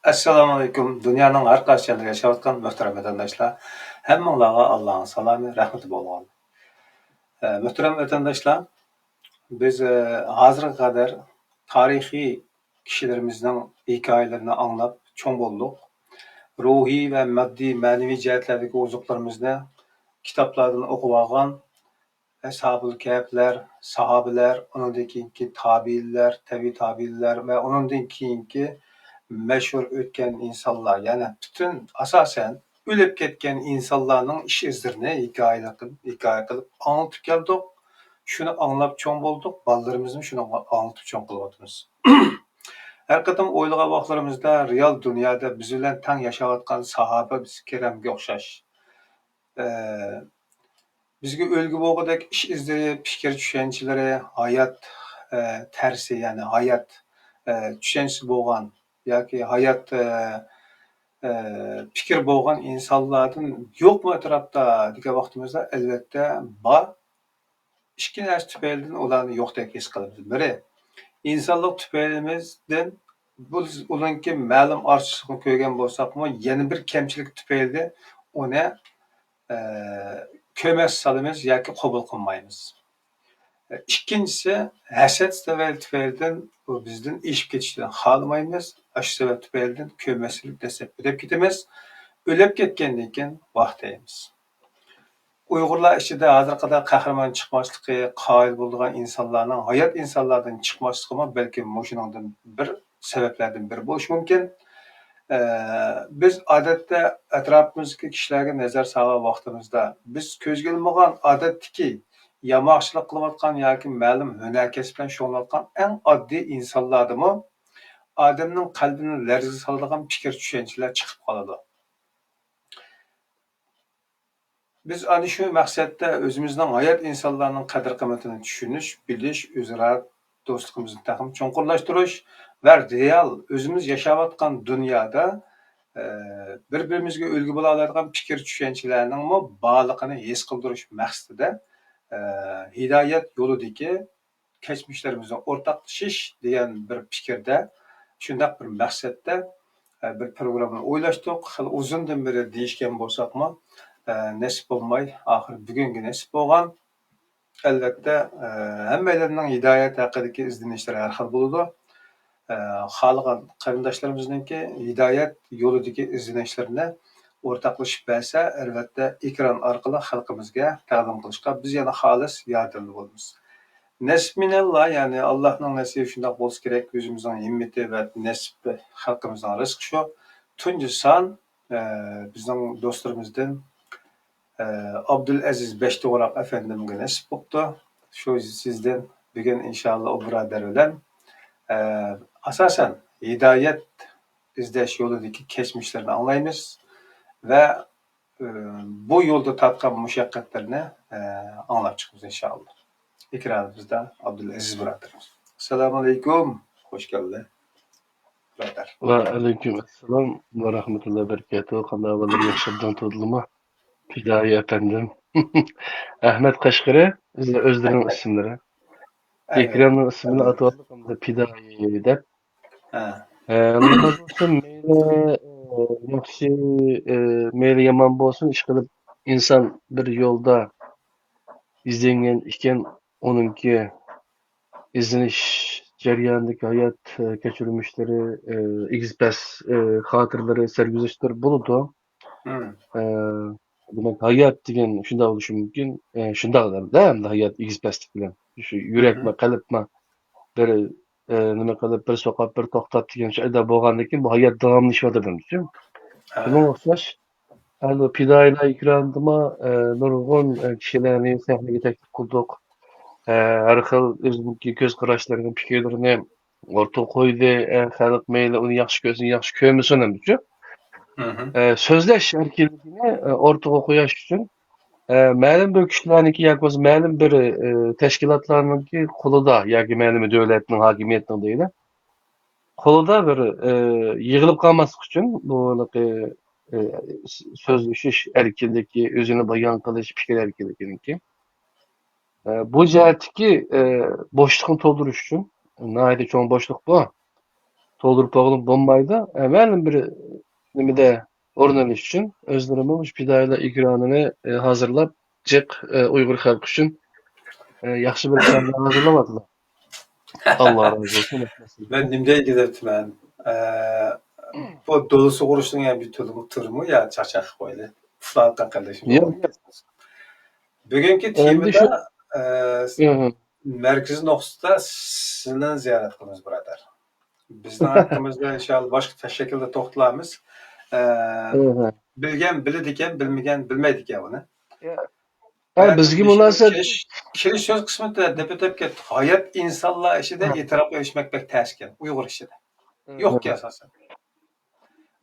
Assalomu alaykum. Dunyoning har qaysi joyida yashayotgan muhtaram vatandoshlar, hammanglarga Allohning salomi, rahmati bo'lsin. Muhtaram vatandoshlar, biz hozirga qadar tarixiy kishilarimizning hikoyalarini anglab cho'ng bo'ldik. Ruhiy va moddiy ma'naviy jihatlardagi ozuqlarimizni kitoblardan o'qib olgan Ashobul Kahflar, sahobalar, undan keyingi tabiinlar, tabiinlar va undan keyingi mashhur o'tgan insonlar, ya'ni butun asosan o'lib ketgan insonlarning ish izlarini hikoya qilib anlatib keldik. Shuni anglab cho'ng bo'ldik. Bolalarimizni shuni anlatib cho'ng qilyapmiz. Har qatam o'ylagan vaqtlarimizda real dunyoda biz bilan tang yashayotgan sahoba kiramga o'xshash bizga o'lgu bo'lgudek ish izlari, fikr tushanchalari, hayot tarzi, ya'ni hayot tushunchasi bo'lgan yoki hayot fikr bo'lgan insonlardan yo'qmi atrofda degan vaqtimizda albatta bor. Ikki narsa tufaylidan ularni yo'qdek his qilamiz. Biri, insonlik tufaylimizdan biz ularga ma'lum ortiqcha ko'rgan bo'lsakmi, yana bir kamchilik tufayli uni ko'mas solamiz yoki qabul qilmaymiz. İkincisi, hasad tufaylidan bu bizden işip ketishdan xohlamaymiz. Shu sabab tufaylidan ko'maslik desep o'lib ketamiz. O'lib ketgandan keyin vaqt deymiz. Uyg'urlar ichida hozir qadar qahramon chiqmasligi, qoyil bo'lgan insonlarning hayot insonlardan chiqmasligi balki shuningdan bir sabablardan biri bo'lishi mumkin. Biz odatda atrofimizdagi kishilarga nazar solgan vaqtimizda biz ko'zga ilmagan odatdagi yamoqchilik qilayotgan yoki ma'lum hunar kasb bilan shug'ullanayotgan eng oddiy insonlardami odamning qalbini larzaga soladigan fikr tushunchalar chiqib qoladi. Biz ana shu maqsadda o'zimizning hayot insonlarning qadr-qimmatini tushunish, bilish, o'zaro do'stligimizni taqim cho'nqurlashtirish va real o'zimiz yashayotgan dunyoda bir-birimizga o'lgu bo'la oladigan fikr tushunchalarning borligini his qildirish maqsadida hidoyat yo'lidagi kechmişlerimizden ortaklaşış degan bir fikrda, shunday bir maqsadda bir programmani o'ylashdik. Hali uzundan beri deyishgan bo'lsakmi, nasib bo'lmay, oxiri bugungi nasib bo'lgan. Albatta, hammalarning hidoyat haqidagi izlanishlari har xil bo'ladi. Xohlagan qarindoshlarimizninki hidoyat yo'lidagi izlanishlarini o'rtoqlashib bersa, albatta ekran orqali xalqimizga taqdim qilishga biz yana xolis yordamchi bo'lamiz. Nasib minalloh, ya'ni Allohning nasibi shunday bo'lsa kerak, o'zimizning himmati va nasib xalqimizning rizqi shu. Tunji son bizning do'stlarimizdan Abdulaziz Beshto'g'roq afandimga nasib bo'ldi. Shu sizdan bugun inshaalloh u birodar bilan asosan hidoyat izlash yo'lidagi kechmişlerini anglaymiz ve bu yolda tatkan mushaqqatlarni anlab chiqamiz inshaalloh. Ekranimizda Abdulaziz birodarimiz. Assalomu alaykum. Xush keldi. Birodar. Va alaykum assalom va rahmatullohi va barakatuh. Qanday avvallar yaxshibdan to'dilma. Fidoyi efendim. Ahmet Qashqari o'zlarining ismlari. Ekranning ismini atolib hamda Fidoyi deb. Nima bo'lsin, yaxshi, meyli yomon bo'lsin, ish qilib inson bir yo'lda izlangan ekan, uningki izlanish jarayonidagi hayot kechirmishlari, egizpas xotiralari, sarguzashtlar bo'ladi. Demak, hayot degan shunday bo'lishi mumkin. Shundaylarda hamda hayot egizpaslik bilan shu yurakma, qalbma bir nima qilib bir so'qib bir to'xtab degan shaklda bo'lgandan keyin bu hayot davomlashyapti demoqchi. Bunga o'xshash hali fidoyilar ekrandima nurg'un kishilarni sahnaga taklif qildik. Har xil o'zining ko'z qarashlarini, fikrlarini o'rtaga qo'ydi. Xalq mayli uni yaxshi ko'rsin, yaxshi ko'rmasin demoqchi. So'zlash erkinligini o'rtaga qo'yish uchun ma'lum bir kishilarniki yoki ma'lum bir tashkilotlarniki qo'lida yoki ma'lum davlatning hokimiyatining deydi qo'lida bir yig'ilib qolmaslik uchun bu so'zlashish erkinligi, o'zini bayon qilish, fikr erkinliginiki bu jihatdagi bo'shliqni to'ldirish uchun nihoyatda cho'ng bo'shliq bu. to'ldirib o'g'lim bo'lmaydi. Ma'lum bir nimada o'rnalish uchun o'zlarini fidoyilar ekranini hozirlab jiq Uyg'ur xalqi uchun yaxshi bir ishlarni hozirlayaptilar. Allah razı olsun. Ben nimdeye gidiptimen. Bu dolusu kuruşun yani bir türümü ya çarçak koydu. Fılattan kardeşim. Yok. Bugünkü Endi şu timida Hı, merkez noktada sizden ziyaret kılımız buradır. Bizden hakkımızda inşallah başka şekilde toxtalarımız. hı. Bilgen biladiken, bilmegen bilmeydiken bunu. Ha, bizga munosib Kiriş söz kısmında dep ketdi. Hayat insanlar işide itiraf erişmek pek ters gel. Uygur işide. Yok ki asasen.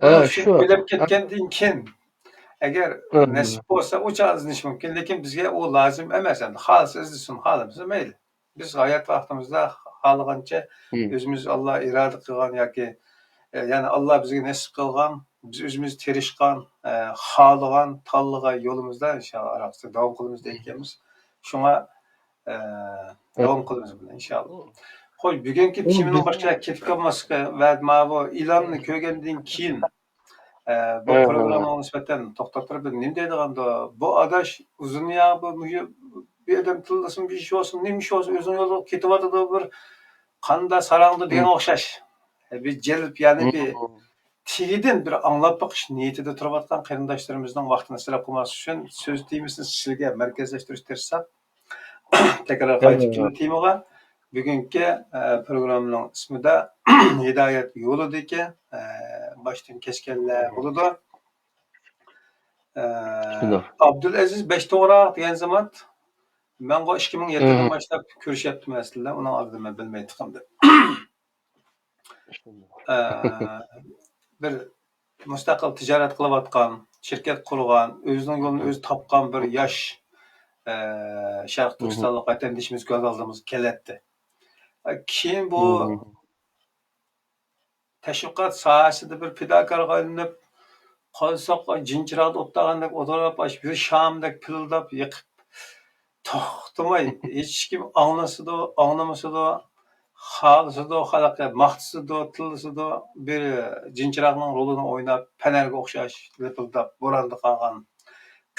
Ha, Şu şu. bilip ketkendan keyin agar Hı. nasib bo'lsa ucha izlanish mumkin, lekin bizga u lozim emas. Endi xohlasa izlasin, xohlamasa mayli. Biz hayot vaqtimizda xohlagancha o'zimiz Alloh iroda qilgan yoki ya'ni Alloh bizga nasib qilgan, biz o'zimiz tirishgan, xohlagan, tanlagan yo'limizda inshaalloh arafasida davom qilamiz deyotganmiz. Shunga davom qilamiz buni inshaalloh. Xo'sh, bugungi temaning boshqa ketib qolmasga va mana bu e'lonni ko'rgandan keyin bu programma nisbeten to'xtatib nima deydiganda bu adash uzun ya bu bir adam tildasin bir ish olsun nima ish olsun o'zini yo'lda ketyapti bir qanda sarangda degan o'xshash bir jelib ya'ni bir tiyidin bir anglab baqish niyatida turayotgan qarindoshlarimizning vaqtini sarf qilmaslik uchun so'z temasini sizga markazlashtirish tirishsak tekrar qaytib keldi temaga bugungi programmaning ismida hidoyat yo'lidagi boshdan kechganlar bo'ladi. Abdulaziz Beştoğrak degan zaman men 2007'den başlap ko'rishyapman aslında. Uning oldida men bilmay chiqimdi. Bir mustaqil tijorat qilayotgan, shirkat qurgan, o'zining yo'lini o'zi topgan bir yosh Sharq Turkistonlik vatandishimiz ko'z oldimizga kelayapti. Keyin bu tashviqot sohasida bir fidokorga aylanib qolsoq jinchiroqda o'tagandek o'tirib bir shamdek pildab yiqib to'xtamay hech kim anglamasida xohlasida xalqqa maqtasida tillasida bir jinchiroqning rolini o'ynab panarga o'xshash lipildab bo'ronda qolgan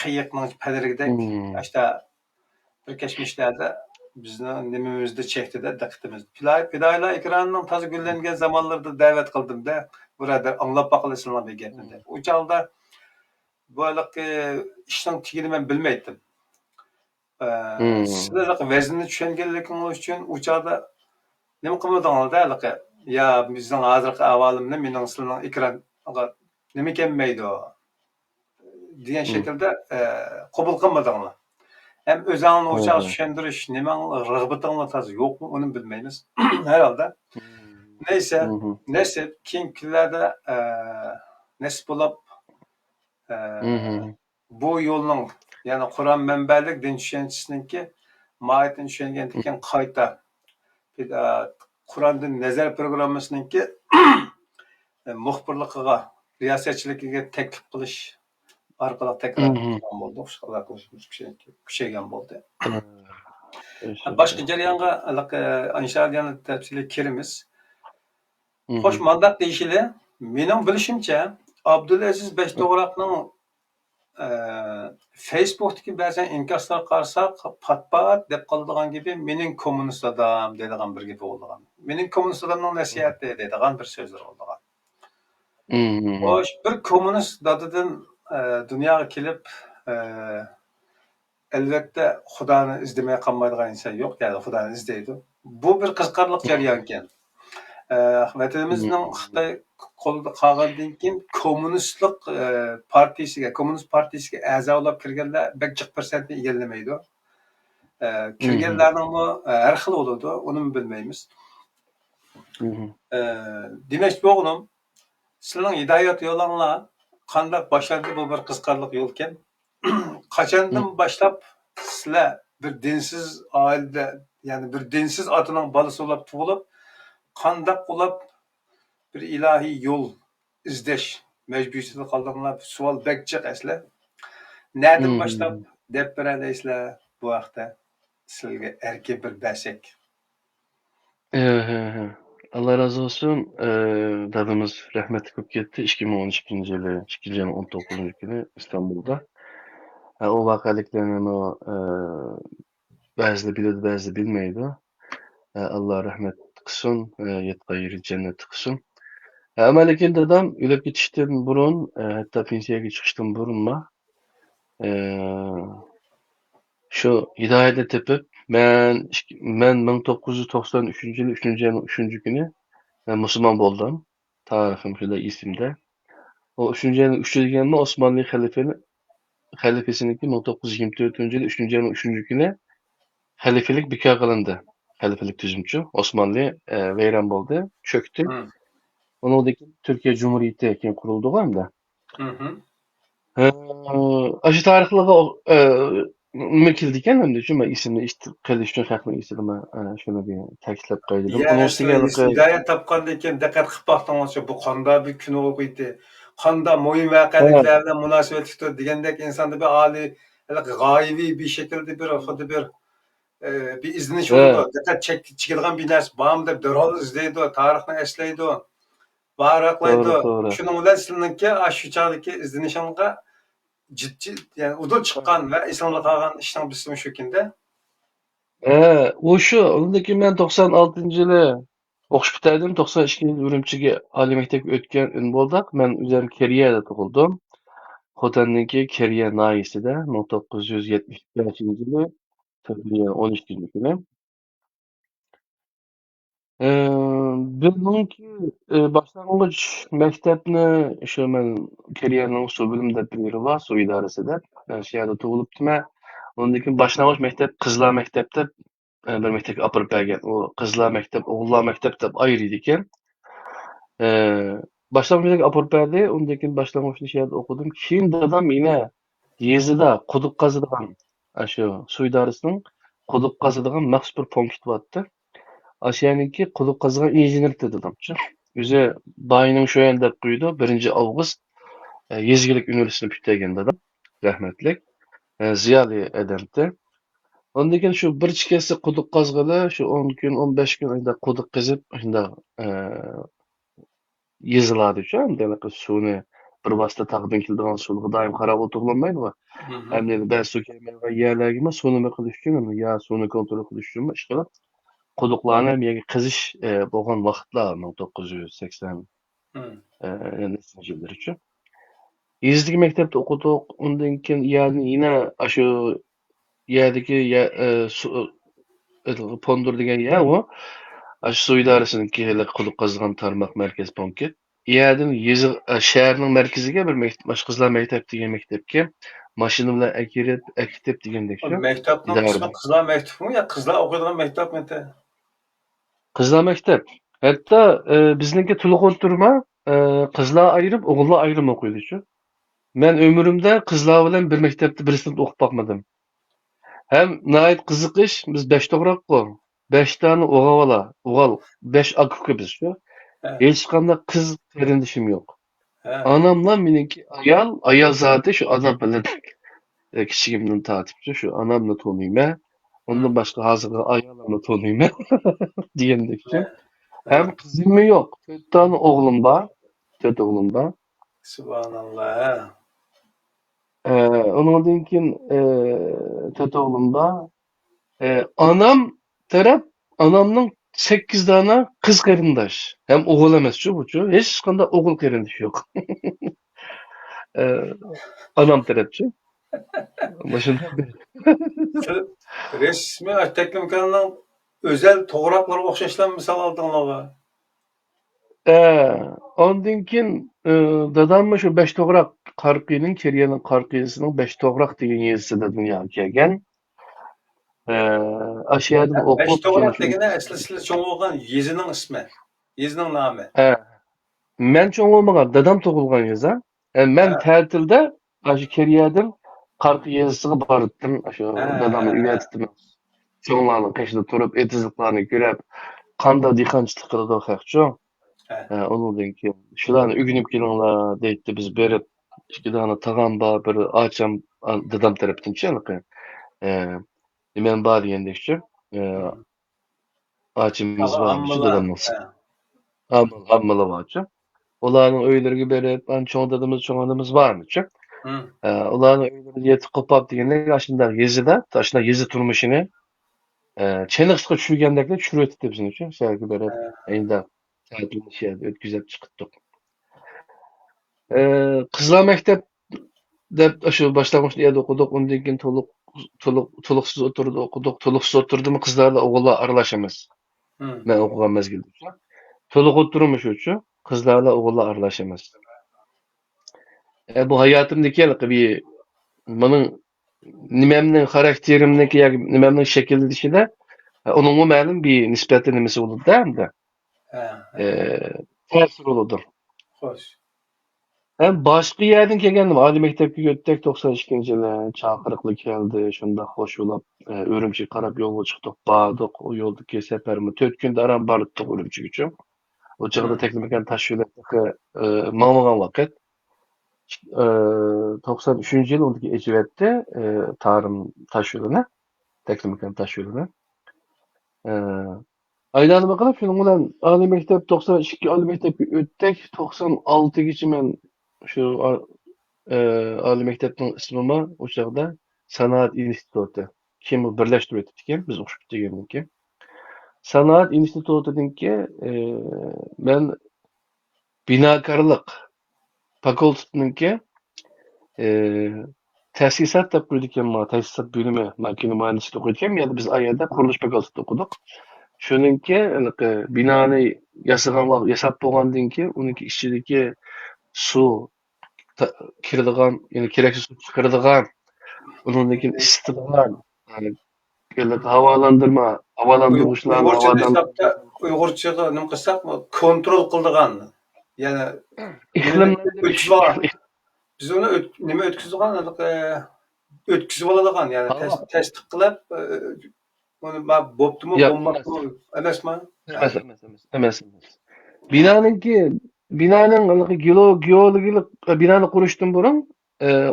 qiyiqning panarigidek işte bir kechmishlarda bizni nimamizda chekdida diqqatimiz fidoyilar ekranining toza gullangan zamonlarida da'vat qildimda birodar anglab boqilasizlar degan gapni u chog'da bu ishning tigini men bilmaydim sizlar vaznni tushunganligingiz uchun u chog'da nima qilmadinglarda ya bizning hozirgi ahvolimni mening sizlarning ekronga nima kelmaydi degan shaklda qabul qilmadinglar hem özanlı uçağı düşündürüş, nemen rağbetanla tazı yok mu onu bilmeyiz herhalde. Neyse kimkilerde nasip olup bu yolun yani Kur'an menberlik din düşüncesinin ki mahiyetin düşüngendikken kayta Kur'an'ın nezer programmasının ki muhbirliğe, riyasetçiliğe teklif kılış arkalık tekrar oldu. Şakalar konuşmuş bir şey oldu. Başka jarayonga inşallah yana tafsili kirimiz. Hoş mandat deyişili. Mening bilishimcha Abdulaziz Beştoğrakning Facebook'daki ba'zan inkoslar qarasak pat-pat deb qoladigan gibi mening kommunist odam deydigan bir gap bo'lgan. Mening kommunist odamning nasihati deydigan bir so'zlar bo'lgan. Hoş bir kommunist dadadan dunyoga kelib albatta xudoni izlamay qolmaydigan inson yo'q, ya'ni xudoni izlaydi. Bu bir qiziqarli jarayon ekan. Vatanimizning Xitoy qo'lida qolgandan keyin kommunistlik partiyasiga a'zo bo'lib kirganlar bek jiq persentni egallamaydi. Kirganlarning har xil bo'ladi, uni bilmaymiz. Demak, o'g'lim, sizning hidoyat yo'linglar qanday boshlandi bu bir qiziqarli yo'l ekan. Qachondan boshlab sizlar bir dinsiz oilada, ya'ni bir dinsiz otaning bolasi bo'lib tug'ilib, qanday qilib bir ilohiy yo'l izlash majburiyatida qoldinglar? Savol bakchiq asli. Nereden boshlab deb beralaysizlar bu vaqtda sizga erkin bir basak. Allah razı olsun. Dadımız rahmetli ko'p ketdi. 2012 yılı, 2 ayın 19 günü İstanbul'da. O vakaliklerini o bazı biladi, bazı bilmeydi. Allah rahmet kılsın, yetqa yeri cennet kılsın. Ama lekin dadam ölüp ketişten burun, hatta pensiyaga chiqishdan burunma şu hidayetni tepip men 1993 yılı 3. ayın 3. günü Müslüman boldum. Tarixim şurada isimde. O 3. ayın 3. deganmi Osmanlı xalifasiniki 1924 yılı 3. ayın 3. günü xalifelik bekor qilindi. Xalifelik tuzumchi Osmanlı vayron bo'ldi, cho'kdi. Hı. Ondan keyin Türkiye Cumhuriyeti keyin kuruldu hamda. Hı hı. Aşı tarixliga nima keldi ekan endi shu men esimni eshitib qolish uchun haqni esimni shuni bir ta'kidlab qo'ydim. Uning Ya ustiga sizlar hidayet tapqandan keyin diqqat qilib baqdingizchi, bu qanday bir kun o'qiydi, qanday muhim voqealiklar bilan munosabatlidir degandek insonda bir oliy, g'oyaviy bir shaklda bir xuddi bir izlanish bo'ladi. Diqqat chekadigan bir narsa bormi deb darhol izlaydi, tarixni eslaydi, varaqlaydi. to'g'ri. Shuning bilan sizlarniki shu chog'dagi izlanishingga jiddiy, ya'ni udul chiqqan va eslomda qolgan ishning bismi shu kunda. O şu, ondaki ben 96 yılı o'qish bitirdim, 92 yılı Ürümchiga oliy maktabga o'tgan bo'ldik. Men o'zim Keriyada tug'ildim. Xotinimniki Keriya noyisida 1975 yılı 12 kuni. Bizninki boshlang'ich maktabni shu men Keriyaning suv bilim deb biri bor, suv idorasida. Shu yerda tug'ilibdiman. Undan keyin boshlang'ich maktab qizlar maktabda bir maktabga olib bergan. U qizlar maktab, o'g'illar maktab deb ayrıydı ekan. Boshlang'ich maktabga olib berdi. Undan keyin boshlang'ichni shu yerda o'qidim. Keyin dadam meni yezida quduq qazadigan, shu suv idorasining quduq qazadigan maxsus bir punkt bo'pti. Aşağınınki quduq qazıgan injener dedimchi. O'zi bayının sho'yan deb qo'ydi. 1 avgust Yezgilik Üniversitesini bitirgan dadam. Rahmetlik. Ziyoli adamdi. Ondan keyin shu bir chekasi quduq qazg'ili, shu 10 kun, 15 kun oyda quduq qazib, shunda yeziladi-chu, hamda suvni bir vosita taqdim keladigan suvga doim qarab o'tirolmaydi. Hamda ba'zi suv kelmaydigan yerlarga suvni nima qilish uchun, yo suvni kontrol qilish uchun ish qilib quduqlarni yerga qizish bo'lgan vaqtlar 1980 yillar uchun. Yezdagi maktabda o'qidik. Undan keyin yana shu yerdagi Pondur degan yer u. Shu suv idorasininki quduq qazgan tarmoq markaz punkti. Yerdan shaharning markaziga bir maktab, qizlar maktab degan maktabga mashina bilan akirib degandek shu. Maktabning ismi qizlar maktabmi yo qizlar o'qiydigan maktabmi? Qizlar maktab. Hatta bizniki to'liq o'tirma, qizlar ayirib, o'g'illar ayirib o'qiydi-chu. Men ömrümde qizlar bilan bir maktabda bir sinfda o'qib boqmadim. Hem nayet qiziq ish, biz 5 to'g'raqku. 5 tane o'g'al, 5 aka biz shu. Hech qanday qiz qarindishim yo'q. Anamla meniki ayol zoti shu anam bilan kichigimdan tartibchi shu anamni tanıyman. Ondan boshqa hozirgi ayollarni tanıyman degandekchi. Hem qizim yo'q. 4 tane o'g'lim bor. 4 o'g'lim bor. Subhanallah. Ondan keyin 4 o'g'lim bor. Anam taraf, anamning 8 tane qiz qarindosh. Hem o'g'il emas-chu bu-chu. Hech qanday o'g'il qarindosh yo'q. Anam tarafchi. Başında Resmi Teklimkan'ın özel toğrakları okşaşlan misal aldığınlığı. Ondan keyin dadammi shu 5 to'g'raq Qarqining, Keriyaning Qarqiysining 5 to'g'raq degan yezisida dunyoga kelgan. Shu yerdan o'qib 5 toğrak degani asli cho'ng bo'lgan yezining ismi, yezining nomi. Men cho'ng bo'lmagan, dadam tug'ilgan yeza. Men ta'tilda shu Keriyadan Qarqi yezisiga bordim. Shu dadamni uyatdim. Cho'nglarning qishida turib, etizliqlarni ko'rib, qanday dehqonchilik qiladi xalqchu. Ondan keyin shularni o'rganib kelinglar deydi, biz berib 2 dona tag'am bor, bir ocham dadam tarafdanchi anaqa. Men bor degandekchi. Ochimiz bor, shu dadamning. hammalar barça. Ularning öýleriga berip, "Ben çoň dadymyz barmyçy?" Hı. Ularning öýlerini ýetip gopap diýenler aşynda ýezide, taşna ýezi turmuşyny çenixişe düşürgendekle düşürüpdi bizim üçin. Şäherge berip, eýinde tätilini ötküzip çykypdyk. Kızlar mektep dep şu başlangıçta ýerde okuduk, ondan keyin toluksuz okuduk. Toluksuz oturdumy kızlarla ogullar aralaşamaz. Hı. Men okugan mezgilde. Toluk oturmuş üçin kızlarla ogullar aralaşamaz. Bu hayatımdaki bir manyň nimemniň karakterimdeki ýa nimemniň şekillenişinde onuňa ma'lum bir nisbetli nimesi boldy da. Täsir boludur. Hoş. Hem başka ýerden kelgendim. Ali mekdepke götdük 92-nji ýyly çakyrykly keldi. Şunda hoş bolap Örümçi karap ýolga çykdyk. Bardyk. O ýoldaki seperimi 4 gün aram bardyk Örümçi üçin. O çagda tekniken taş ýöletdik. Mamlagan wagt. 93-nji ýyl ondaki ejibetde tarym taş ýölyne, tekniken taş ýölyne. Aýlanyma galyp şonuň bilen Ali mektep 92 Ali mektepke ötdik. 96-gyçe men şu Ali mektepden ismimi o çağda Sanat Institutu. Kim birleştirip etdiken biz okşup degendik. Sanat Institutu'daki ben binakarlık fakültetindeki tesisat da kurduk ama tesisat bölümü makine mühendisliği okuduk ya da biz ayada kuruluş fakültetinde okuduk. Şununki binanı yasap bolgandan ki onunki içindeki su kirdigan, yani gereksiz su çıkardıgan, onundaki ısıtılan, yani havalandırgıçlarını Uygurca havadan hesapta Uygurçaga nim kılsak mı? Kontrol kıldıgan. Yani ötküzüp alan. Biz onu nime ötküzüp alan? Ötküzüp aladigan. Yani tesdik kılıp onu boptumu, bombaptımı emesmi? Emes. Binanın geologik binanı kuruştan burun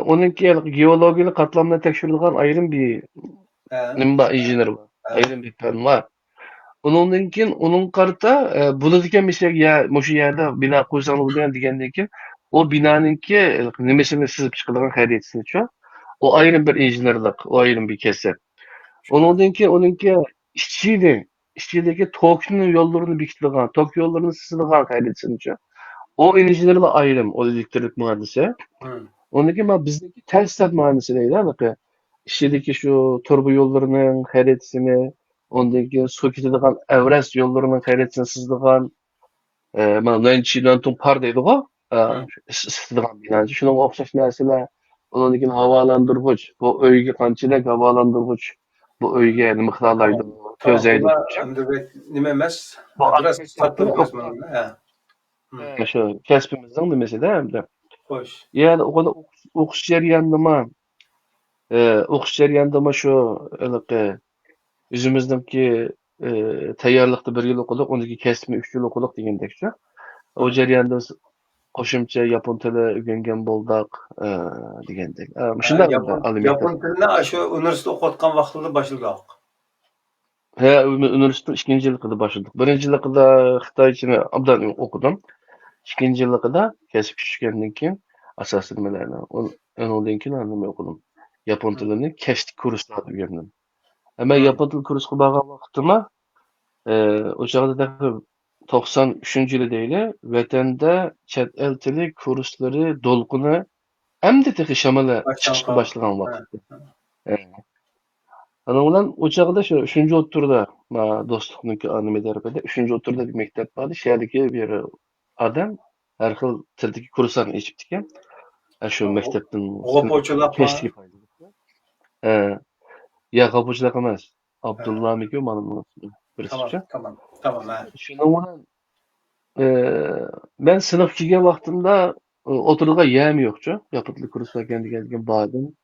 onunki geologik katlamını tekşürülgen ayrım bir nimba injiner var. Ayrım bir fen var. Onun karta bunu diken bir şey ya moşu yerde bina kursan olmayan diken o binanınki nimesini sızıp çıkılan hayriyetini şu. O ayrım bir injinerlik, o ayrım bir keser. Onunki işçideki Tokyo'nun yollarını biktilen, Tokyo yollarını sızılan hayriyetini şu. O injinerle ayrım, o elektrik mühendisi. Onunki ama bizdeki tesisat mühendisi neydi? Yani işçideki şu torba yollarının hayriyetini, ondaki su kitadigan Everest yollarının hayriyetini sızılan, Nançi'den par deydi o. Sızılan binançı. Şunun okşaş näsile, onunki havalandırgıç, bu öýge kançylak havalandırgıç, bu öýge mikdarlarda közeydi. Nime emes? Biraz tatlı olmasın. Şu kesbimizden nimesi de hem de. Hoş. Yani o kadar okuş jarýandyma şu üzümüzdeki taýýarlykda 1 ýyl okuduk, ondaki kesbimi 3 ýyl okuduk digendek şu. O jarýanda koşumça yapon tili öğrengen boldak digendek. Şunda Yapon tilini aşu üniversite okutkan wagtynda başladyk. Üniversite 2-nji ýylda başladyk. 1-nji ýylda Xitoyçyny abdan okudum. 2-nji ýylda kesip düşgenden keyin asasy nimelerini, ondan keyin anlamy okudum. Yapon tilini keştik kurslarda öğrendim. Ama yapon tili kursuga bargan wagtyma o çağda 93-nji ýyly diýili, wetende çet el tili kurslary dolguny emdi tehi şamala çykyşga başlagan wagt. Ana bilen o çağda şu 3-nji oturda dostluknyky anime derbede 3-nji oturda bir mektep bardy. Şeýerdeki bir adam her hil tildeki kurslarny içipdiken. Şu mektepden gopoçulak keştik faydalı. Ya gopoçulak emas. Abdullah Mekü manymyň ismi. Tamam. Şunu bilen ben sınıf kirgen wagtymda oturga ýäm ýokçu. Ýapytly kursga geldigen badym.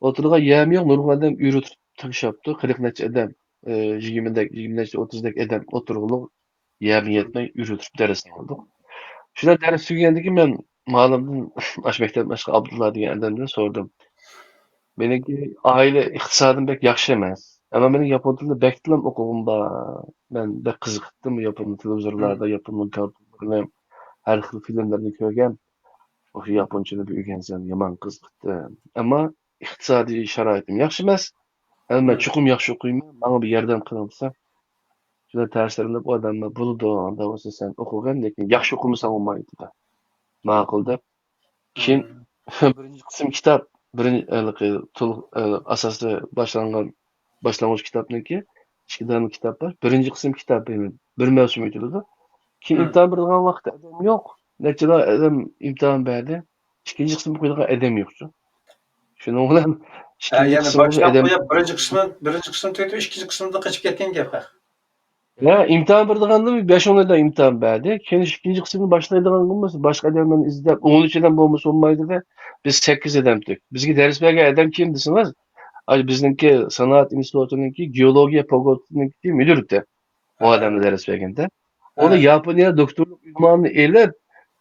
Oturga ýäm ýok, nurgun adam ýürütip tyşapdy. 40 neçe adam, 20 neçe 30 adam oturgulyk ýäm ýetmey ýürütip ders aldyk. Şuna ders süýgendigi men malymdan aş mektep başga Abdullah diýen adamdan sordum. Meniki aile iktisadym bek ýakşy emas. Ama meniň ýapon tilinde bek dilim okugum bar. Ben bek kızykdym ýapon telewizorlarda, ýapon Bilmem, her xil filmlerini ko'rgan. O'sha yaponchani bir o'rgansam yomon qiziqdi. Ammo iqtisodiy sharoitim yaxshi emas. Men chuqur yaxshi o'qiyman. Menga bir yordam qiling desa, shunda ta'sirlanib odamlar bo'ldi, unda bo'lsa sen o'qigan, lekin yaxshi o'qimasang bo'lmaydi dedi. Ma'qul deb. Keyin birinchi qism kitob, asosda boshlang'ich kitobniki, ikki dona kitob bor. Birinchi qism kitob bir mavsum o'tiladi. Keyin imtihon beradigan vaqtda adam yo'q. Nechalar adam imtihon berdi. İkinci qism qo'yilgan adam yo'qchu. Shuning bilan ikkinchi Yani qismga baştan adam koyup birinci kısmını tötüp ikinci kısmında kaçıp ketken gap. ya imtihon berdiganda 5-10 oydan imtihon berdi. Keyin ikkinchi qismni boshlaydigan bo'lmasa, boshqa odamlarni izlab 13 odam bo'lmasa olmaydida. Biz 8 odam tuk. Bizga dars bergan odam kim desangiz, bizniki sanoat institutiniki geologiya fakultetiniki müdürükte. O adamla ders berganda. Onu Yaponiya doktorluk unvonini elib,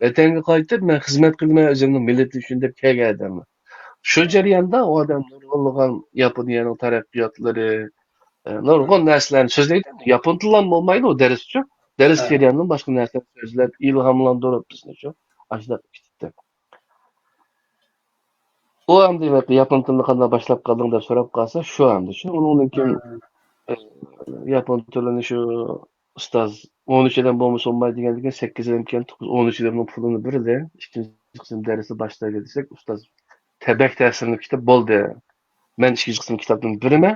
vatanga qaytib, men xizmat qilmay o'zimni millatni uchun deb kelgan odamlar. Shu jarayonda o odam nurg'unlagan Yaponiyaning taraqqiyotlari, nurg'un narsalarni so'zlaydi. Yapon tillam bo'lmaydi u dars uchun. Dars jarayonidan boshqa narsalar so'zlab, ilhomlantirib bizni shu. Ashunday ketdi. O hamda yapon tilini qanday boshlab qolding deb so'rab qolsa, shu hamda shu. Undan keyin yapon tilini shu ustoz 13 odam bo'lmasa olmaydi degandan 8 odam keyin 13 odamning pulini berdi. Ikkinchi qism darsi boshlaydi desak, ustoz tabak ta'sirini kitib bo'ldi. Men ikkinchi qism kitobni beraman.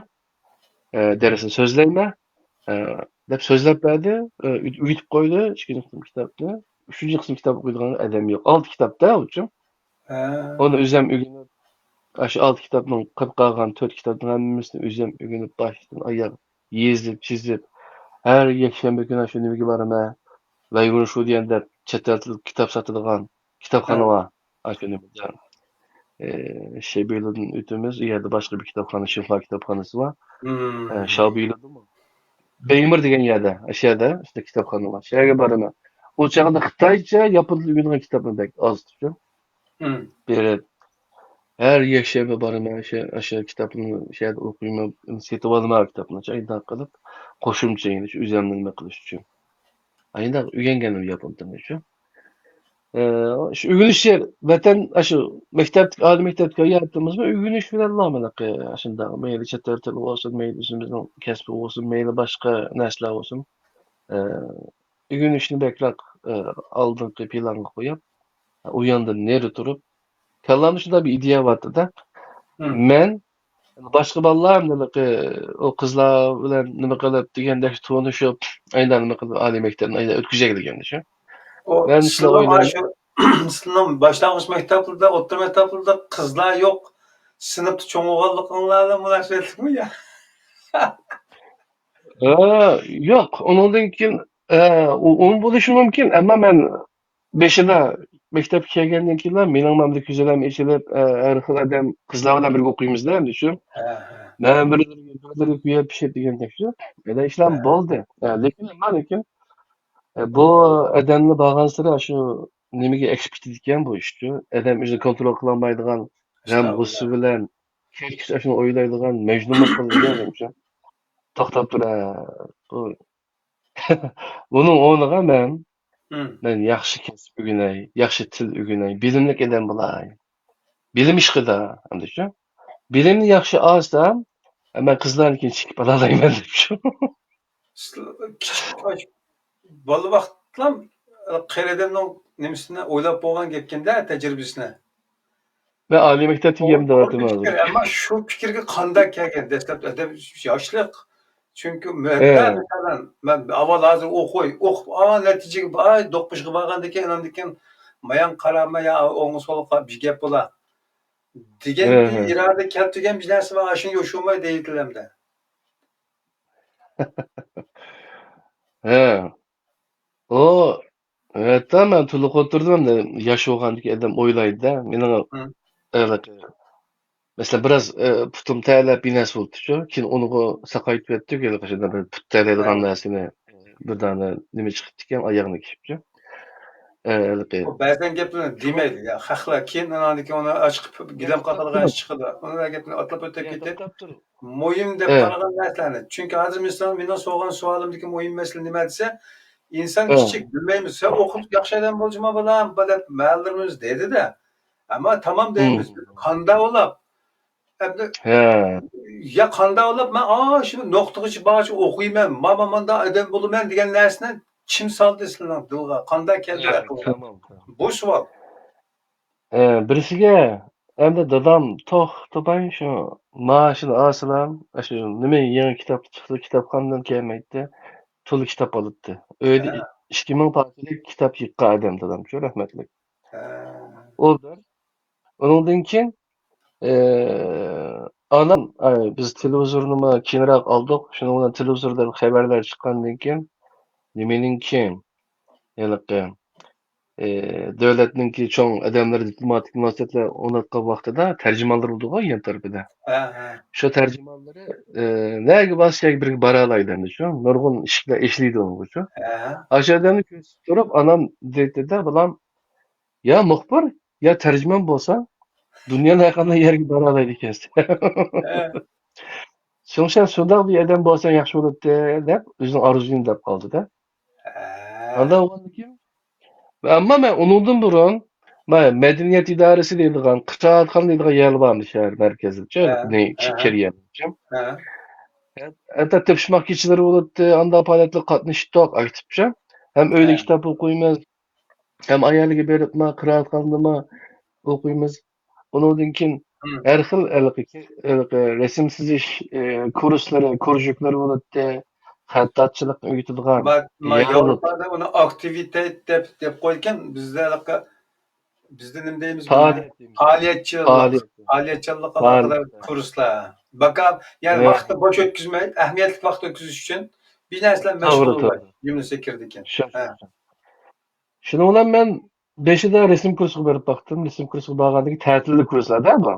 Dersini so'zlayman. Deb so'zlab berdi, uyitib qo'ydi ikkinchi qism kitobni. Uchinchi qism kitob o'qiydigan odam yo'q. 6 kitobda uchun. Onu o'zim o'rganib, shu 6 kitobning qilib qolgan 4 kitobning hammasini o'zim o'rganib boshdan oyoq yezib, chizib, her yakshanba kuni shu nimaga boraman. Layvun shu deganda chet el kitob sotadigan kitobxona bor. Shu nimada Şebiyli'den ötümüz, yerde başka bir kitapxana, Şifa kitapxanası var. Şabiyli'de mi? Beymir degan yerde, aşağıda işte kitapxana var. Şeye baraman. O çağda Xitayca yapılıp öğrenilen kitapını bek az tutuyor. Beri her yakshanba baraman, aşağı kitapını şeyde okuyma, setip alma kitapını. Ayda kalıp qo'shimcha yine shu o'zimni nima qilish uchun. Ayda o'rganganim yapon tilini shu. Shu o'rganishni vatan shu maktabda, oliy maktabda yaptığımızda o'rganish bilan aloqali shunda mayli chet el tili bo'lsin, mayli o'zimizning kasbi bo'lsin, mayli boshqa narsalar bo'lsin. O'rganishni bekroq oldingi planga qo'yib, u yonda neri turib, kallamda shunday bir ideya bor-da. Men boshqa bolalar o qizlar bilan nima qilib degandek tanishib, aynan nima qilib oliy maktabni aynan o'tkazak degan shu. Ben sizning boshlang'ich maktablarda, o'rta maktablarda qizlar yo'q. Sinfda cho'ng o'g'illiqinglarda munosabatlikmi ya? Yo'q, undan keyin u bo'lishi mumkin, ammo men beshida maktabga kelgandan keyin mening mamda ko'zalam eshilib, har xil odam qizlar bilan birga o'qiymiz-da, endi shu. Men birlariga kuyib pishib degandek shu. Mana ishlar bo'ldi. Lekin bu odamni borgan sira shu nimaga ekspert ekan bu ishni. Odam o'zini kontrol qila olmaydigan, g'am-g'ussi bilan shuni o'ylaydigan majnunlik qilgan shu. To'xtab turadi. Buning o'rniga men yaxshi kasb o'rganay, yaxshi til o'rganay, bilimli odam bo'lay. Bilim ish qiladi, endi shu. Bilimni yaxshi olsam, men qizlarnikiga chiqib olayman deb shu. Bola vaqtlam qeredemning nimasini o'ylab bo'lgan gapkanda tajribasini. Ben oliy maktabda kelganimda aytdim. Ammo shu fikrga qanday kelgan? Dastlab adab yoshlik. Chunki masalan, men avval hozir o'qib, natijaga do'qishga borgandan keyin undan keyin mayan qarama ya o'ng so'lga bir gap bo'lar. degan iroda keltirgan bir narsa bor, shunga o'xshamay deydilamda. He. O tamam to'liq o'tirdim da yosh bo'lgandek adam o'ylaydi-da. Mening mesela biraz putum tayyorlab binas bo'ldi-ku. Keyin uni saqaytib yetdik, o'shanda bir put tayyorlaydigan narsani birdan nima chiqibdi ekan, oyog'ini kiyibdi. Ba'zan gaplarni demaydi, ya haqlar keyin uni ochib gilam qaqilgan chiqadi. Uni gapni atlab o'tib ketadi. Muhim deb qaragan narsalarni. Chunki hozir misol mening so'rgan savolimdagi muhim masala nima desa, İnsan Ha. kichik bilmaymiz. Sen okup yaxshi odam bo'lishma bilan bilib ma'lumimiz dedi-de. Ama tamam deymiz. Qanda olab. Endi Ha. ya qanda olab men shu nuqtagacha barcha o'qiyman. Mana manda odam bo'laman degan narsani kim soldi sizlarning dilga? Qanday keldi aqlga? Tamam. Bu savol. Birisiga endi dadam to'pay shu maoshini olsalam, shu nima yangi kitob chiqdi, kitobxonadan kelmaydi, to'la kitob olibdi. Uyda Ha, 2000 parchalik kitob yig'gan odam dadam-ku, rahmatlik. ha, O bir. Undan keyin anam biz televizorni keyinroq oldik. Shuning bilan televizorda xabarlar chiqqandan keyin nimaninki aniq davlatninki cho'ng odamlar diplomatik munosabatlar o'rnatgan vaqtida tarjimonlar bo'ldi-ku yan tarafida. ha, ha, Shu tarjimonlari nega boshqa bir bora oladi shu nurg'un ishlar ishlaydi u. ha. O'sha odamni ko'rsatib turib, anam deydi-da, "Bolam, ya muxbir, ya tarjimon bo'lsa, dunyoning har qanday yeriga bora oladi ekansan." Ha, So'ngshan shundoq bir odam bo'lsang yaxshi bo'ladi deb, o'zining orzusini deb qoldi-da. ha, Ondan keyin ammo men undan burun men madaniyat idorasi deydigan, qiraatxona deydigan yer bormi shahar markazida, ha, ne ha, kirgan. ha. Hatta tepishmoq kechalari bo'ladi, anda faoliyatga qatnashdik aktivcha. Hem öyle Ha, kitap okuymiz, hem ayarlığı berip qiraatxonada o'qiymiz. Undan keyin hı. har xil rasm chizish kurslari, krujoklar bo'ladi. Xattatchilikni o'rgatadigan Ma yer bo'ladi. Yevropada uni aktivite deb qo'ygan. Bizda nima deymiz buni? Faoliyat deymiz. Faaliyetçilik. Faoliyat. Faaliyetçilik aloqador Faoliyat. kurslar. Bakam, yani He, vaqtni bosh o'tkazmay, ahamiyatli vaqt o'tkazish uchun bir narsa bilan mashg'ul to'g'ri, bo'ladi. to'g'ri. Yumushga kirdi ekan. Shu, Ha, shu, shu. Shuning bilan men beshida rasm kursiga berib baktım. Rasm kursiga borgandagi ta'tilli kurslarda bu.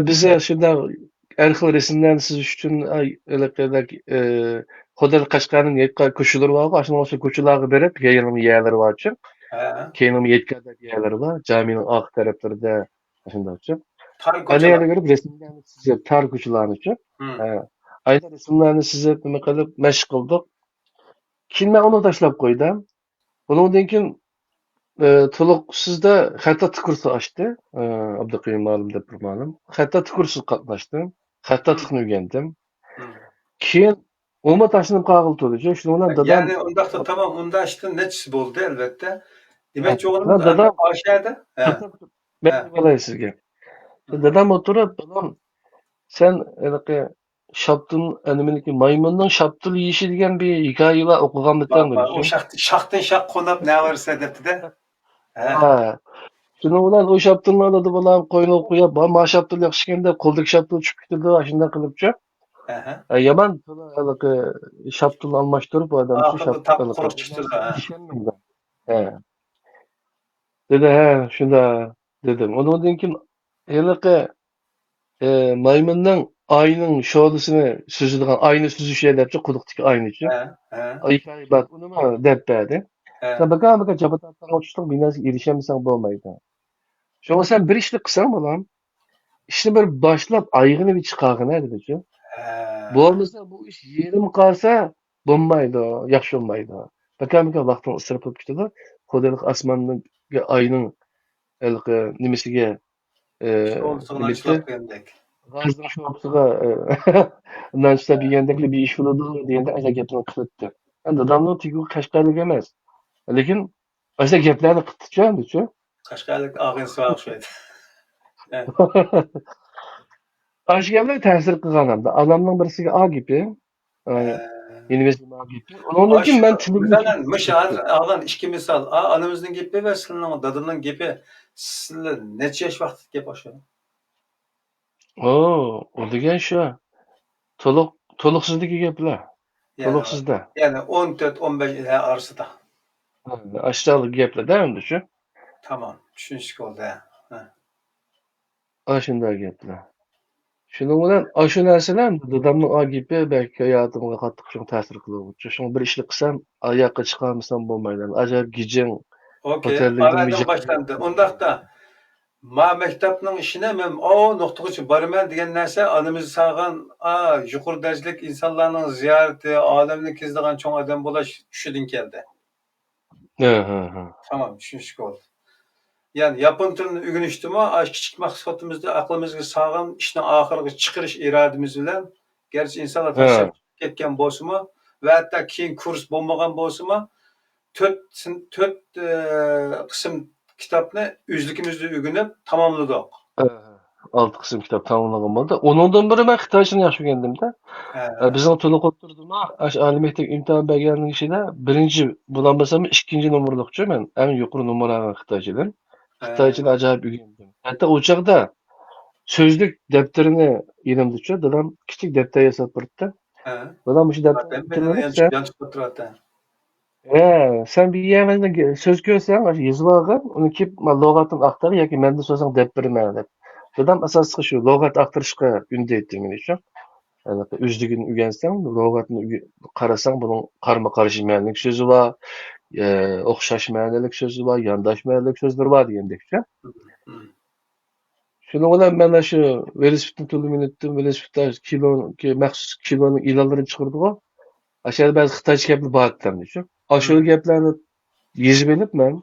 Bize shunda har xil rasmlarni chizish uchun Xodel Qashqarning yakka ko'chalari bor. O'sha ko'chalarga berib, yayilma yerlari bor. ha. Keyin yetkazib yerlari bor. Jamining orqa taraflarida shunday. Tar Ana ko'chalar. yerga berib rasmlarni chizib, tar ko'chalarni uchun. Hı. Ayda rasmlarni chizib, nima qilib mashq qildik. Keyin men uni tashlab qo'ydim. Undan keyin to'liq sizda xattat kursi ochdi. Abduqayum ma'lum deb bir ma'lum. Xattat kursi qatnashdim. Hı. Xattatlikni o'rgandim. Hı. Keyin umuman tashlab qoldi. Shuning bilan dadam Yani undaqda tamam, unda işte nechisi bo'ldi albatta. Demakchi o'g'limiz dadam oshadi. Ha, men ha, deb olay sizga. hı. Dadam o'tirib, "Bolam, sen anaqa Shaptun animeniki maymunning shaptul yeyishi degan bir hikoyalar o'qiganmisan?" Bak, dedi. o şaxtın şaq qo'nab ne varsa debdi-de. Ha, Ha. Shuning bilan o shaptulni oladi bolam, qo'yniga qo'yib, "Ma shaptul yaxshi ekan" deb qo'ldagi shaptul tushib ketdi, shunday qilibchi. ha. Yaman anaqa shaptulni almashtirib bu odamchi Akıllı shaptul tap anaqa. quruq chiqdi. Ha. Ishonmayman. Ha. Dedi, "Ha, shunda" dedim. Undan keyin anaqa maymunning oyning sho'lisini suzadigan oyni suzish debchi quduqdagi oynichi. Ha, ha, Hikoya bor, unimi deb berdi. Sen ha. bakan jabatatdan o'tishlik binasi erishamasan bo'lmaydi. Shunga sen bir ishni qilsang bolam, ishni bir boshlab oyog'ini bir chiqargin dedichi. Ha. Bo'lmasa bu ish yerim qolsa bo'lmaydi, yaxshi bo'lmaydi. Bakan vaqtni isrof bo'lib ketadi. Xudolik osmonning oyning nimasiga Sol nima sona deydi? çılap geldik. G'azning sho'rsiga non-stop yegandek bir ish bo'ladi deganda ana gapni qilibdi. Dadamning tegu Qashqarlik emas. Lekin o'sha gaplarni qilibdi-chu. Kaşgarlık ağın suaq şöyle. Ha, O'sha gaplar ta'sir qilgan hamda onamning birisiga A gipi, ha. universitet A gipi. Undan keyin men tilimni Zaten mışı ağlan iki misal. Anamızın gibi ve sizin dadının gibi. Sizler neçe yaş vakit gap aşağı? o degan shu. To'liqsizdagi gaplar. Yani To'liqsizda. yani 14-15 arasında. Aşağılık gaplar-da endi shu. Tamam. Düşünüşük oldu ha. Ha. Shunday gaplar. Shuning bilan shu narsalar dadamning A gipi balki hayotimga qattiq ta'sir qiluvchi. Shuni bir ishni qilsam, oyoqqa chiqolmasam bo'lmaydi. Ajoyib gijing, Okey. hotellikdan Aradan başlandı. Ondaqda Ma maktabning ishini men o nuqtagacha boraman degan narsa anamiz sağgan yuqori darajalik insonlarning ziyorati, olamni kezdigan cho'ng odam bo'lish tushidan keldi. Ha. Tamam, tushunishga bo'ldi. Yani yapon tilini o'rganishdimi, kichik maqsadimizda aqlimizga sağgan ishni oxiriga chiqarish irodamiz bilan, garchi insonlar tashlab Ha. ketgan bo'lsa-mu va hatto keyin kurs bo'lmagan bo'lsa-mu, 4 qism kitobni o'zligimizda o'rganib tamomladik. 6 qism kitap tamamlagan bo'ldi. Onundan biri men Xitoychani yaxshi o'rgandim-da. Bizning to'liq o'tirdimi, oliy maktab imtihon berganning ichida birinchi bo'lmasam ikkinchi nomerlikchi men eng yuqori nomer olgan Xitoychadan. Xitoychani ajoyib o'rgandim. Hatto o chaqda so'zlik daftarini elimdacha, dadam kichik daftar yasab turibdi. Dadam shu daftarni sen bir yerden söz görsen, yazıp algan, onu kip lügatın aktarı yoki menda so'zing deb beraman deb. Dadam asosiy shu lug'at aktarishga undaydi meni uchun. Yani o'zligini o'rgansang, lug'atni qarasang, buning qarama-qarshi ma'nolik so'zi bor, o'xshash ma'nolik so'zi bor, yondosh ma'nolik so'zlar bor degandekcha. Shuning bilan mana shu velosipedni to'liq etdim, velosipedda maxsus kiloning e'lonlarini chiqardi-ku. Aşağıda bazı Xitoycha gaplar bor ekanmi-shu. Shu gaplarni yezib olib men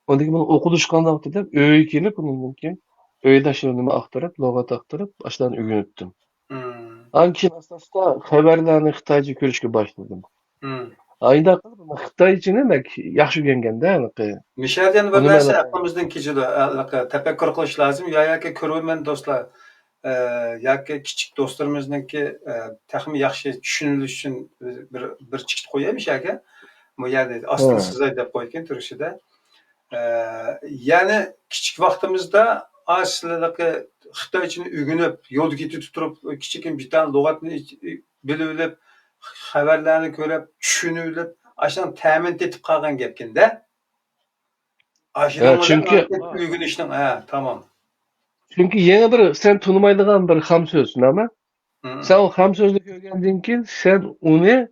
ondan buni o'qilish qandoq deb uyga kelib mumkin uyda shu nima aktarib, lug'at aktarib, ashlarni o'rgandim. Keyin asta-asta xabarlarni Xitoycha ko'rishga boshladim. Ayda qilib Xitoychani yaxshi o'rganganda Mishaldan bir narsa aqlimizdan kechadi, tafakkur qilish lozim. Yoki ko'rmayman do'stlar, yoki kichik do'stlarimizningki taxmin yaxshi tushunilishi uchun bir chikit qo'yamiz aka. Bu yerda ostini sizay deb qo'ygan turishida. Ya'ni kichik vaqtimizda aslidagi Xitoychani o'rganib, yo'lda ketib turib, kichik bitan lug'atni bilib olib, xabarlarni ko'rib, tushunib olib, ashuni ta'min etib qolgan gapkanda. Çünkü o'rganishning, tamam. Çünkü yeni bir sen tanımaydigan bir ham so'z, nima? Sen o ham so'zni ko'rgandan keyin sen uni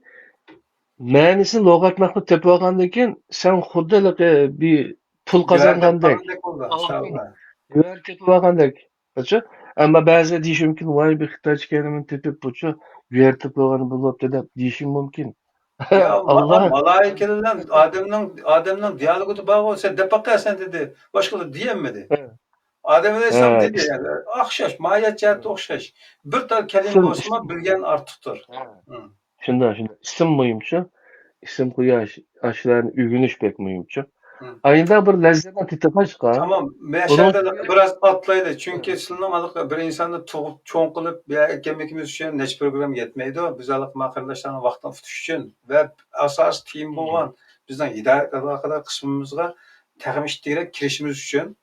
ma'nisini lug'atni tepib olgandan keyin sen xuddi bir pul qozongandek, tepib olgandek. Ama ba'zi deyish mumkin, voy bir Xitoycha kelimani tepib buchu tepib olgan bo'libdi deb deyishim mumkin. Ya Allah malaikelerden adamның diyalogu bağ olsa dep bakarsan dedi. Başkaları diyemedi. Adem Aleyhisselam dedi yani. Okşaş, mahiyet cihette okşaş. Bir tane kelime olsa bilgen artıktır. Şunda. İsim mühimçi. İsim koyaş. Aşılarını ügünüş pek mühimçi. Ayında bir lezzetten titreşka. Tamam. Meşerde biraz atlaydı. Çünkü sizin bir insanı çoğun kılıp ekemekimiz için neç program yetmeydi. Biz alıp makardaşlarına vaktan tutuş için ve asas team boğan bizden hidayet kadar kısmımızga təxmiş direk kirişimiz için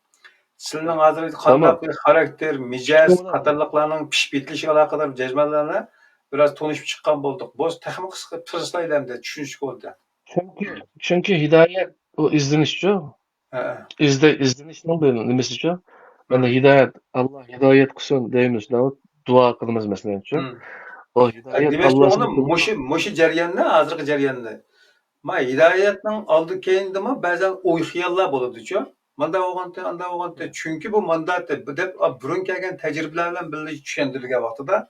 sizin hazır qandaq bir karakter, micaz, qatarlıqlarının pişip bitilişi alakadar cezmelerine biraz tanışıp çıkan bulduk. Bu təxmin kısmı pırslayla de düşünüşük oldu. Çünkü hidayet o izlenişçi. İzlenişinin bir nimesiçi. Yani hidayet, Allah hidayet kılsın deyimiz. Dua kılımız mesela. O hidayet Allah'ın muşi ceryanı, hazırki ceryanı. Ma hidayetinin aldı kendime bazen oy xiyallar buludu. Manda oğanta. Çünkü bu mandatı, bu dep burun kelgen tecrübelerle birlikte düşündürülgen vaxtıda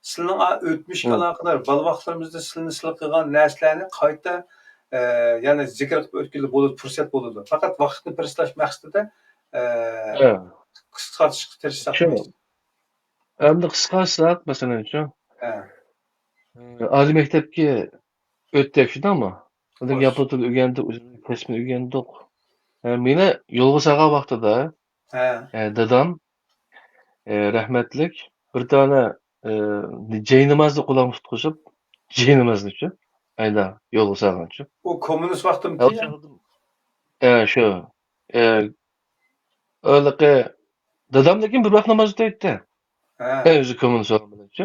sizin ötmüş alakadar bal vaxtlarımızda sizin silik kılgan nərslerini kayıtta yani zikir qilib o'tkazib bo'ladi, fursat bo'ladi. Faqat vaqtni pirislash maqsadida qisqartirishga tirishsak. Endi qisqartirsak, masalan, oliy maktabga o'tdik shundami? Undan yapon tilini o'rgandik, o'zimiz kasbini o'rgandik. Meni yo'lga solgan vaqtida dadam rahmatlik bir dona jay namozni qo'lga tutqizib, jay namozni ayda yo'lga solganchi. O komünist vaqtim shu. Öyle dadam lekin bir vaqt namoz o'taydi. O'zi komünist bo'lganchi.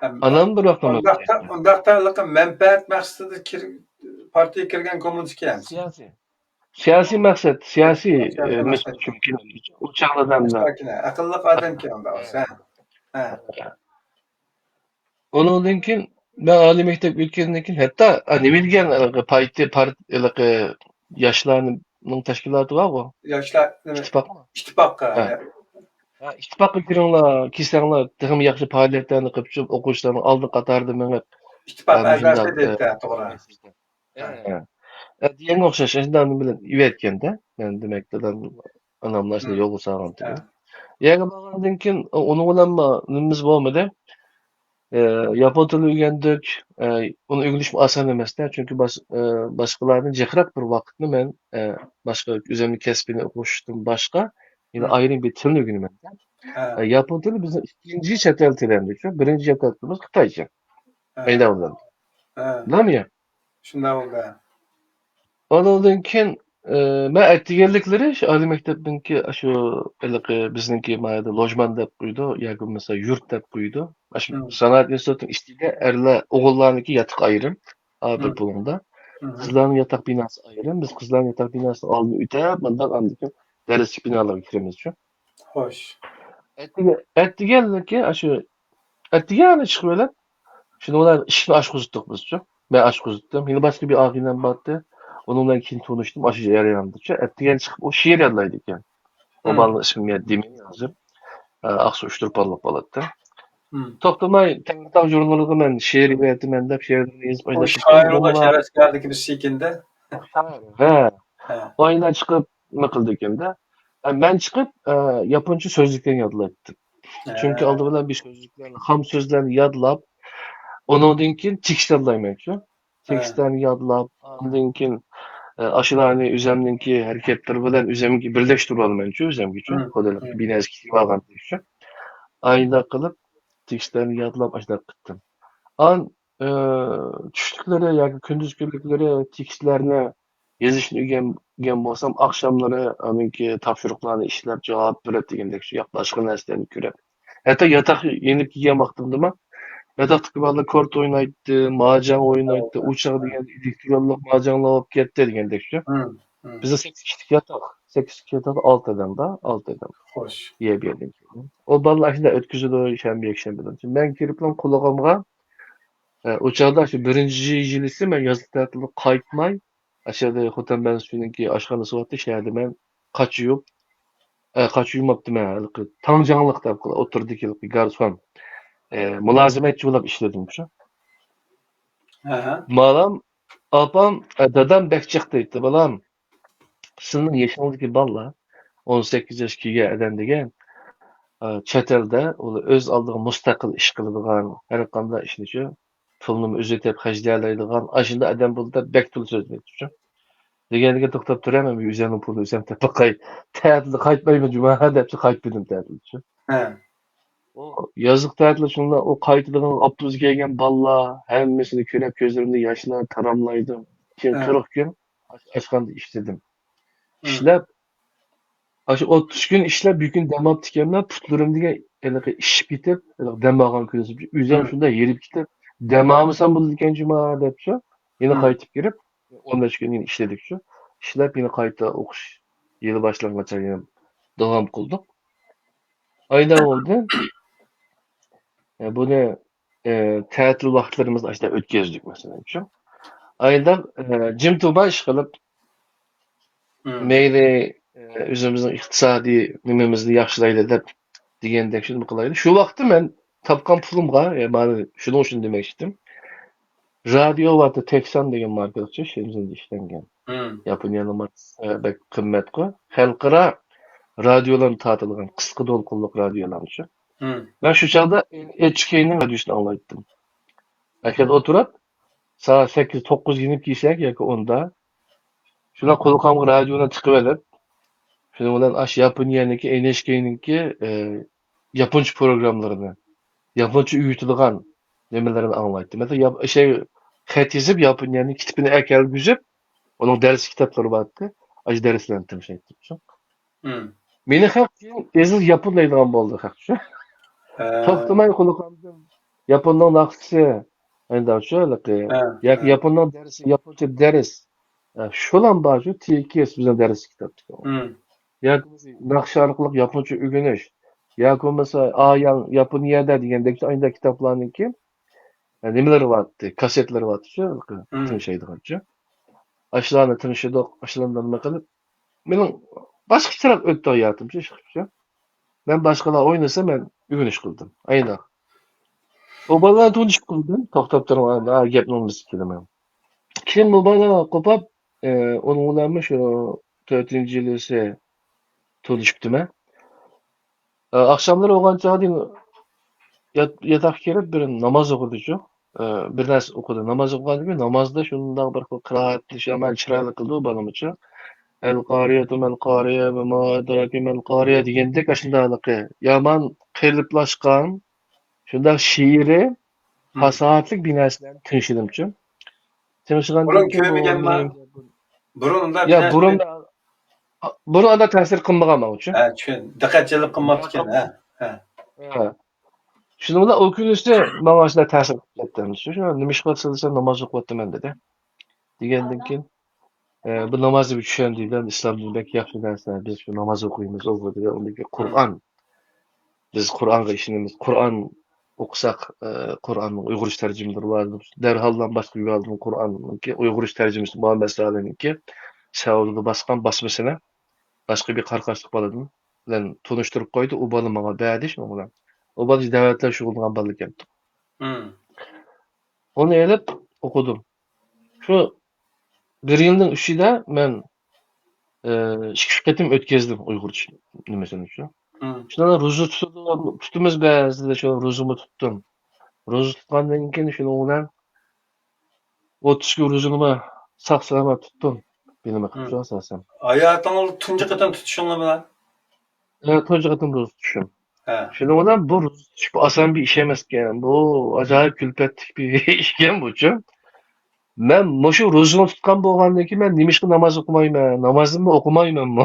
Anam bir vaqt namoz o'taydi. Undaqda manfaat maqsadida partiya kirgan kommunist ekan. Siyosiy maqsad, siyosiy mumkin. U chaqladan aqlli odam ekan unda. Ondan keyin ben oliy maktab o'tgandan keyin hatto nima degan partiya yoshlarni teşkilatı var mı? Yoshlar İttifak mı? ittifoqqa. Ha. Ha, ittifakka kiringlar, kelsanglar, texmi yaxshi faoliyatlarni qilib chiqib, o'quvchilarni oldin qatorida mengib, İttifaq shundoq a'zosi deydi, to'g'ri. yurmaysizda. Ha. Deganga o'xshash shundan bilan ivetganda, men demak dadam anamlar shunday yo'lga solgan Ha. Yerga borgandan keyin uni bilan nimamiz bo'lmadi. Yapon tili o'rgandik. Uni o'rganish oson emasda, chunki boshqalardan jiqraq bir vaqtni men boshqa o'zimni kasbini o'qishdan boshqa yana ayrim bir tilni o'rganaman. Ha. Yapon tili bizning ikkinchi chet el tilimiz. Birinchi chet el tilimiz Xitoycha. Ayda bilan. Ha. Nima ya? Shunday bo'ldi. Ondan keyin men aytganliklari shu oliy maktabniki shu bizniki mayda lojman deb qo'ydi yoki bo'lmasa yurt deb qo'ydi. Shu sanoat institutining ichida erlar o'g'illarniki yotiq ayrim bir bo'lganda. Qizlarning yotoq binosi ayrim. Biz qizlarning yotoq binosini oldin o'tab, bundan andikin darslik binolarga kiramiz shu. Xo'sh. Aytganliki shu aytgani chiqib olib, shuni ular ishni ochqizdik bizcha. Ben ochqizdim. Yine başka bir ağıyla battı. Onunla keyin tanıştım. Aşı yarayandıkça. Ettigen çıkıp o şiir yazılaydı ekan. O balın ismini demin yazıp. Aksu uçturup alıp balattı. To'xtamay Tangtog jurnaliga men she'r aytman deb she'rlarni yozib O shoir olash havaskardiki biz sekindi. Ha. Oyundan chiqib nima qildi ekanda. Ben chiqib yaponcha so'zliklarni yodlatdim. Chunki oldi bilan bir so'zliklarni, ham so'zlarni yodlab, ondan keyin tekstlaymanchi. Tekstlarni yodlab, ondan keyin aşılarni o'zimniki harakatlar bilan o'zimga birlashtirib olmanchi o'zimga uchun. Qo'llar binasi kitib olgan uchun. Ayda qilib tekstlerini yodlab aşağı gittim. An tushliklari yoki kunduz kunliklari tekstlarni yozishni o'rgangan bo'lsam, akşamları aminki topshiriqlarni ishlab javob berib degandek shu boshqa narsalarni ko'rib. Hatto yotoq yenib kelgan vaqtimda yotoqdagi bolalar kort o'ynaydi, mahjong o'ynaydi, u chog'i degan elektronlik mahjonglar olib ketdi degandek shu. Bizda 8 kişilik yotoq, 8 kişilik yotoq 6 odamda, 6 odam. Xo'sh. Yeb yedik. O bolalar shunday o'tkazadi shanba yakshanbadan. Men kirib bilan qulog'imga o chog'da shu birinchi yilisi men yozib ta'tilga qaytmay, ashada Xotanban suyunki oshxonasi bor, shaharda men qochiyapman. Tangjangliq deb o'tirdik garson. Mulozimatchi bo'lib ishladim shu. Malam opam dadam bekchiq deydi, balam. Sizning yoshingizdagi bolalar 18 yoshga kelgan degan chet elda o'z oldiga mustaqil ish qiladigan, har qanday ishni shu pulni o'zi deb xajlaydigan, ashunda odam bo'ldi deb bek pul so'zlaydi shu. Deganiga to'xtab turaman, o'zimni pulni o'zim topib ta'tilga qaytmayman, jumaga deb qaytdim ta'tilga shu. O yazık ta'til shunda o qaytadigan avtobusga kelgan bolalar hammasini ko'rib ko'zlarimda yoshlar taramlaydim. Keyin 40 kun ashxonada ishladim. İşlab Aşı 30 gün işlep bir gün dam alıp dikenler putlarımda işip gitip dam algan küresi. Üzerine şunda yerip gitip dam almışsam bunu diken cuma deyip şu. Yine kayıtıp girip 15 gün yine işledik şu. İşlep yine kayıta okuş yılı başlangıçta yine devam kıldık. Ayda oldu. Bunu tatil vaktlarımızda işte ötközdük mesela şu. Ayda Jim Tuba iş kılıp meyli özümüzün iqtisadi nimemizni yaxshilaydi deb degandek shuni qilaydi. Shu vaqtda men topgan pulimga, mana shuning uchun demoqchidim. Radio va Texan degan markachi Shenzenda ishlangan. Yaponiyaning markasi qimmatga xalqaro radiolarni ta'tilgan qisqa to'lqinli radiolar shu. Men shu chog'da HK'ning radiosini anglaydim. Akada o'tirib, soat 8-9 yinib kelsak yoki 10da shuna qo'lqamga radioni chiqib olib Şunun bilan aş Yaponiyaniki NHK'ninki Yaponcha programlarini, Yaponcha uyutilgan nimelerini anglaydi. Mesela xat yazıp Yaponiyaning kitibini akelgizib, onun ders kitaplari vardı. Aş derslerini tanıştırdım şu. Meni xalq ezil Yapon deydigan bo'ldi xalq shu. To'xtamay qo'lqamdim. Yaponning naqsi, endi shu yoki Yaponning dersi, Yaponcha ders. Şulan baju TKS bizning ders kitaptı. Yoki naqsh orqali yaponcha o'rganish yoki bo'lmasa Yaponiyada degandek ayda kitoblarniki nimalari bordi, kasetlari bordi shu tinchaydigancha. Ashlarni tinchaydiq, ashlarni nima qilib Benim başkaçarak öttü hayatım. Hiçbir şey. Ben başkalar oynasa ben bugün iş kıldım. Aynen. O bana tun iş kıldım. Toktap durma. Daha gapni olması kelimem. Kim bu bana kopap onun ulanmış o 4. yıl ise tun iş bitime. Akşamları oğlan çağırdı. Yatak kelip bir namaz okudu şu. Bir ders okudu. Namaz okudu gibi namazda şundan bir kıraatli şamel çıraylı kıldı o bana için. El qariyatu mel qariye ve ma edrake mel qariye degende aşındalıqı. Yaman qılıplaşkan şunda şiiri Hı. fasahatlik bir narsalarni tinchidimchi. Tinchigandan Burun keyin bu köymügen mening mi? Burunda bir ya narsa. burun da ta'sir qilmagan men uchun. Ha, düşün. Dikkat celip kılmaptı Boshqa ken, ha. Ha. ha. Shuni bilan u kunisi menga shular ta'sir qilib ketdi. Shu nima ish qilsa namoz o'qiyapman dedi. Degandan keyin bu namozni bir tushundikdan islom dinidagi yaxshi narsa biz shu namoz o'qiymiz o'qiydi undagi Hı. Qur'on biz Qur'onga ishonamiz. Qur'on o'qisak Qur'onning uyg'urish tarjimalari bor. Darholdan boshqa yubordim Qur'onniki uyg'urish tarjimasi Muhammad Salih'ninki Saudiyada baskan basmasını başka bir karkaşlık baladım. Bilen tanıştırıp koydu. O balı bana beğendi şimdi ona. O balı davetler şugulgan balık yaptı. Hı. Onu elip okudum. Şu bir yılın içinde ben şirketim ötkezdim Uygur nimesini şu. Hı. Şuna ruzu tutumuz bezdi şu ruzumu tuttum. Ruzu tutkandan keyin şunu olan 30 gün ruzumu sağ selamet tuttum. Benim akıp Hı. şu asasen. Hayatın tunca katan tutuşunla mı lan? Evet, hocagatım ruzu tutuşum. Ha. Şimdi olan bu ruzu tutuş bu asan bir iş emasken. Bu acayip külpetlik bir işken bu çünkü. Ben muşu ruzunu tutkan bolgandan keyin ben nimişki namaz okumayman, namazımı okumayman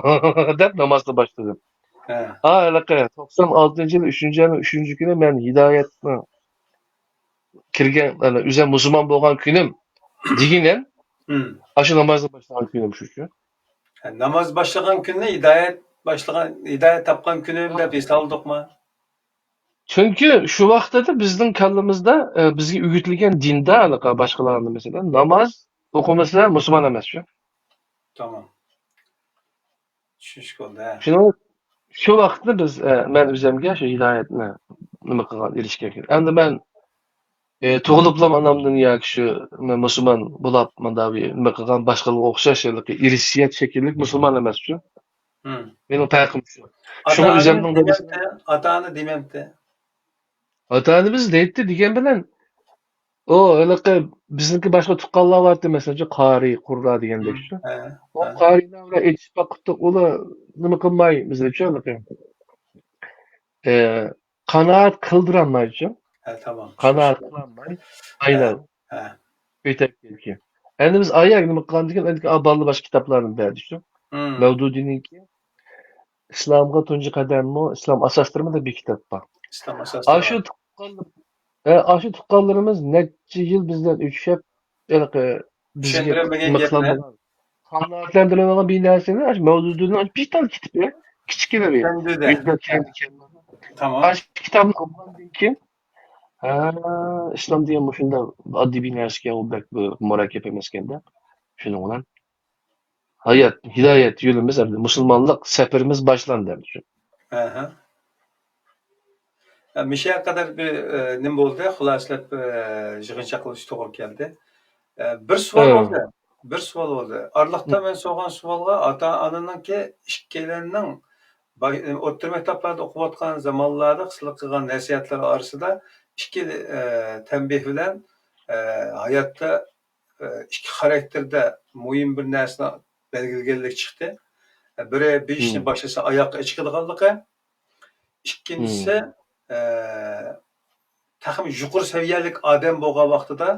dep namazga başladım. Ha. Ha alaka 96 yıl 3. ayın 3. günü ben hidayetme kirgen üzen Müslüman bolgan günüm diginen Hı. aşı namazga başlagan günüm şu. Ha, namaz başlagan günde hidayet tapkan günüm dep esle aldık mı? Çünkü şu vaqtda da bizning kallamizda bizga o'rgatilgan dinda anaqa boshqalarni mesela namoz o'qimasa musulmon emas shu. Tamam. Şuş oldu, ha. Shuni shu vaqtda biz men o'zimga shu hidoyatni nima qilgan erishgan ekan. Endi men tug'iliblam onamdan yoki shu men musulmon bo'lib mandavi nima qilgan boshqalarga o'xshash irsiyat shekilli musulmon emas shu. Hı. Mening farqim shu. Shuni Ata-anı o'zimning dadasini demekti, ata-anı demekti. ota-onamiz deydi degan bilan o anaqa bizniki boshqa tuqqanlar bor masalan qori, qurra Hı. degandek shu. Ha. O Ha. qorilar bilan aytishib boqibdi, ular nima qilmay bizgacha anaqa qanoat qildirolmaydi. Ha, tamam. Şuş Qanoat oldu. qilolmay Ha. aynan Ha. o'tayotgan. Endi biz ayak nima qilgan degan endi balli boshqa kitoblarni berdi shu. Hı. Mavdudiyninki islomga tunji qadammi, islom asoslarimi deb bir kitob bor. İslam esasları Shu var. shu tuqqanlarimiz necha yil bizdan o'tishib anaqa bizga Düşündüremegen nima gapni. qilolmagan qanoatlantirolmagan bir narsani mavdudiyning bir tal kitobi kichkina bir Düşündü de. yuzda Ha. Tamam. shu kitobni o'qigandan keyin ha islom degan shunda oddiy bir narsaga u murakkab emas ekanda shuning bilan hayot hidoyat yo'limiz endi musulmonlik safarimiz boshlandi endi shu. Hı hı. Ya, Mişe kadar bir nim oldu. Hulaslap yığınça kılıç doğru geldi. Bir sual oldu. Ha. Bir sual oldu. Arlıkta ben soğan sualga ata-ananın ki işkelerinin o'rta maktablarda o'qiyotgan zamonlarda qilib qilgan nasihatlar orasida ikki tanbeh bilan hayotda ikki xarakterda muhim bir narsani belgilaganlik chiqdi. Biri bir ishni Hmm. boshlasa oyoqqa chiqadiganligi, ikkinchisi Hmm. taxmin yuqori saviyalik odam bo'lgan vaqtida,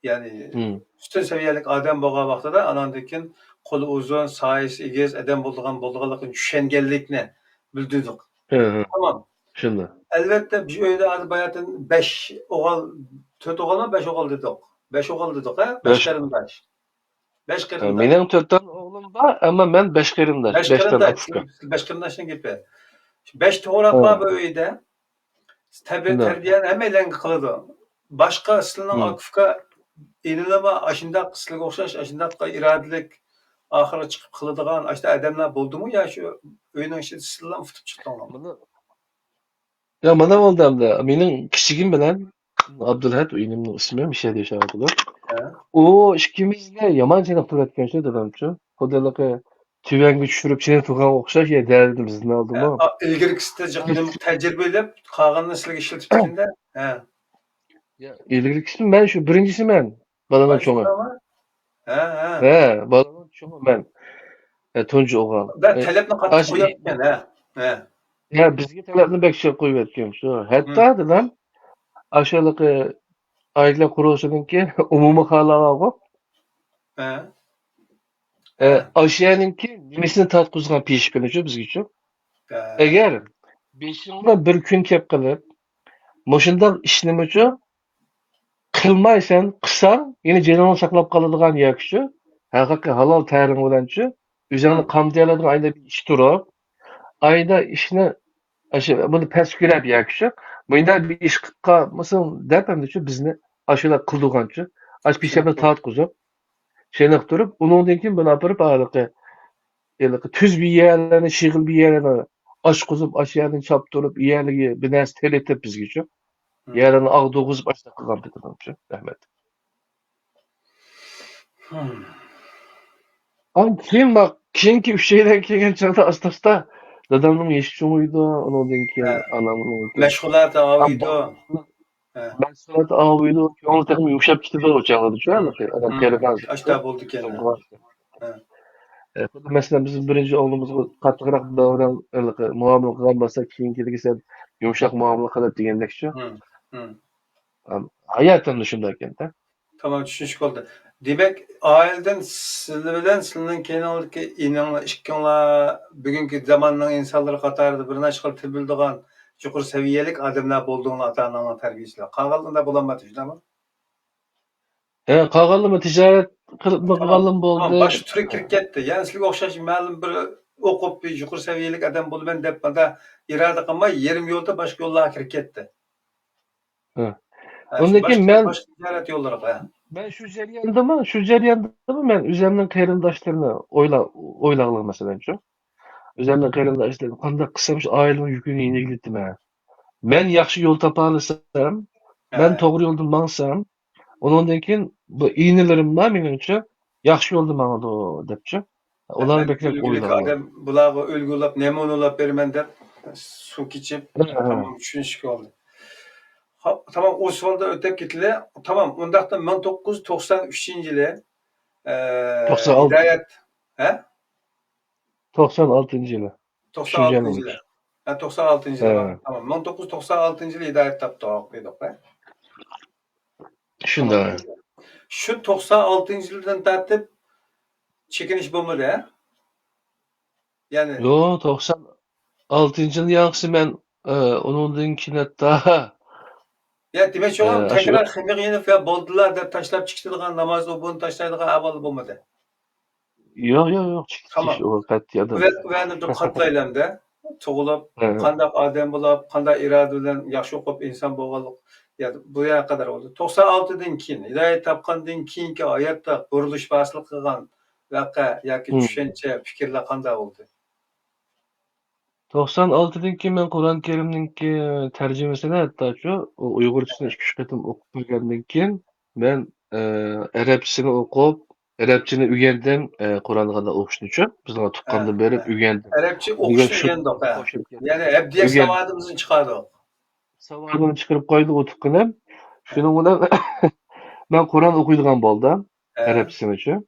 ya'ni Hmm. ustun saviyalik odam bo'lgan vaqtida anandan keyin qo'li uzun, soyasi egiz odam bo'lganligini tushunganlikni bildirdik. Ha. Tamam. Shunda. Elbette bir öyle bayatın 5 oğul, 4 oğul mu 5 oğul dedik. 5 oğul dedik ha? 5 Besh. karındaş. 5 karındaş. Mening 4 tane o'g'lim bor, ammo men 5 qarindosh, 5 5 tane karındaş. akufka. 5 karındaşın gibi. 5 toğrak Ha. bu öyde. Tabi Shunda. terbiyen hemen kılıdı. Başka ıslının Hmm. akufka inileme aşında kıslık okşaş, aşında iradelik ahırı çıkıp kılıdıgan işte adamlar buldu mu ya şu öýüň içinde sıllam tutup çıkdylar. Mana ya mana boldy hamda. Meniň kiçigim bilen Abdulhat öýünimniň ismi bir şey diýişärdiler. He. O ikimizle yaman çenap etken şey dedimçi. Hodalıkı tüvengi düşürüp çenap tugan okşaş ya derdim bizden aldı mı? İlgirikisinde jyqynymy tejribelep kalganyny sizlerge işletip dikende. He. Ya ilgili kısmı ben şu birincisi ben. Balanın çoğu. Başlama. He. He, balanın çoğu ben. Tuncu oğal. Ben talepni katı Aş, koyapken he. He. ya bizge talepni bekşe koyup etken şu. Hatta lan aşağılıkı aile kuruluşununki umumi halaga koyup He. aşağınınki nimisini tatquzgan pişkini şu bizge şu. He. Eğer beşinga bir gün kep kılıp Moşundaq işlemeci qilmaysan, qilsang, yine canını saqlab qoladigan yakshi, haqiqiy halol ta'lim bilanchi, o'zingni qamdayoladigan ayda bir ish turib, ayda ishni buni past ko'rab yakshi, bunda bir ish qilmoqmisan deb hamdachi bizni ashula qildiganchi, ash pishapni tortqizib, sheni turib, undan keyin buni olib haliqi tuz bir yerlarni, shig'il bir yerlarni oshqizib, ashyalarni choptirib, yerligi bir narsa teletib bizgacha. Yarın Ağdağız başta kılgan dedim Ahmet. Ama keyin bak, keyinki üç şeyden kelgen çağda asta dadamның eşçi muydu, ondan keyin anamның. Meşgulat avıydı. Meşgulat avıydı. Onu takım yumuşap gitti de o çağladı şu an. Adam telefon. Aşta buldu kendini. Mesela bizim birinci oğlumuz katlıqraq davran muamele qilgan bo'lsa, keyingi sen yumuşak muamele qilib degandek şu. Hayatımda şunday ekan da. Tamam tushunishib oldu. Demek aileden sizlar bilen sizlarning keyingi inanlar ikkinlar bugungi zamonning insonlari qatorida bir narsa qilib til bildigan yuqori saviyalik odamlar bo'ldiğini ata-onalar tarbiyasilar. Qolganda bo'lamadi, shundaymi? Qolganlar tijorat qilib qolgan bo'ldi. Bosh turi kirib ketdi. Ya'ni sizga o'xshash ma'lum bir o'qib bir yuqori saviyalik odam bo'laman deb banda iroda qilmay yarim yo'lda boshqa yo'llarga kirib ketdi. Ondaki ben şu jarayonda ben üzerinden qarindoshlarni o'ylag'lik masalan şu. Üzerinden qarindoshlarni qanday qilsam shu oilaning yukini yengillatdim. Men yaxshi yo'l topa olsam, men to'g'ri yo'lda mangsam, undan keyin bu iynalarim bor meningcha yaxshi yo'lda mangdi debchi. Ular beklab o'ylag'lik. Bularga o'lgulab, namunalab berman deb suv kechib, tamam tushunishga oldi. Tamam o sualda ötep gittiler. Tamam ondaqda 1993-yili Hidayet 96-yili. 96-yili. 96-yili. Tamam 1996-yili Hidayet tapdıq dedik. Şunda. Şu 96-yildan tartib çekiniş bo'lmadi, ha? Yani Yo 96-yili yaxshi men onundan keyin hatta ya demek ki oğlum tekrar ximik yenip ya boldular deb tashlab chiqadigan namoz o'qibni tashlaydigan avval bo'lmadi. Yo'q. Tamam. O qat'iyadan. Ularni bir qatlaylamda tug'ilib, qanday odam bo'lib, qanday iroda bilan yaxshi o'qib inson bo'lganlik ya bu yerga qadar bo'ldi. 96dan keyin hidoyat topgandan keyingi hayotda burilish hosil qilgan voqea yoki tushuncha, fikrlar qanday bo'ldi? 96dan keyin men Qur'oni Karimninki tarjimasini hatto shu Uyg'urchasini 2-3 qatim o'qib bo'lgandan keyin men arabchasini o'qib, arabchani o'rgandim, Qur'onni qanday o'qishni uchun bizga tuqqandan beri o'rgandim. Arabcha o'qishni o'rgandik. Ya'ni abdiy savodimizni chiqardik. Savodini chiqarib qo'ydik o'tiqqinib. Shuning bilan men Qur'on o'qiydigan bo'ldim, arabchasini uchun.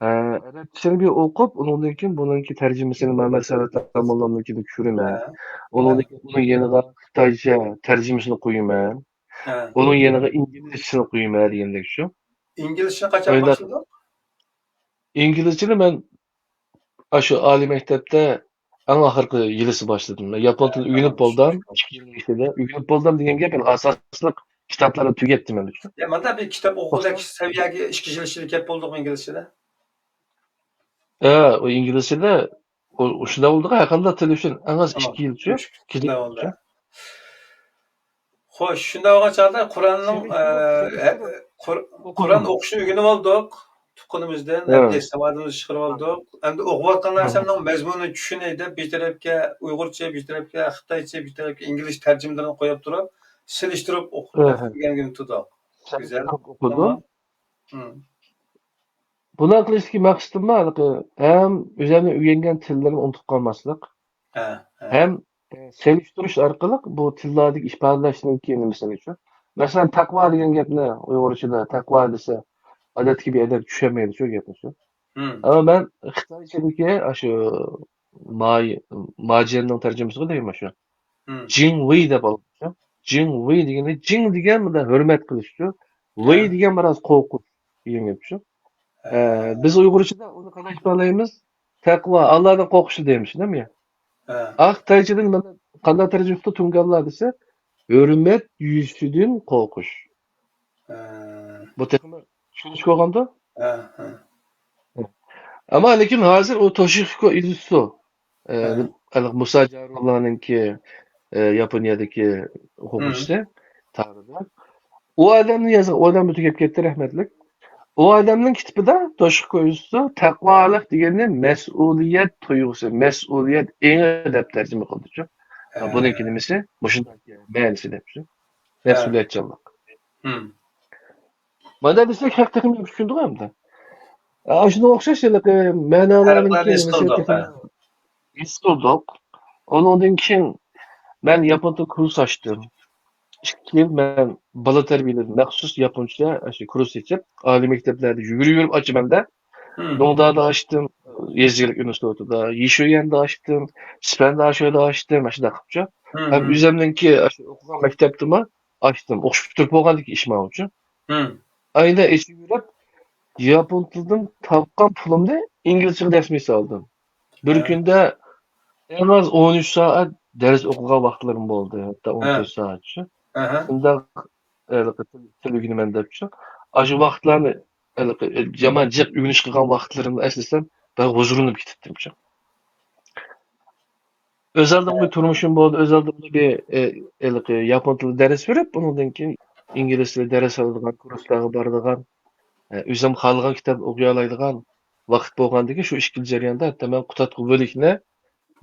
Arabchasini bir o'qib, undan keyin buningki tarjimasini Muhammad sallallohu alayhi vasallamnikini tushiraman. Undan keyin uning yeniga Xitoycha tarjimasini qo'yaman. Uning yeniga inglizchasini qo'yaman degandek shu. İngilizce qachon boshladik? İngilizceni men shu oliy maktabda eng oxirgi yilisi boshladim. Yapon tilini o'rganib bo'ldim, 2 yil ichida. O'rganib bo'ldim degan gap asosliq kitoblarni tugatdim men uchun. Ya mana bir kitap o'quvdak saviyaga 2 yil ishtirok etib bo'ldik inglizchada. O inglizchada shunda bo'ldi, qanday til uchun eng az 2 yil shu. Xo'sh, shunda bo'lgan chog'da Qur'on o'qishni o'rganib oldik. tuqqunimizdan Ha. endi savodimizni chiqarib oldik. Endi o'qiyotgan narsamning mazmunini tushunay deb bir tarafga Uyg'urcha, bir tarafga Xitoycha, bir tarafga ingliz tarjimalarini qo'yib turib, silishtirib Ha. o'qiganligini tutdik. Güzel. O'qidim. Tamam. Hı. Buni qilishki maqsadim ham o'zini o'rgangan tillarni unutib qolmaslik, He, he. ham selishtirish orqali bu tillardagi ifodalashning nimasini uchun. Masalan, taqvo degan gapni Uyg'urchada taqvo desa, odatga bir odam tushunmaydi shu gapni shu. Hı. Ammo men xitoychadagi shu mojianning tarjimasini deyman shu. Hı. Jing Wei deb olibdi. Jing Wei deganda jing degan bilan hurmat qilish shu. Wei degan biroz qo'rquv degan gap shu. Biz Uyg'urchada uni qanday ifodalaymiz? Taqvo, Allohdan qo'rqish deymiz, nima? He. Xitoychadan mana qanday tarjima tunganlar desa, hurmat yuzsidan qo'rqish. He. Bu texmi tushunish ko'rganda? He, he. Ammo lekin hozir u Toshiko Izusu Musa Jarullahninki Yaponiyadagi o'quvchisi tarixda. U odamni yozgan, u odam tugab ketdi, rahmatlik. O adamның kitibida Toshiko Izusu taqvolik deganni mas'uliyat tuyg'usi, mas'uliyat engi deb tarjima qildi. Buniki nimasi? Mushundagi ma'nosi debchi. Mas'uliyatchanlik. Mana desak haqiqatan tushundik hamda. Shunga o'xshash ma'nolarniki his qildik. Ondan keyin men yapon tili kurs ochdim. 2 yil men bola tarbiyaladim. Maxsus yaponcha shu kurs ochib, oliy maktablarda yurib ochimanda. Dongda'da açtım, Yazıcılık Üniversitesi'de, Yişoyan'da açtım, Spendaşo'da açtım, aşağıda qilibchi. Hem üzümdeki o'qigan maktabimda açtım. O'qishib turib bo'lgandiki ishim uchun. Ayda eshib yurib, yapon tilidan topgan pulimni inglizcha ders oldim. Bir kunda en az 13 saat ders o'qigan vaqtlarim bo'ldi, hatto 14 saatchi. Shunda til o'rganaman debchi. Shu vaqtlarni jamoat jiq uyg'onish qilgan vaqtlarimni eslasam, ben huzurinib ketibdim. Özellikle bir turmuşum bo'ldi, özellikle bir yapon tili ders verip, bundan keyin ingliz tili ders aladigan, kurslarga boradigan, o'zim xohlagan kitob o'qiy oladigan vaqt bo'lgandiki, shu ikkinchi jarayonda hatto men qutatqu bo'likni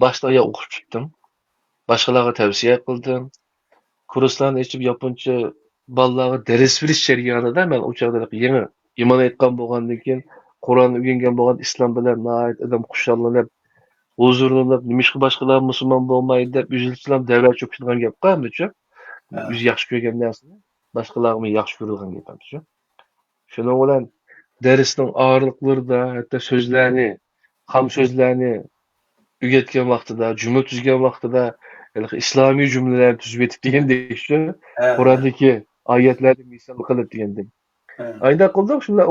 boshdan oyoq o'qib chiqdim. Boshqalarga tavsiya qildim. Kurslarni ichib yaponcha bolalarga ders berish jarayonida men o chog'da yangi iymon aytgan bo'lgandan keyin Qur'onni o'rgangan bo'lgan islom bilan adam xushallanib, huzurlanib, nimishqa boshqalar musulmon bo'lmaydi deb üzülsizlar davlat cho'kishgan gap qilamiz-chi. O'zi yaxshi ko'rgan narsani boshqalarga yaxshi ko'rilgan gapamiz-chi. Shuning bilan darsning og'irliklarida, hatto so'zlarni, ham so'zlarni o'rgatgan vaqtida, jumla tuzgan vaqtida islomiy jumlalar tuzib etib degandek-chi. Qur'ondagi oyatlarni misol qilib degandek. Ayda qildik, shunda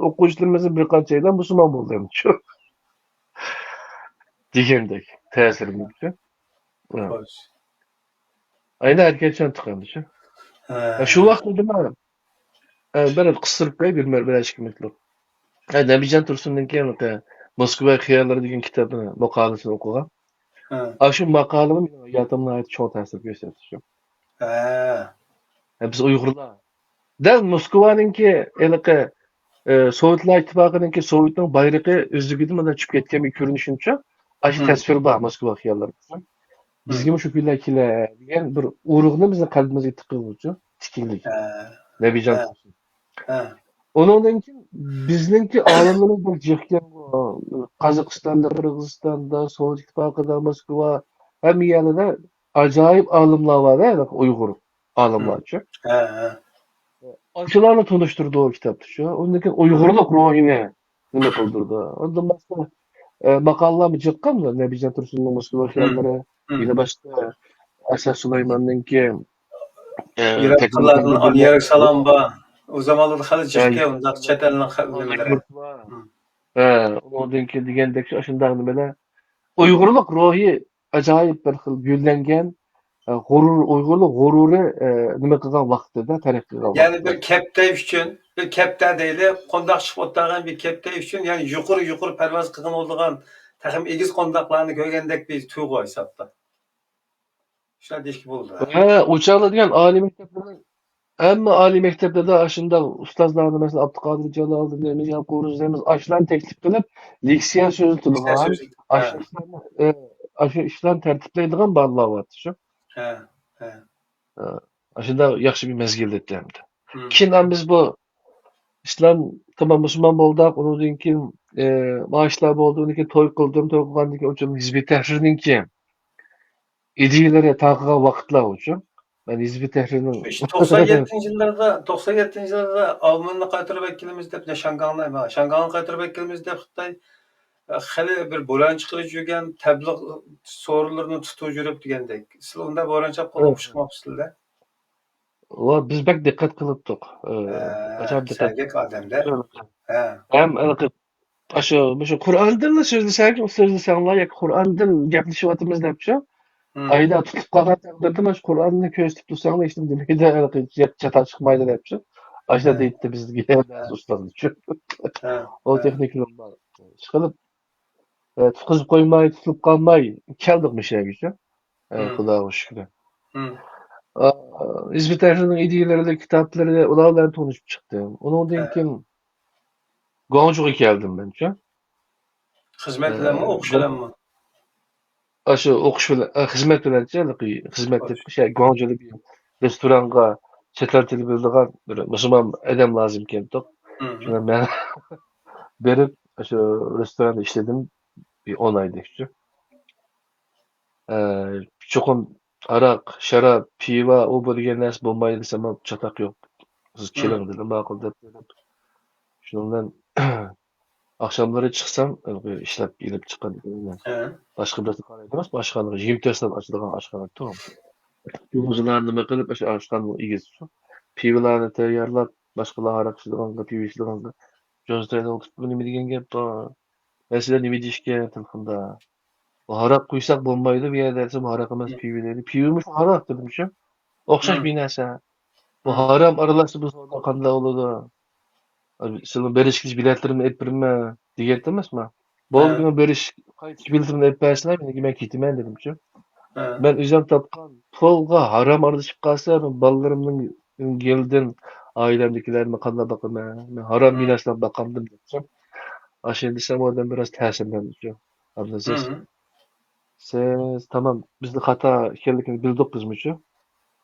o'quvchilarimizning bir qanchaydan musulmon bo'ldi-chi. Degandek ta'sirimiz-chi. Ayda erkakchan chiqadi-chi. Shu vaqtda men bir qistirib qo'yib bir ishkimitlar. Nabijon Tursunning keyin Moskva xiyolları degan kitobini, maqolasini o'qigan. Shu maqolani mening hayotimga cho'ng ta'sir ko'rsatdi. Biz Uyg'urlar dal Moskvaninki Sovetlar ittifoqininki Sovetning bayrog'i o'zligidan mana chiqib ketgan bir ko'rinishimcha, shu tasvir bor Moskva xiyollarida. Bizga shu kunlar kelar degan bir urug'ni bizning qalbimizga tiqiluvchi tikillik. Nabijon Tursun. Ondan keyin bizningki olimlarimiz bir jiqgan Qozog'istonda, Qirg'izistonda, Sovet ittifoqida, Moskva hamma yerlarda ajoyib olimlar bor, Uyg'ur olimlarchi. Shularni tunishtirdi o kitobda shu. Undan keyin Uyg'urlik ruhini nima qildirdi. Undan boshqa maqolalarni jiqqanlar, Nabijon Tursunning Moskva xiyallari, yana boshqa Asad Sulaymonninki Iraklıların Aliyerik Salam var. O zamanlarda hali jiqqa undaq chet elning xalqlari. Ondan keyin degandek shunday nimalar Uyg'urlik ruhi ajoyib bir xil gullangan Uyg'urlik g'ururi nima qilgan vaqtida tarix qilgan. Ya'ni bir kaptay uchun, bir kapta deyli, qondaq chiqib o'tgan bir kaptay uchun, ya'ni yuqori parvoz qilgan bo'lgan, taxim egiz qondaqlarni ko'rgandek bir tuyg'u hisobda. Shunday deyishki bo'ldi. O'chaqlar degan oliy maktablardan Ama Ali mektepde aşında ustazlarını mesela Abdülkadir Celal'dı demiş, Yakup demiş, aşılan teklif kılıp leksiya sözü Sen tılgan, sözlük. aşı işlerini, aşı işlerini tertipleydiğin bağlar var. Şu. He. He. E, Aşında yaxşı bir mezgil ettiğimdi. Hı. Kinden biz bu İslam tamam Müslüman boldak, onun dinkin maaşlar bolduğunu ki toy kıldım, toy kılgan ki uçun Hizbi Tahrir'in ki idilere takığa vakitler uçun. Ben Hizbi Tahrir'in İşte 97 yıllarda Almanla qaytarıp ekilimiz dep Şanganlı ama Şanganlı qaytarıp ekilimiz dep Xitay hali bir bolan çıkırıp жүрген təbliğ sorularını tutup жүрüp degендek. Siz onda bolançap qılıp çıkmapsızlar. o biz bek dikkat kılıptık. Acayip dikkat Sergek adamlar. He. hem şu Kur'an'dan da sözlüsen ya Kur'an'dan gaplaşıvatımız dep şu. Hı. Ayda tutup kalgan takdirde maş Kur'an'ını köz tutup tutsan da işte demek de çata çıkmaydı dep şu. Aşda He. deyip de bizge ders ustadı şu. He. O He. teknikler var. Çıkılıp tutup koymay, tutup kalmay keldik bir şey şu. Hı. Xudoga şükür. Hı. Hizmet Ehlinin ideyaları, kitapları, ularla tanışıp çıktım. Ondan He. kim Goncuğa geldim ben şu. Hizmet bilen mi, okuş bilen mi? Aşı okuş bilen, hizmet bilen hizmet etip şey Goncu'da bir restoranga çetel tili bildiğin bir Müslüman adam lazım kendik. Hı hı. Şuna ben berip aşı restoranda işledim bir 10 ayda işte. Çokum arak, şarap, piva, o böyle nas bolmaydı desem çatak yok. Siz Hı. keling dedim, ma'qul deb. Şundan akşamları çıksam böyle işlep gelip çıkan He. başka bir qaraydı emas, başkanlığı 24 saat açılgan aşxana tamam. Yolcular nima qilib o'sha aşxananing egasi pivolarni tayyorlab, boshqalar aroq ichadigan, pivo ichadigan jo'natayda o'tirib bu nima degan gap bor. Men sizlar nima deyishgan telefonda. Bu aroq quysak bo'lmaydi bu yerda desam aroq emas pivo deydi. Pivomish aroq dedim-chi. O'xshash Hı. bir narsa. Bu Hı. harom aralashib bu savdo qanday bo'ladi? Sizlar berishkiz biletlerimni aytib berma degan emasman. He. Bo'ldi berish qaytish biletimni aytib bersizlar, men ketaman dedim-chi. He. Ben özüm tapkan polga haram aralashib qolsa, men balalarimning geldim, ailemdekilerime qanday bakaman, men haram Hı. mirasdan bakamdım depçi. Aşendi desem oradan biraz ta'sirlandim. Abla Hı. siz tamam bizni hata ekanligini bildik bizmichi.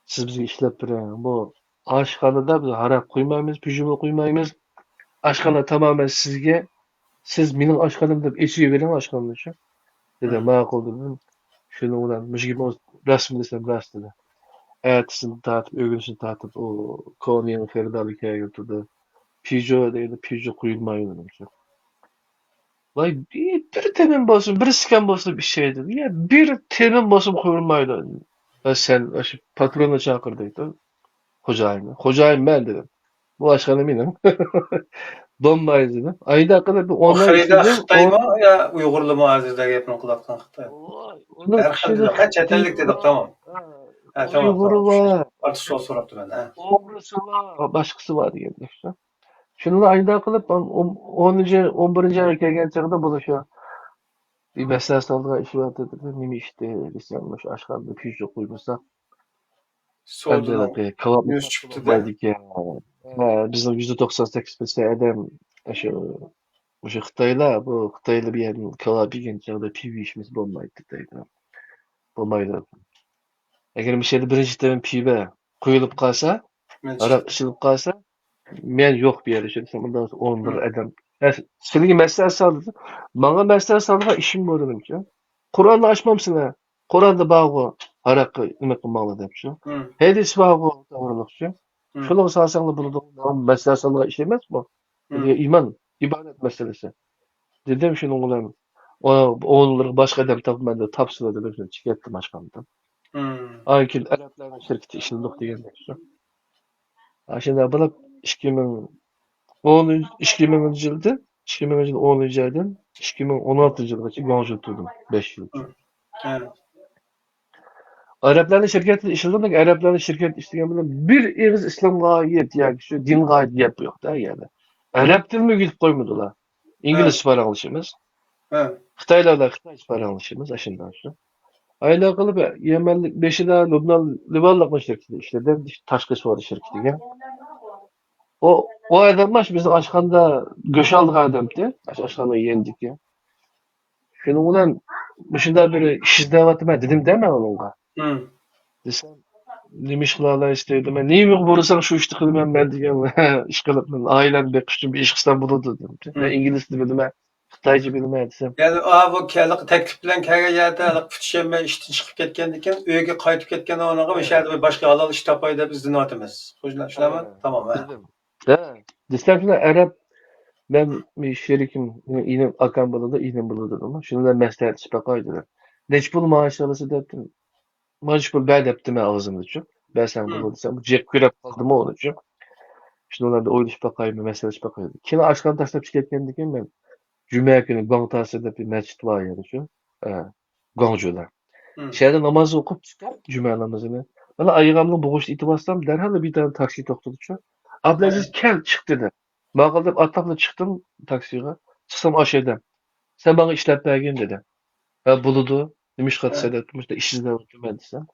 Siz bizga ishlab turing. Bu oshxonada biz haram qo'ymaymiz, pijama qo'ymaymiz. Oshxona tamoman sizga, siz mening oshxonam deb echivering oshxonani. Dedim, Hı. ma'qul dedim. Şunu bilan mushugimiz rasm desam rast dedi. Ertesini tartıp, öbürsünü tartıp o Konya'nın Feridalıkaya götürdü. Peugeot deydi, Peugeot kuyulmayı dedim. Vay bir temin basın, bir sken basın bir şey dedi. Ya bir temin basın kuyulmaydı. Ya sen aşı patronu çağırdıydı. Hocayım. Hocayım ben dedim. Bu başkanım benim. Donmayız dedim. Ayda kadar bir O online Xitoyda işledim. Xitoymi yo Uyg'urlimi hozirda gapni qilyapsan Xitoy? Onun Har xil kişilik dedim. Ha, chet ellik dedik, tamam. Ha, tamam, Uygur'u tamam. var. Artık so'z so'rabdi men. Ha. Oğrusu var. Başkası var diye işte. Şunu ayda kılıp 11. ay kelgen çağda buluşuyor. Bir mesele saldığa işi var dedi. Nimi işte lisanmış aşkında pijjo koymuşsa. Ben de So'didan de kavaplı yuz chiqibdi-da. baydık ya. Bizim %98 adam şu Xitayla bu Xitaylı bir yerin kavapı gen çağda piv işimiz bulmaydı deydi. Bulmaydı. Eğer bir şeyde birinci temin pive koyulup kalsa, Men arak chiqdi. içilip kalsa, men yok bir yere şöyle ondan sonra 10 bir Hı. adam. Senin mesele saldı. Bana mesele saldığa işim var dedim ki. Kur'an'ı açmamsın ha. Kur'an'da bağı harakı nime kılmalı demiş. Hı. Hadis bağı davranışçı. Hı. Şunu salsanlı bunu mesele saldığa iş emez mi? Dedi Hı. iman, ibadet meselesi. Dedim şunu ulan. Onları başka adam tapıp ben de tapsıla dedim. Çıkarttım başkanımdan. Hı. Ankil Arapların şirketi işledik degan demiş. Aşında bana 2010 yılda 2010 yıl 10. aydan 2016 yılgacha Guangzhou turdim 5 yıl. Hı. Evet. Araplarning şirketi işledik, Araplarning şirketi işlegan bilan bir eg'iz islomga yet yoki shu dinga gap yo'qda yani. Arab tilini gülüp koymadılar. Evet. İngiliz paranglışımız. Evet. Xitoylarla Xitoy paranglışımız aşından şu. Ayla kılıp Yemenlik beşi de Lübnan Livanlıklı şirketi işledim. Taşkı suarı şirketiga. O adamlar bizni aşkanda göç aldık adamdı. Aşkanda yendik ya. Şunun bilan şunda bir iş izleyapman dedim deme onunla. Hı. Desem nima ish qila olasiz men nima bo'lsang shu ishni qilaman men degan ish qilibman oilani beqish uchun bir ish qilsam bo'ladi dedim. Men ingliz tilini bilmayman, xitoycha bilmayman desem. Yani bu teklif bilen kelgen yerde bütçeme işten çıkıp ketken diken öyle kayıtıp ketken ona bir şeyde bir başka halal iş tapayı da biz dinletimiz. Şuna mı? Tamam ha. Dedim. Ha. Desem şuna Arap ben bir şerikim yine akam buladı, yine buladı ama şunu da maslahat çıpakaydı. Neç pul maaş alısı dedim. Maaş pul ben deptim ağzımda çok. Ben sen Hı. buladı sen bu cep kürep kaldı mı olacak. Şimdi onlar da oyun çıpakaydı, mesele çıpakaydı. Kime aşkan taşlap çıkarken diken ben Cuma günü Guangtase'de bir mescit var yani şu. E, Guangzhou'da. Hı. Şehirde namazı okup çıkar, Cuma namazını. Bana ayağımla boğuşta itibaslam derhal da bir tane taksi topladı şu. Abdülaziz gel çık dedi. Ben kaldım atakla çıktım taksiye. Çıksam aşağıdan. Sen bana işlep bergin dedi. Ben buludu. Demiş katı Evet. sedet. De işsizden ötürmedi sen.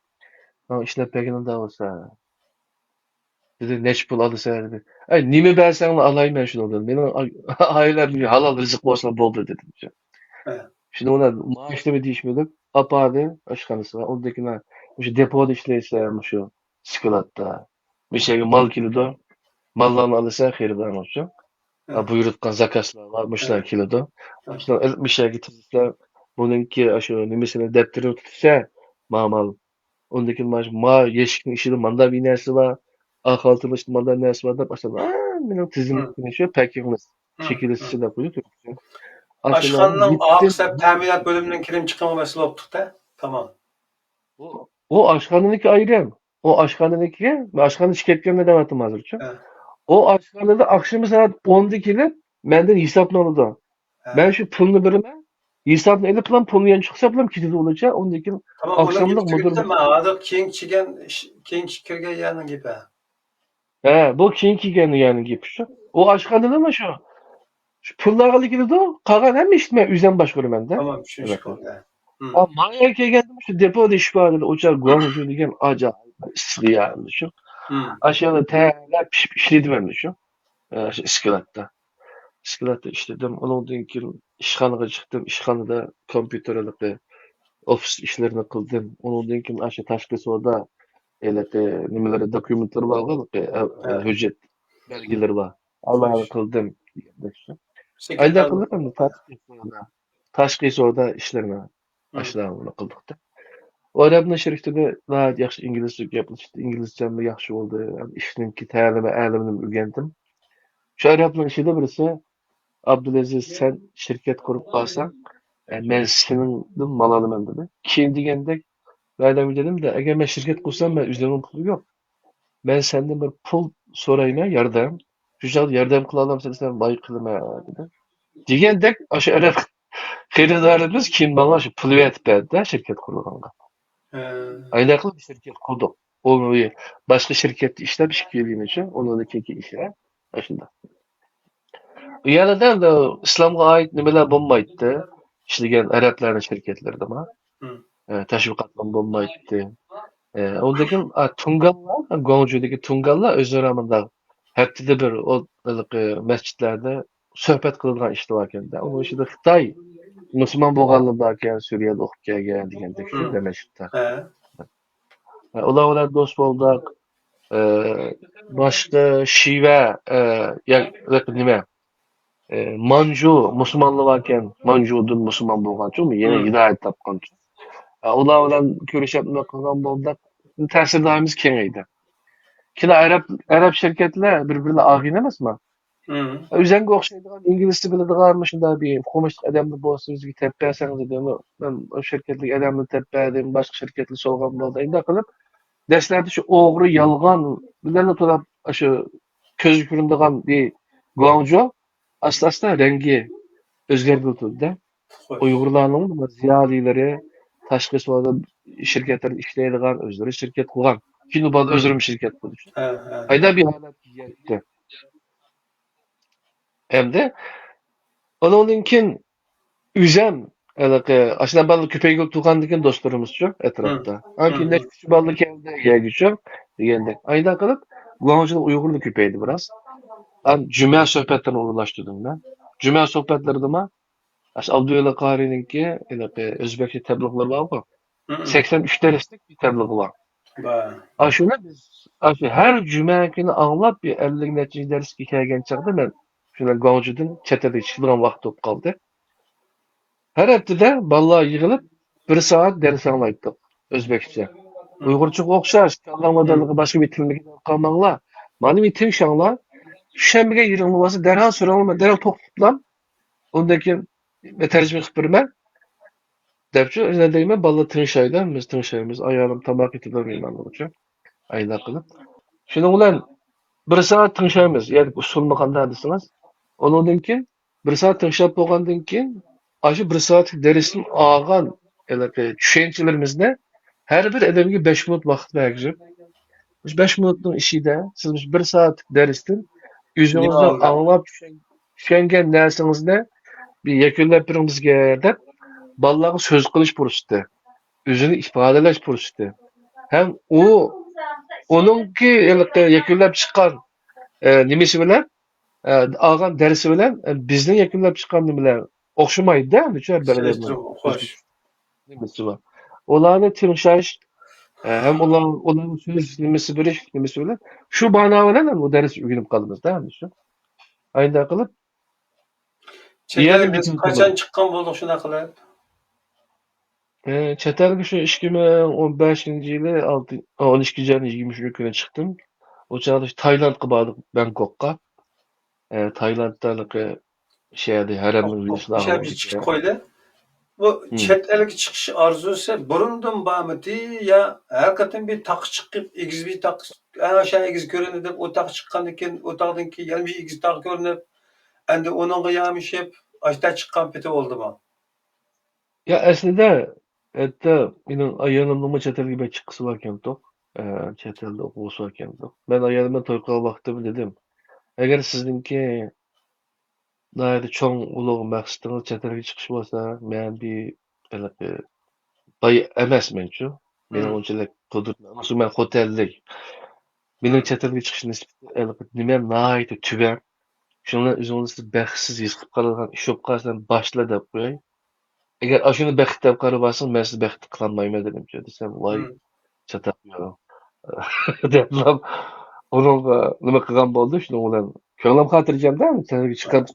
Bana işlep berginin davası. Dedi neç pul adı sen dedi. Ay nimi bersen alayım ben şunu dedim. Benim ailem bir halal rızık olsa boldu dedim. Evet. Şimdi ona maaşlı mı değişmedi. Apadı aşkanısı var. Ondakine şu depoda işleyse şu sıkılatta. Bir şey mal kiloda. Mallarını alırsa heridan olsun. Evet. Buyurutkan zakaslar varmışlar Evet. kiloda. Evet. İşte bir şey getirirse bununki aşağı nimisine defteri tutsa mal. Ondaki yeşikin işini manda bir nersi var. Akaltılı işte manda nersi var da başladı. Benim tizim Hı. şu pekimiz. Hı. Hı. Şekilsiz de koyuyor. Aslında Aşkanın gittim. AKSEP teminat bölümünün kirim çıkama mesele optuk da. Tamam. O aşkhanedeki ayrı. O aşkhanedeki aşkhane şirketlerine demetim hazırça. Evet. O aşkhanede akşam saat 10'da gelip benden hesaplandı. Ben Evet. şu pulunu birime hesapla edip lan pulunu yan çıksa bulam kitidi olacak. Ondaki Tamam ona gibi akşamlık müdür tükürdüm ben. Adı King Kirge yanın gibi. he bu kinki gene yani gibi şu. O aşkhanede mi şu? Şu pullarla ilgili de o. Kagan hem işitme üzen başvuru bende. Tamam şu Evet. çıkıyor. Evet. Hı. Ama Manyak'a geldim şu depoda iş vardı. Uçak Guangzhou diyen acayip sığıyardı şu. Hı. Aşağıda teller pişip işledim hem de şu. İskeletle. İskeletle işledim. Ondan keyin işxonaga chiqdim. İşxonada kompyuterlik ofis ishlarini qildim. Ondan keyin aşağı tashqi savdo nimalari dokumentlar bor Evet. hujjat belgileri bor. Ularni qildim. Ayda Sekreter. qilib endi tashqi savdo ishlarini Hı. ashularini qildik. Arabla şirketinde daha yaxshi inglizce gapirishdi. İngilizcem de yaxshi bo'ldi. Ishninki ta'limi, a'limini o'rgandim. Shu arablar ishida birisi Abdülaziz sen şirket kurup kalsan ben senindim mal alıman dedi. Keyin degandek ben dedim de eğer ben şirket kursam ben üzerimin pulu yok. Ben senden bir pul sorayım yardım. Şu şekilde yardım kılalım sen bayık kılma dedi. Degandek aşı Arap xeridarımız kim bana şu pul verip verdi şirket kurulğanга. Ayda kılıp bir şirket kurduk. Onu başka şirkette işlemiş geldiğim için onun da keki işe aşında. Yanında da İslam'a ait nimeler bo'lmaydi. İşleyen Araplarning şirketlerida ma. Hı. Tashviqotlar bo'lmaydi. Ondan keyin Tungallar, Guangzhou'dagi Tungallar o'zlari mana haftada bir o masjidlarda suhbat qiladigan ishlar bor ekanda. Uni ichida Xitoy musulmon bo'lganlar bor ekan, Suriyada o'qib kelgan degandek shu Hı. Damashqda. Evet. Ular bilan do'st bo'ldik. Boshqa Shiva nima Manju musulmonlar bor ekan, Manjudan musulmon bo'lganchi, yana Hı. hidoyat topganchi. Ular bilan ko'rishib nima qilgan bo'ldik. Ta'sirlarimiz kengaydi. Kila Arab şirketler birbirine agin emasmi? Hı. O'zanga o'xshaydigan ingliz tilini biladigan shunday bir qo'mish odamni bo'lsa bizga teppasangiz dedi. Men o şirketlik odamni teppadim, boshqa şirketli so'g'an bo'ldi. Endi qilib dastlabda shu o'g'ri, yolg'on bilan to'lab shu ko'zga ko'rinadigan bir Guangzhou asta rengi o'zgarib o'tdi. Hoş. Uyg'urlarning ziyolileri tashqi savdo shirkatlarda ishlaydigan o'zlari shirkat qurgan. Keyin bu Hı. o'zlarim shirkat qurdi. Evet. Evet. Ayda bir holat yetdi. Hem de ondan keyin üzem Aslında balı köpeği tuğandıkken dostlarımız çok Hı. etrafta. Hı Anki ne hı. küçük balı kendi yeğişim diyende. Ayda kalıp Guangzhou'da Uygurlu köpeğiydi biraz. Ben cümle sohbetlerine ulaştırdım ben. Cümle sohbetlerinde Abdüyle Qari'ninki Özbekçe tebliğler var mı? Hı hı. 83 derslik bir tebliğ var. Ba. Aşuna biz her cümlekini anlap bir 50 neçe ders kelgen çağda ben şuna Guangzhou'dan çetede işleyen vaqt olup kaldı. Her haftada vallahi yığılıp bir saat ders anlaydık Özbekçe. Hı. Uygurca okşaş, Hı. anlamadığı başka bir tilde kalmanla. Mani bir til şanla şembege yığılması derhal sorulma derhal toplam ondaki ve tercüme kıpırma depçi ne deyime balla tınşaydan biz tınşayımız ayarım tamak itibarıyla olacak. Ayda kılıp. Şimdi ulan bir saat tınşayımız yani usulma kanda desiniz. Ondan keyin bir saat tınşap bolgandan keyin aşı bir saat derisin ağan tushunchalarimizni her bir adamga 5 minut vaqt bergizib 5 minutning ishida siz bir saat darsdan Nima o'zingizdan olgan? anglab tushungan narsangizni bir yakunlab beringizga deb bolalarga so'z qilish fursati o'zini ifodalash fursati ham uningki yakunlab chiqqan nimasi bilan olgan darsi bilan bizning yakunlab chiqqan nimalar o'xshamaydi-da. Selektirim, hoş. Nimasi bor. Ularni tinglash hem ularning so'z nimasi bilan shu ma'no bilan ham u dars o'rganib qolamiz-da. Shu. Ayni qilib Chet yana bir elga kun bor. qachon chiqqan bo'ldik shunaqa qilib? Chet elga shu 2015-yili 12-23 kuni chiqdim. O chog'da Taylandga bordik, Bangkokka. Taylandda şeydi, haramning videosini O'sha bir chiqib qo'ydi. Bu chet elga chiqish orzusi burundan bormidi yo haqiqatan bir taqi chiqib egiz bir taq ana o'sha egiz ko'rindi deb o taq chiqqandan keyin o taqdan keyin yana bir egiz taq ko'rinib endi uningga yamishib ashta chiqqan peti bo'ldimi? Ya aslida hatta mening ayolimning chet elga bir chiqqisi bor ekan-ku. Chet elda o'qig'isi bor ekan-ku. Men ayolimga to'y qilgan vaqtida dedim, agar sizningki nihoyatda cho'ng ulug' maqsadingiz chet elga chiqish bo'lsa, men anaqa boy emasman-chu. Mening Hı. unchalik qudrat, men xo'jalik. Mening Hı. chet elga chiqish nisbati nimam nihoyatda tuban. Shuni o'zingizni baxtsiz his qilib qolgan ish bo'lib qolsa boshla deb qo'yay. Agar shuni baxt deb qarab olsang, men sizni baxt qilolmayman dedim-chu. Desam, voy Hı. chatoqyo. Deblam uning nima qilgan bo'ldi, shuning bilan ko'nglim xotirjamda,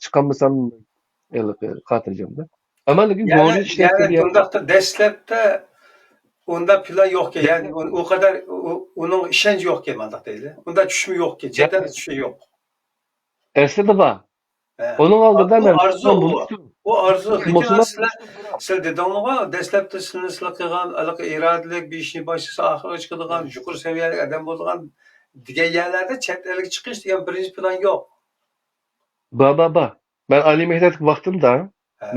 chiqolmasam xotirjamda. Ammo lekin Yani Guangzhou ishlab yani kelyapti. bundaqda dastlabda unda plan yo'qki, ya'ni o kadar uning ishonchi yo'qki, mandaq deydi. Unda tushumi yo'qki, chet elga tushishi yo'q. Aslida bor. He. Uning oldida Bu men arzu musulmon o. bo'lishdim. O arzu. Lekin Musulmon sizlar bo'lishdim biroq. sizlar dedingmi, dastlabda sizlar qilgan anaqa irodalik bir ishni boshlasa oxiriga chiqadigan yuqori saviyali odam bo'lgan degan yerlarda chet elga chiqish degan birinchi plan yo'q. Ba. Ben Ali Mehdek vaqtimda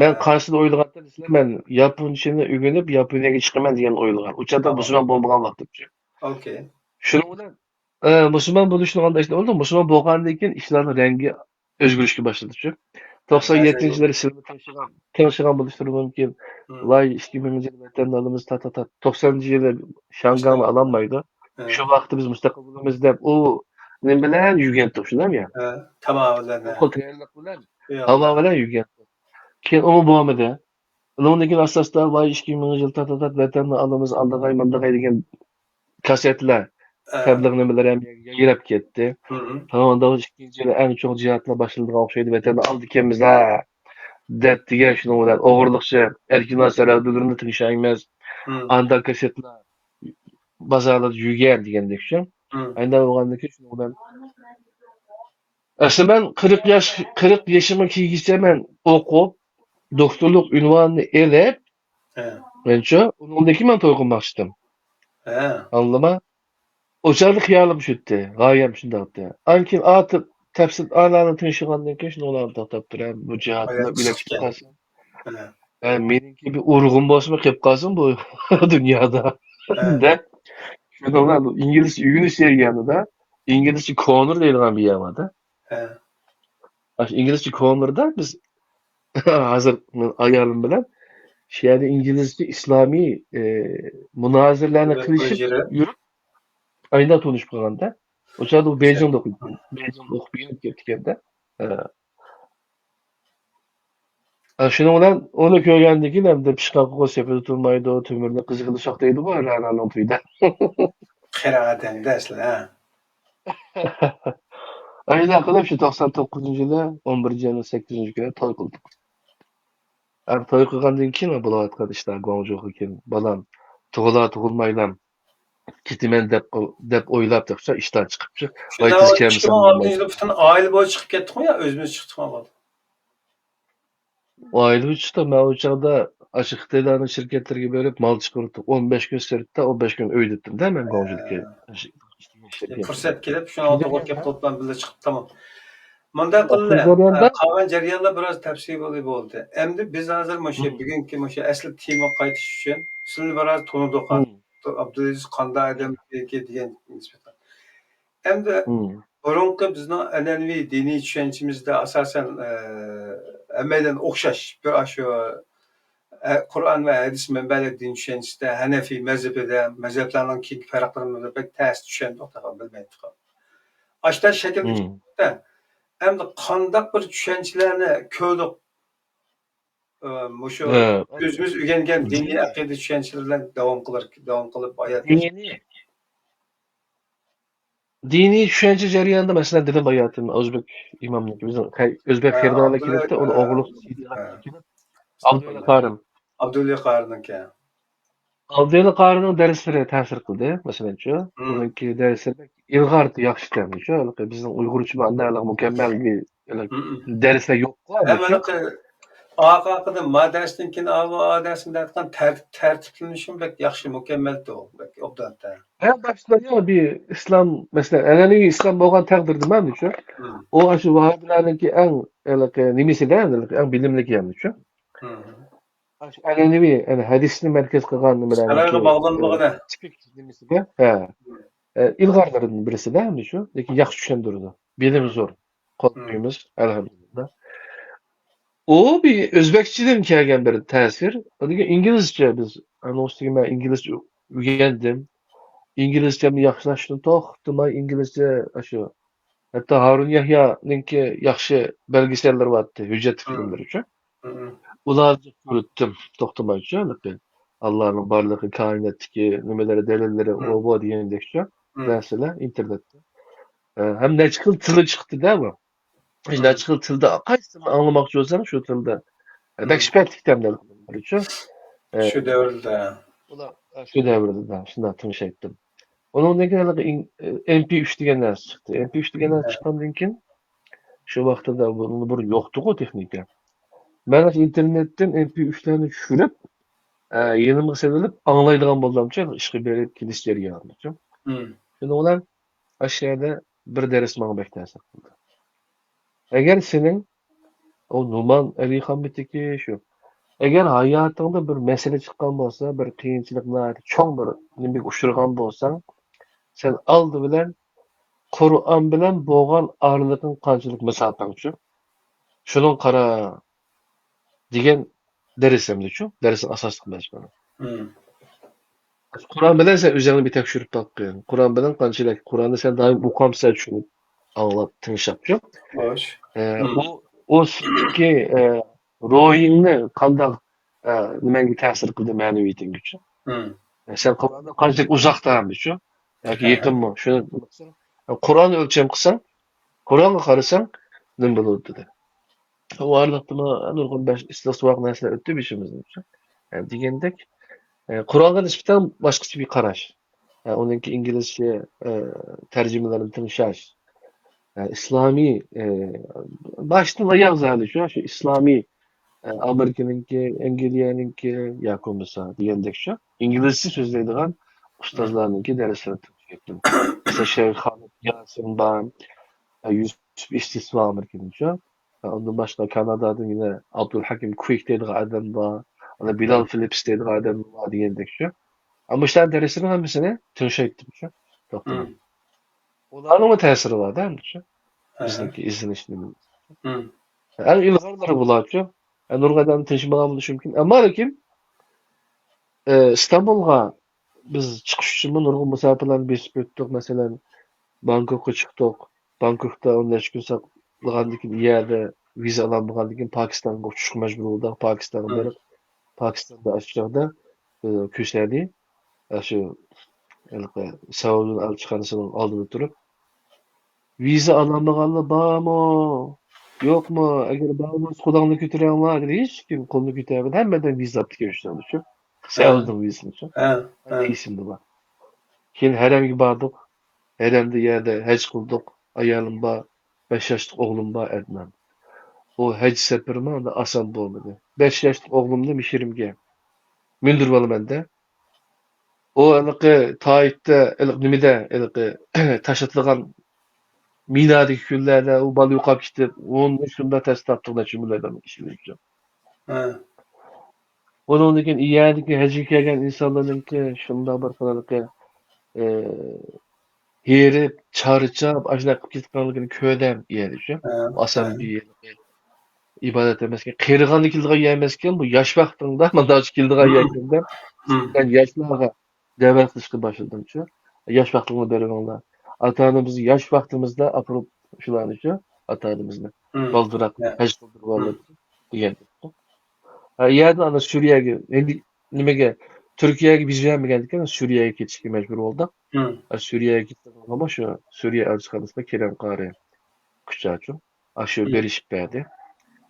men He, qarsida o'ylagandan sizlar men yaponchani o'rganib Yaponiyaga chiqaman degan o'ylagan. U chog'da tamam. musulmon bo'lmagan vaqtimcha. Okey. Shuning bilan musulmon bo'lishni qanday ishlar oldi? Musulmon bo'lgandan keyin ishlarning rangi o'zgarishga boshladi-chu. Ba'zan 97 yo'q. yillar sizlar tanishgan bo'lishlari mumkin. Hı. Vay 2000 yil vatanni olamiz 90-yili Shanghayni Baştan. ololmaydi. He. Shu vaqtda biz mustaqil bo'lamiz deb u nima bilan yurgan shularmi? He. Tamamen. U tayyorlik bilan havo Eyvallah. bilan yurgan. Keyin u bo'lmadi. Undan keyin asosda voy 2000 yil vatanni olamiz aldag'ay mandag'ay degan kasetlar He. tabliğ nimalar ham yayrab ketdi. Hı hı. Unda 2-chi yili eng cho'ng jihatlar boshlanadigan o'xshaydi. Vatanni oldik ekanmiz ha deb degan shuning bilan o'g'irliqchi erkinlar saradlarni tinchaymiz. Hı. Anda kasetlar bozorlarda yurgan degandekchi. Hı. Aynan bo'lgandan keyin shuning bilan aslida men 40 yoshimga kelguncha men o'qib doktorlik unvonini elib He. mencha undan keyin men to'y qilmoqchidim. He. Anlama? O'shanday xiyolim shutdi, g'oyam shundaqdi. Ankin atib tafsir anani tinchigandan keyin shuni ularni to'xtab turam, bu jihatni Hayat bilib kısakken. chiqasin. He. Meniki bir urg'un bosma kelib qolsin bu dunyoda He. deb shuni ular inglizcha o'rganish deganida inglizcha corner deydigan bir yer borda. He. Inglizcha cornerda biz hozir ayolim bilan şeyde İngilizce İslami münazirlarını kılışıp Projesi. yürüp ayında tanışıp kalganda. O çağda o Beijing'de okuydu. Beijing'de okuyup gelip ketgende. Şunun bilen onu köýgändiki hem-de psixolog sepeti tutulmaýdy, o tömürde kızgınlaşak deydi bu Rana'nın tuyda. Kıraatende asla. Ayda kılıp şu 99-njy ýyly 11-nji ýylyň 8-nji güni toý kıldyk. Toý kılgandan keyin bulatgan işler goňjok eken. Balam tugular tugulmaýlam gitimen dep oýlapdykça işden çykypçy. Şunda Aýtys o kelmesem 2006 yılı bütün aile boyu çıkıp kettik mi ya özümüz çıktık mı? aýlyk üçde men o çagda açyk Xitaylaryň şirketlerine berip mal çykyryp 15 gün seritde 15 gün öýdetdim de men goňjulykka. Fırsat kelip şunu Şimdi aldık orada- kep toplam bile çıkıp tamam. Munda Sizler qıldı. orada- Qalan jaryanlar biraz täpsir boldy. Endi biz hazır maşa Hı. bugünkü maşa asli tema qaytyş üçin sizni biraz tonudyk. Abdulaziz qanday adam diýen nisbeten. Endi burunqy bizning ananvi diniy düşünçimizde asasen emeden okşaş bir aşu Kur'an ve hadis menbelik din düşünçisinde Hanefi mezhebide mezheplerinin ki farklarını pek ters düşen noktalar bilmeydik. Aşta şekilde çıktı. Hem de kandak bir düşünçlerini köydük. Muşu özümüz ügengen dini akide düşünçlerden devam kılıp hayat. Dini düşünce jaryanında mesela dedim hayatım Özbek imamlık bizim Özbek ferdalarla kelip de onu oğlu Abdullah Qarın. Abdullah Qarın'ın ki. Abdullah Qarın'ın dersleri täsir kıldı mesela şu. Onunki dersleri ilgardy ýaxşy kämdi şu. Bizim Uygurça mandalyk mükemmel bir dersler yok. Hemen Aqaqda madasdan adasında atkan tertiplenişim bek yaxşı mükemmeldi o. Bek obdatda. Başta ya bir İslam mesela anani İslam bolgan takdirde men şu. O aşı Wahhabilarynki en nimisi de en bilimlik ýerdi şu. Anani yani hadisni merkez kılgan bilen. Şalarga baglanmagyna. Nimisi de. İlgarlarının birisi de mi şu? Lekin yaxşı düşündürdü. Bilim zor. Kolumuz elhamdülillah. O bir Özbekçiden kelgen bir täsir. Dige İngilizce biz anonsdyma İngilizce öýrendim. İngilizcemi ýaxşylaşdym tohtymay İngilizce aşo. Hatta Harun Yahya'nınki yaxşı belgeseller batdy, hüjjet filmleri üçin. Ulardy görüpdim tohtymaýça. Allah'ın barlygy, kainatdaki nimeleri, delilleri, o bu diýendekçe. Mesela internetde. Hem ne çıkıl tılı çıktı değil mi? Ne çıkıl tılda kaçsını anlamakçı olsan şu tılda. Bek şüphetlikten de Şu devirde. Şu devirde de. Şundan tınış ettim. Onun ne kadar MP3 diýenler çıktı. MP3 diýenler çıkandan kin şu wagtda bunun bir yoktu o teknika. Ben internetten MP3'lerini düşürüp ýeňime serilip anlaýdygan boldumça işi berip kilişleri ýarmyçym. Şimdi onlar aşağıda bir ders maňa bek täsir kıldy. Eger senin o Numan Ali Hamid'deki şu eger hayatyňda bir mesele çykkan bolsa, bir kynçylyklar, çoň bir nime uçurgan bolsaň, sen aldy bilen Kur'an bilen bolgan aralygyň kançylyk mesapaň şu. Şunuň kara digen dersemdi şu. Dersin asaslyk mesele. Kur'an bilen sen özüňi bir tekşürip bakýan. Kur'an bilen kançylyk, Kur'andy sen daim ukamsa düşünip anlap tınşapçı. Hoş. O ki ruhyny kandak nimeňe täsir kıldy mänewiýetiň güçü. Sen Kur'andan kançylyk uzakdaňmy şu? Ýa-ki ýakynmy? Şunu Kur'an ölçem kılsaň, Kur'an'a karasaň nim bolurdy de. O arlykdyma nurgun beş istiswak näsler ötdi bişimizden. Yani digendek Kur'an'a nispeten başgaça bir karaş. Onunki İngilizce terjimelerini tınşaş. İslami baştan ayağa zalı şu İslami Amerika'nınki, Engeliya'nınki yakumsa diyendek şu. İngilizce sözleydiğen ustazlarınki dersleri tınşettim. Mesela Şeyh Hamid Yasin Ban, Yusuf İstisva Amerika'nın şu. Ondan başka Kanada'da yine Abdülhakim Quick dediği adam var. Bilal Phillips dediği adam var diyendek şu. Ama işte derslerin hepsini tınşettim şu. Onların mı tesiri var değil mi şu? Bizdeki izlenişlerimiz. En ilgarları bular şu. Nurgadan tınşımagamız mümkün. Ama lakin İstanbul'a biz çıkış için nurgun mesafelerni besip öttük. Mesela Bangkok'a çıktık. Bangkok'ta 15 gün saklagandan keyin ýerde viza alanmagandan keyin Pakistan'a uçuşga mejbur boldyk. Pakistan'a Hı. berip Pakistan'da açıkçada köşeli şu Saud'un elçixanasynyň aldyna turup viza alanmaganlar barmy, ýokmy? Eger bar bolsa Hudaňy götüreňler diýip hiç kim kolunu götürmedi. Hemmeden viza alyp gelýär şu. He. Saud'un vizasını şu. He. Ne isimdi bu? Keyin heremge bardyk. Heremde ýerde hec kıldyk. Aýalym bar, 5 ýaşlyk oglum bar Ednan. O hec seferime onda asan bolmady. 5 ýaşlyk oglumdy Mişirimge mündürip alymanda. O elyki Taýipde, nimede, taşytylgan minady küllerde o bal ýokap gitip, onu şunda test tapdygyna çymylardan işleýär. He. Ondan keyin ýerdeki hece kelgen insanlaryňki şunda bir kalalyky herip, çarçap, aşlap gitganlygyny ködem ýerişi. Asan bir ibadet emesken, kyrgany kildiga ýemesken, bu ýaş wagtynda, mandaş kildiga ýekende, ben ýaşlarga däwet kılışky başladym şu. Ýaş wagtymy bereňler. Ata-anamyzy ýaş wagtymyzda apyryp şulany şu, ata-anamyzy baldyrak hec kıldyryp aldy diýen. Ýerde ana Suriýege, endi nimege Türkiýege biz bermegendikden Suriýege keçişge mejbur boldyk. Suriýeye gitdik ama şu Suriýe elçixanasynda Kerem Qary küçäçüm. Aşy berişip berdi.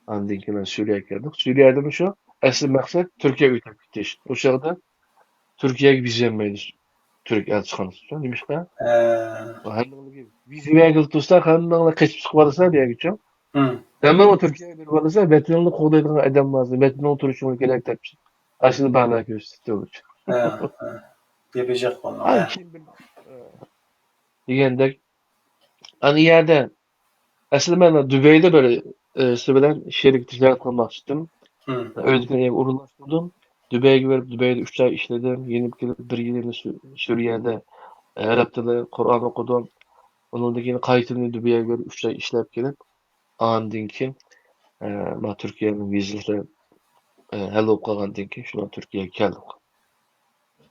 Andan keyin Suriýeye geldik. Suriýede şu asly maksat Türkiýege ötüp gitiş. O şerde Türkiýege biz bermeýdi. Türk elçixanasy şu. Nimişde? Hemmeňe biz bergil tutsa hemmeňe keçip çykyp barsa diýýärçi. Hemen o Türkiye'ye bir varsa veteranını koğdaydığı adam lazım. Veteranın oturuşunu gerek tepsi. Aşını bağlar gösterdi olur. Yapacak onu. Ay kim bilir. Diyendek. Hani yerde aslında ben Dübey'de böyle söylenen şerik ticaret kurmak istedim. Öyle uğurlaştırdım. Dübey'e giderip Dübey'de 3 ay işledim. Yenip gelip bir yılını Suriye'de Arap dili Kur'an okudum. Onun da yine kayıtını Dübey'e giderip 3 ay işlep gelip andın ki ma Türkiye'nin vizesi hal olup kalgandan ki şuna Türkiye'ye geldik.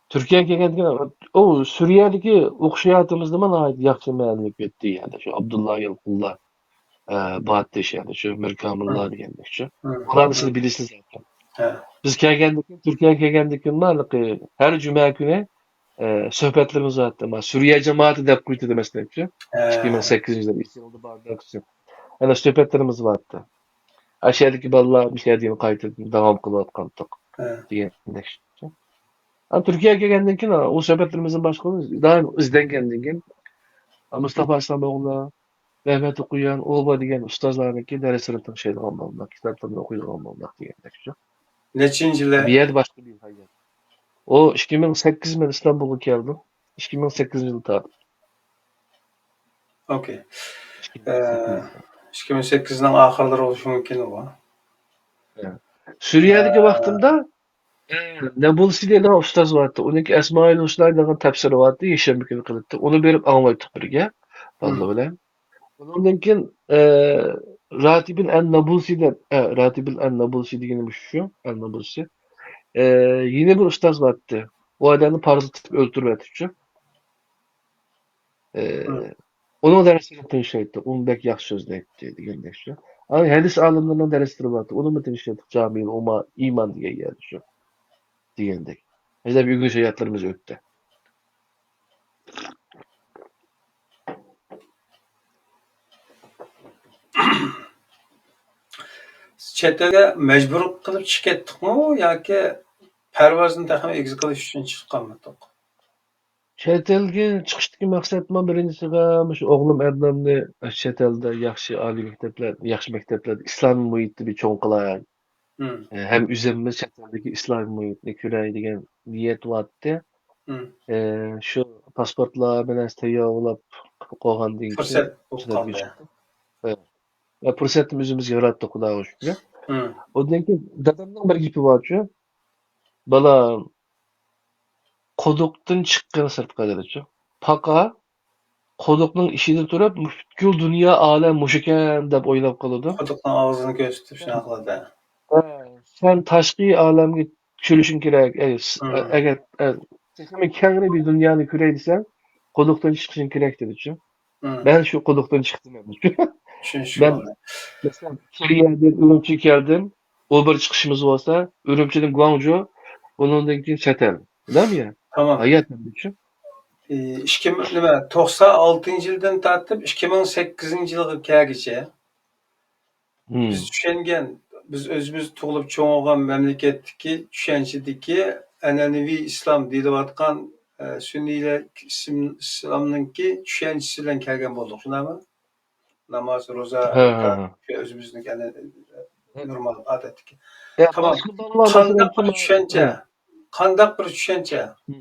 Türkiye'ye gelgandan o Suriye'deki okşayatımızda bana ait yaxşı məlumat etdi yani şu Abdullah Yılqullah Bahattiş yani şu Mirkamullah diyenler şu. Onlarını bilirsiniz zaten. Biz kelgendik Türkiye'ye kelgendik ki her cuma günü söhbetlerimiz vardı ama Suriye cemaati de kuytu demesine şu. 2008 yılında İsrail'de bardak şu. Yani söhbetlerimiz vardı. Aşağıdaki ballar bir şey diyeyim kayıtladım, devam kılatkandık diyenler şu. Yani Türkiye'ye kelgendik ki o söhbetlerimizin başkanı daha izlengendik ki Mustafa Aslamoğlu, Mehmet Okuyan, Oğba diyen ustazlarınki ders sınıfın şeyde olmalılar, kitaplarını okuyup olmalılar diyenler şu. Neçinci Bir yer başka bir hayat. O 2008 men İstanbul'a geldim. 2008 yılı tabi. Okey. 2008'den ahırları oluşu mümkün o. Suriye'deki vaxtımda Nebulsi diye daha ustaz vardı. Onunki Esmail Husna'nın tefsiri vardı. Yeşilmekini kılıttı. Onu berip anlaytık birge. Vallahi bilen. Ondan keyin Ratibin en-Nabulsi'den Ratibin en-Nabulsi degenimiz şu. En-Nabulsi. Yine bir ustaz vardı. O adamı parlatıp öldürmedi şu. Onun dersini tinşeydi. Onu bek yaxşı sözleydi degenler şu. Ama hadis alimlerinden dersleri vardı. Onu mu tinşeydik camiyle oma iman diye geldi şu. Diyendik. Bizde bir ilginç hayatlarımız öttü. Chetga mecbur kılıp çıkıp ketdikmi yoki parvozini taxmin egzi qilish uchun chiqqanmidik? Chet elga chiqishdagi maqsadim birinchisi shu o'g'lim Adnamni chet elda yaxshi oliy maktablar, yaxshi maktablarda islomiy muhitni bir cho'ng qilay. Hem üzerimiz chet eldagi islomiy muhitni ko'ray degan niyat bo'pti. Shu pasportlar bilan tayyorlab qo'ygandan keyin Fursat bo'lib qoldi. Fursatni o'zimizga yaratdik, xudoga shukr. Ondan keyin dadamning bir gapi bor-ku. Balam Kodukdan çıkkın sırtqa dedi. Paqa Kodukning ishida turib, butkul dunyo olam mushikan deb o'ylab qoladi. Kodukning og'zini ko'rsatib shuna qiladi. Sen tashqi olamga küçülüşün kerak. Hmm. Eğer hemen kengri bir dünyanı küreydisen koduktan çıkışın kerak dedim. Hmm. Ben şu koduktan çıktım dedim. Üçüncü Ben oldu. mesela Kiriye'den Ürümçi'ye geldim. O bir çıkışımız olsa Ürümçi'nin Guangzhou, onun keyin Çetel. Değil mi ya? Tamam. Hayat dedim için. 96 yıldan tartib 2008 yılga kelgiçe biz Hmm. düşengen, biz özümüz tugulup çoğalgan memleketdeki düşençideki an'anaviy islom deyilayotgan Sünniler İslam'nınki düşençisi bilen kelgen boldik. Şunami? Namaz, roza, Ha, ha, ibadet, ha. özümüzdeki Evet. normal adetdeki. Ya Tamam. başka ballar mesela Kandaq kim? bir düşençe. Kandaq bir düşençe. Hmm.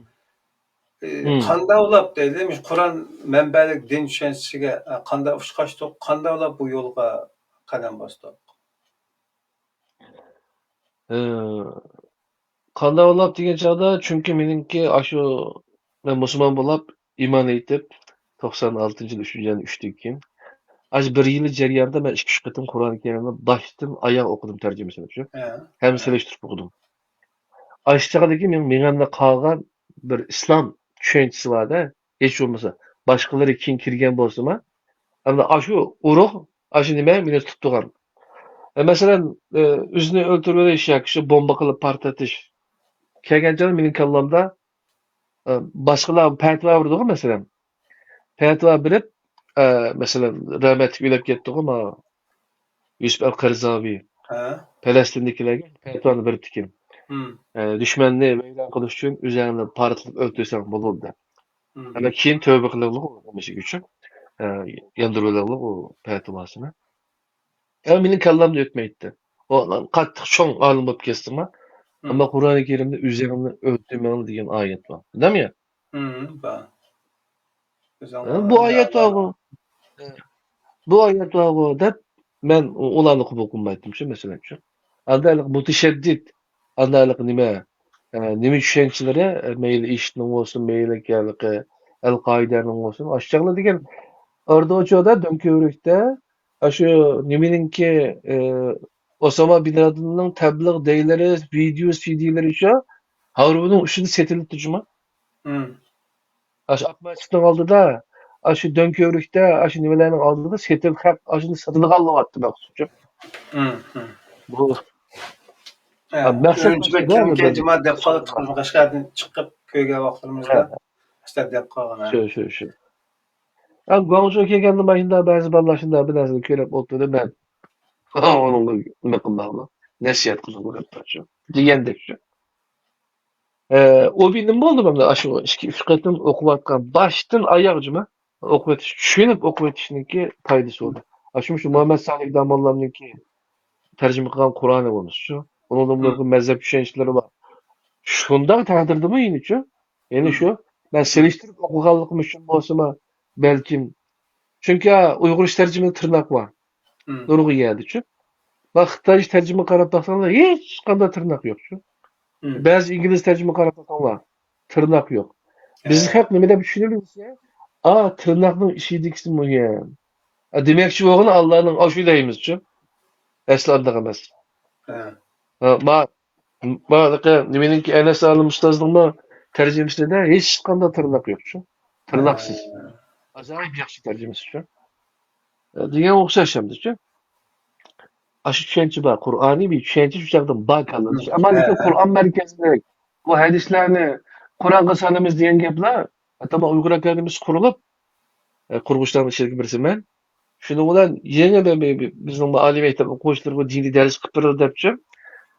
Hmm. Qanday ulab deydi, Qur'on manbalik din tushunchasiga qanday uchqashdiq, qanday ulab bu yo'lga qadam bosdik? Qanday bo'lib degan chog'da chunki meningki shu men musulmon bo'lib iymon etib 96-yil 3-yil 3'ten keyin bir yil jarayonida men 2-3 qatim Qur'oni Karimni boshdan oyoq o'qidim tarjimasini shu. He, Hem he, seleshtirib o'qidim. Aşağıdaki menimda qolgan bir islom tushunchasi bor-da, hech bo'lmasa boshqalari keyin kirgan bo'lsa-ma, hamda shu urug' shu nima meni tutib turgan. Masalan, o'zini o'ldirib yoki shu bomba qilib portlatish kelgan joy mening kallamda boshqalar fatvo berdi masalan. Fatvo berib, masalan, rahmatli o'ylab ketdi-ku, Yusuf al-Qarzaviy he. Falastindagilarga fatvoni beribdi. Hmm, Düşmanni vayron qilish uchun o'zingni portlatib o'ldirsang bo'ladi. hmm, Ana keyin tövbe qilaylik o'sha uchun. Yandirilaylik o fatvosini. Mening kallamda o'tmaydi. O qattiq cho'ng olim bo'lib ketdim-a. hmm, Ammo Qur'oni Karimda o'zingni o'ldirmang degan oyat bor. Bilammi? ba. Bu oyat bor. Bu oyat bor deb men ularni qabul qilmaydim shu masalan uchun. Andaylik mutashaddid, andaylik nima tushunchalari mayli ishning bo'lsin, mayli Al-Qoidaning bo'lsin, oshchaqlar degan Orducho'da Do'nko'rikda shu nimaninki Osama bin Ladenning tabliğ deylari, video CD'lari shu Harunning ushida setilib turjuma. Hmm, Shu Akmasovning oldida, shu Do'nko'rikda, shu nimalarning oldida setilib haq shuni sotilgan bo'lyapti maqsadcha. hmm, hmm. Bu He, maqsad Ürümçi ve maqsad kim bir genci madde kalıp tıkılmış Kaşgar'dan çıkıp köyge vaktlerimizde işte dep kalın. He. shu. Guangzhou kelganda mana shunday ba'zi ballar shunday bir narsani ko'rib o'tirdi men. Onunla nima qilmoqni? Nasihat qilib o'rgatmoqchi. Degandek shu. O benim bo'ldi mana shu 2-3 qatim o'qiyotgan boshdan oyoqjima o'qiyotib tushunib o'qiyotishninki foydasi bo'ldi. Shu Muhammad Salih Damollamniki tarjima qilgan Qur'oni bo'lmish shu. Uningda Hmm, bularga mazhab tushunchalari bor. Shundoq taqdirdimi yenichi? Ya'ni hmm, shu men selishtirib o'qiganligim uchun bo'lsa balkim chunki uyg'urish tarjimada tirnoq bor. hmm, Nurg'u yerdichi. Bak Xitoy tarjima qarab baxsanglar hech qanday tirnoq yo'q shu. hmm. Ba'zi ingliz tarjima qarab baxsanglar tirnoq yo'q. Biz He, haq nima deb tushunamiz? Tırnaqning ishidagisi muhim. Demakchi o'g'li Allohning oshu deymizchi. Asli undoq emas. he, Ma ma nimaninki Anas alim ustozning tarjimasida hech qanday tirnoq yo'qchi. he. Tirnoqsiz. Ajoyib yaxshi tarjimasi shu. Degan o'xshash hamda-chi. Shu tushuncha bor. Qur'oniy bir tushuncha shu yerda bor qiladi. Ammo He, lekin he. Qur'on markazidagi bu hadislarni Qur'onga solamiz degan gaplar, hatto Uyg'ur akademiyasi qurilib, qurg'uchilarning ichiga birisiman. Shuning bilan yana bizning oliy maktab o'quvchilariga diniy dars qilib berildi debchi.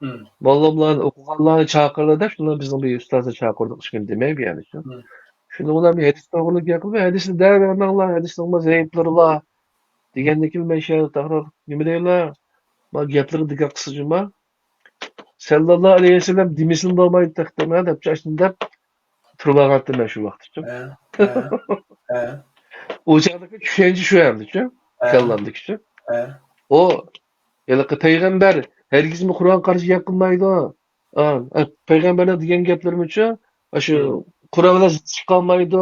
Hmm, Mollamlarni o'qiganlarni chaqirdi deb, shuni bizning bir ustozni chaqirdik ishgan demaydi yani shu. hmm, Shuning bilan bir hadis to'g'riliq gapirib, hadisni da'vatlar, hadisning zaiflari bor degandek men shu takror nima deylar? Ma gaplarga diqqat qilsajima. Sallallohu alayhi vasallam demisini bo'lmaydi taqdima deb deb turib men shu vaqtda. he, he, he, O'chaqdagi tushuncha shu hamda-chi. he, Kallamdiki. he. O yani payg'ambar hargizmi Qur'on qarshi yaqinmaydi. Payg'ambarlar degan gaplarimicha shu Hmm, Qur'on bilan zid chiqolmaydi.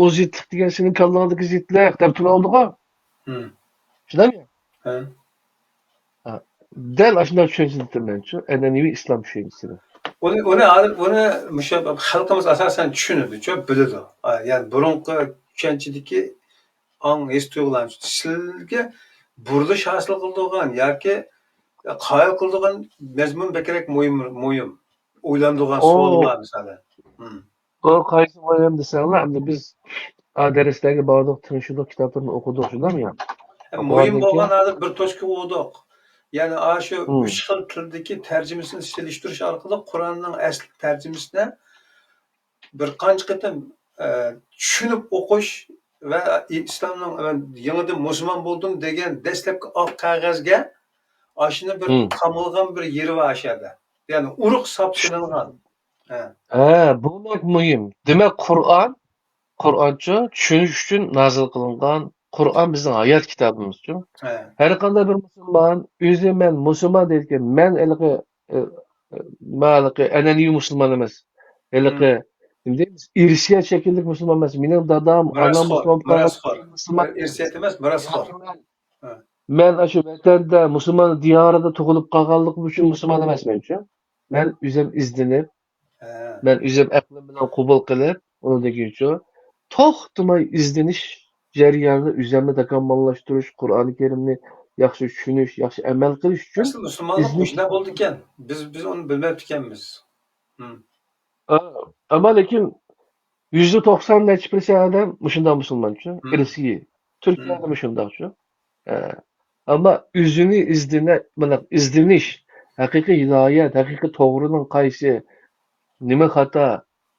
O zidlik degan sening kallangdagi zidlik deb turoldi-ku. hmm, Shundaymi? he. Dal shunday tushuncha menchu an'anaviy islom tushunchasi. Onu xalqimiz asosan tushunadi, biladi. Ya'ni burunqi tushunchadagi his tuyg'ularni sizga burilish hosil qiladigan yoki qoyil qiladigan mazmun bekrak mo'yim o'ylanadigan O, savollar misoli. Hmm. o qaysi o'ylam desanglar, endi biz darsdagi barliq tinchlik kitoblarini o'qidik shundami ya? Mo'yim O'qigandan keyin bo'lgan hozir bir to'shqa o'qidik. Ya'ni shu hmm, 3 xil turdagi tarjimasini selishtirish orqali Qur'onning asl tarjimasini bir qancha qatam tushunib o'qish va islomning yangidan musulmon bo'ldim degan dastlabki oq qog'ozga shuni bir hmm. kamilgan bir yeri var aşağıda. Yani urug' sapsilingan. Ha. Bu mühim. Demek Qur'oncha tushunish uchun nozil qilingan. Qur'on bizning hayot kitobimizdir. Ha. Har qanday bir musulmon o'zi men musulmon deydigan, men malaqi ananiy musulmon emas. Haliqi nima deymiz? Irsiyat shaklli musulmon emas. Mening dadam, anam musulmon bo'lgan Mirasxo'r. musulmon. Irsiyat emas, mirasxo'r. Ha. Men shu vatanda musulmon diyorida tug'ilib qolganlik uchun musulmon emasman uchun. Men o'zim izlanib, Ha. men o'zim aqlim bilan qabul qilib, undan uchun to'xtamay izlanish jarayonida o'zimni takomillashtirish, Qur'oni Karimni yaxshi tushunish, yaxshi amal qilish uchun Asıl Müslümanlık iznish. ne oldu iken? Biz onu bilmep ikenmiz. Hı. Ama lekin %90 neçə % adam şunda musulmançı, irsi. Türkiyədə şundaqçı. Amma üzünü izleniş, haqiqiy hidoyat, haqiqiy to'g'rining qaysi, nima xato,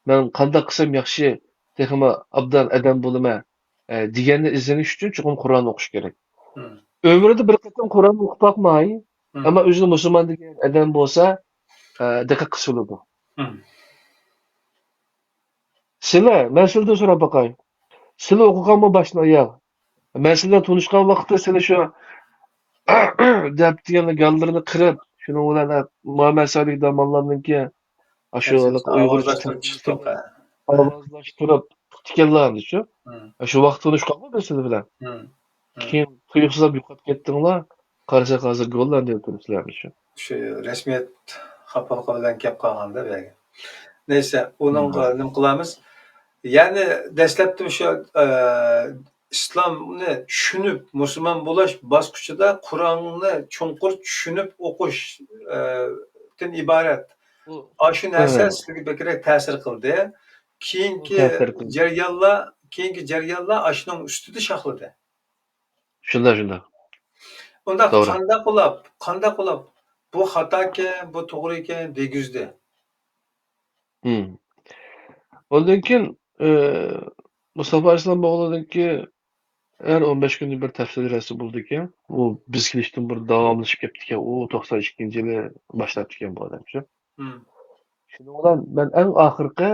men qanday qilsam yaxshi, texma abdan adam bo'laman deganni izlanish uchun chuqur Qur'on o'qish kerak. Ömrüdə bir qatam Qur'on o'qib boqmay, amma o'zini musulmon degan adam bo'lsa, diqqat qilsa bo'ladi. Sizlar, men sizlardan so'rab boqay. Sizlar o'qiganmi boshdan oyoq? Men sizlar tanishgan vaqtda sizlar shu deb degan gallarini qirib, shuni bilan muammasalik damonlarniki shu Uyg'urcha ovozlashtirib tikanlarni shu. Shu vaqt tanishganmi biz sizlar bilan? Keyin tuyuqsizlab yo'qolib ketdinglar. Qarasak hozir gollar deb turibsizlarmi shu. Shu rasmiyat xafalığı bilan kep qolganda belki. Neyse, onun nima qilamiz? Yani dastlabda o'sha islomni tushunib musulmon bo'lish bosqichida Qur'onni chunqur tushunib o'qishdan iborat. Shu narsa sizga bekrak ta'sir qildi. Keyingi jarayonlar shuning ustida shaxladi. Shunda. Unda qanday qilib bu xato ekan, bu to'g'ri ekan degizdi. Ondan keyin Mustafa Arslan bog'ladiki her 15 günde bir tefsir dersi buldu ekan. O biz kelishdan bir davomlashib ketdi ekan. O 92-yili boshlab ekan bu odam shu. Shuning bilan men eng oxirgi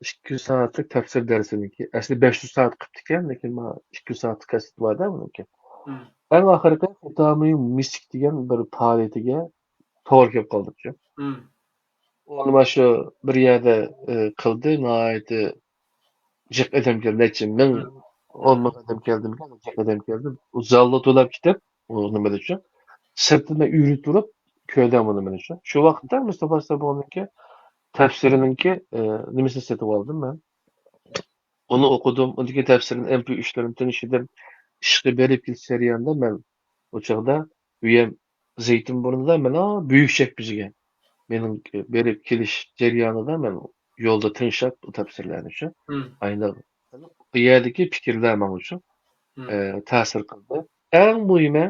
200 soatlik tefsir darsiniki, aslida 500 soat qilibdi ekan, lekin men 200 soatlik kasb borda buniki. Eng oxirgi Xitoy mistik degan bir faoliyatiga to'g'ri kelib qoldi shu. Onu mana shu bir yerda qildi, nihoyatda jiq adam keldi, necha ming 10 ming adam keldi. U zalda to'lab ketib, u nima uchun? Sirtini uyritib turib, ko'rdim uni men uchun. Shu vaqtda Mustafa Saboniki tafsirininki nimasini setib oldim men. Onu o'qidim, undagi tafsirin MP3'larini tanishdim. Ishqi berib kelish jarayonida men o chog'da u ham Zaytunburnida mana buyuk shak biziga. Mening berib kelish jarayonida men yo'lda tinchab bu tafsirlarni uchun aynan bu yerdagi fikrlar men uchun ta'sir qildi. Eng muhimi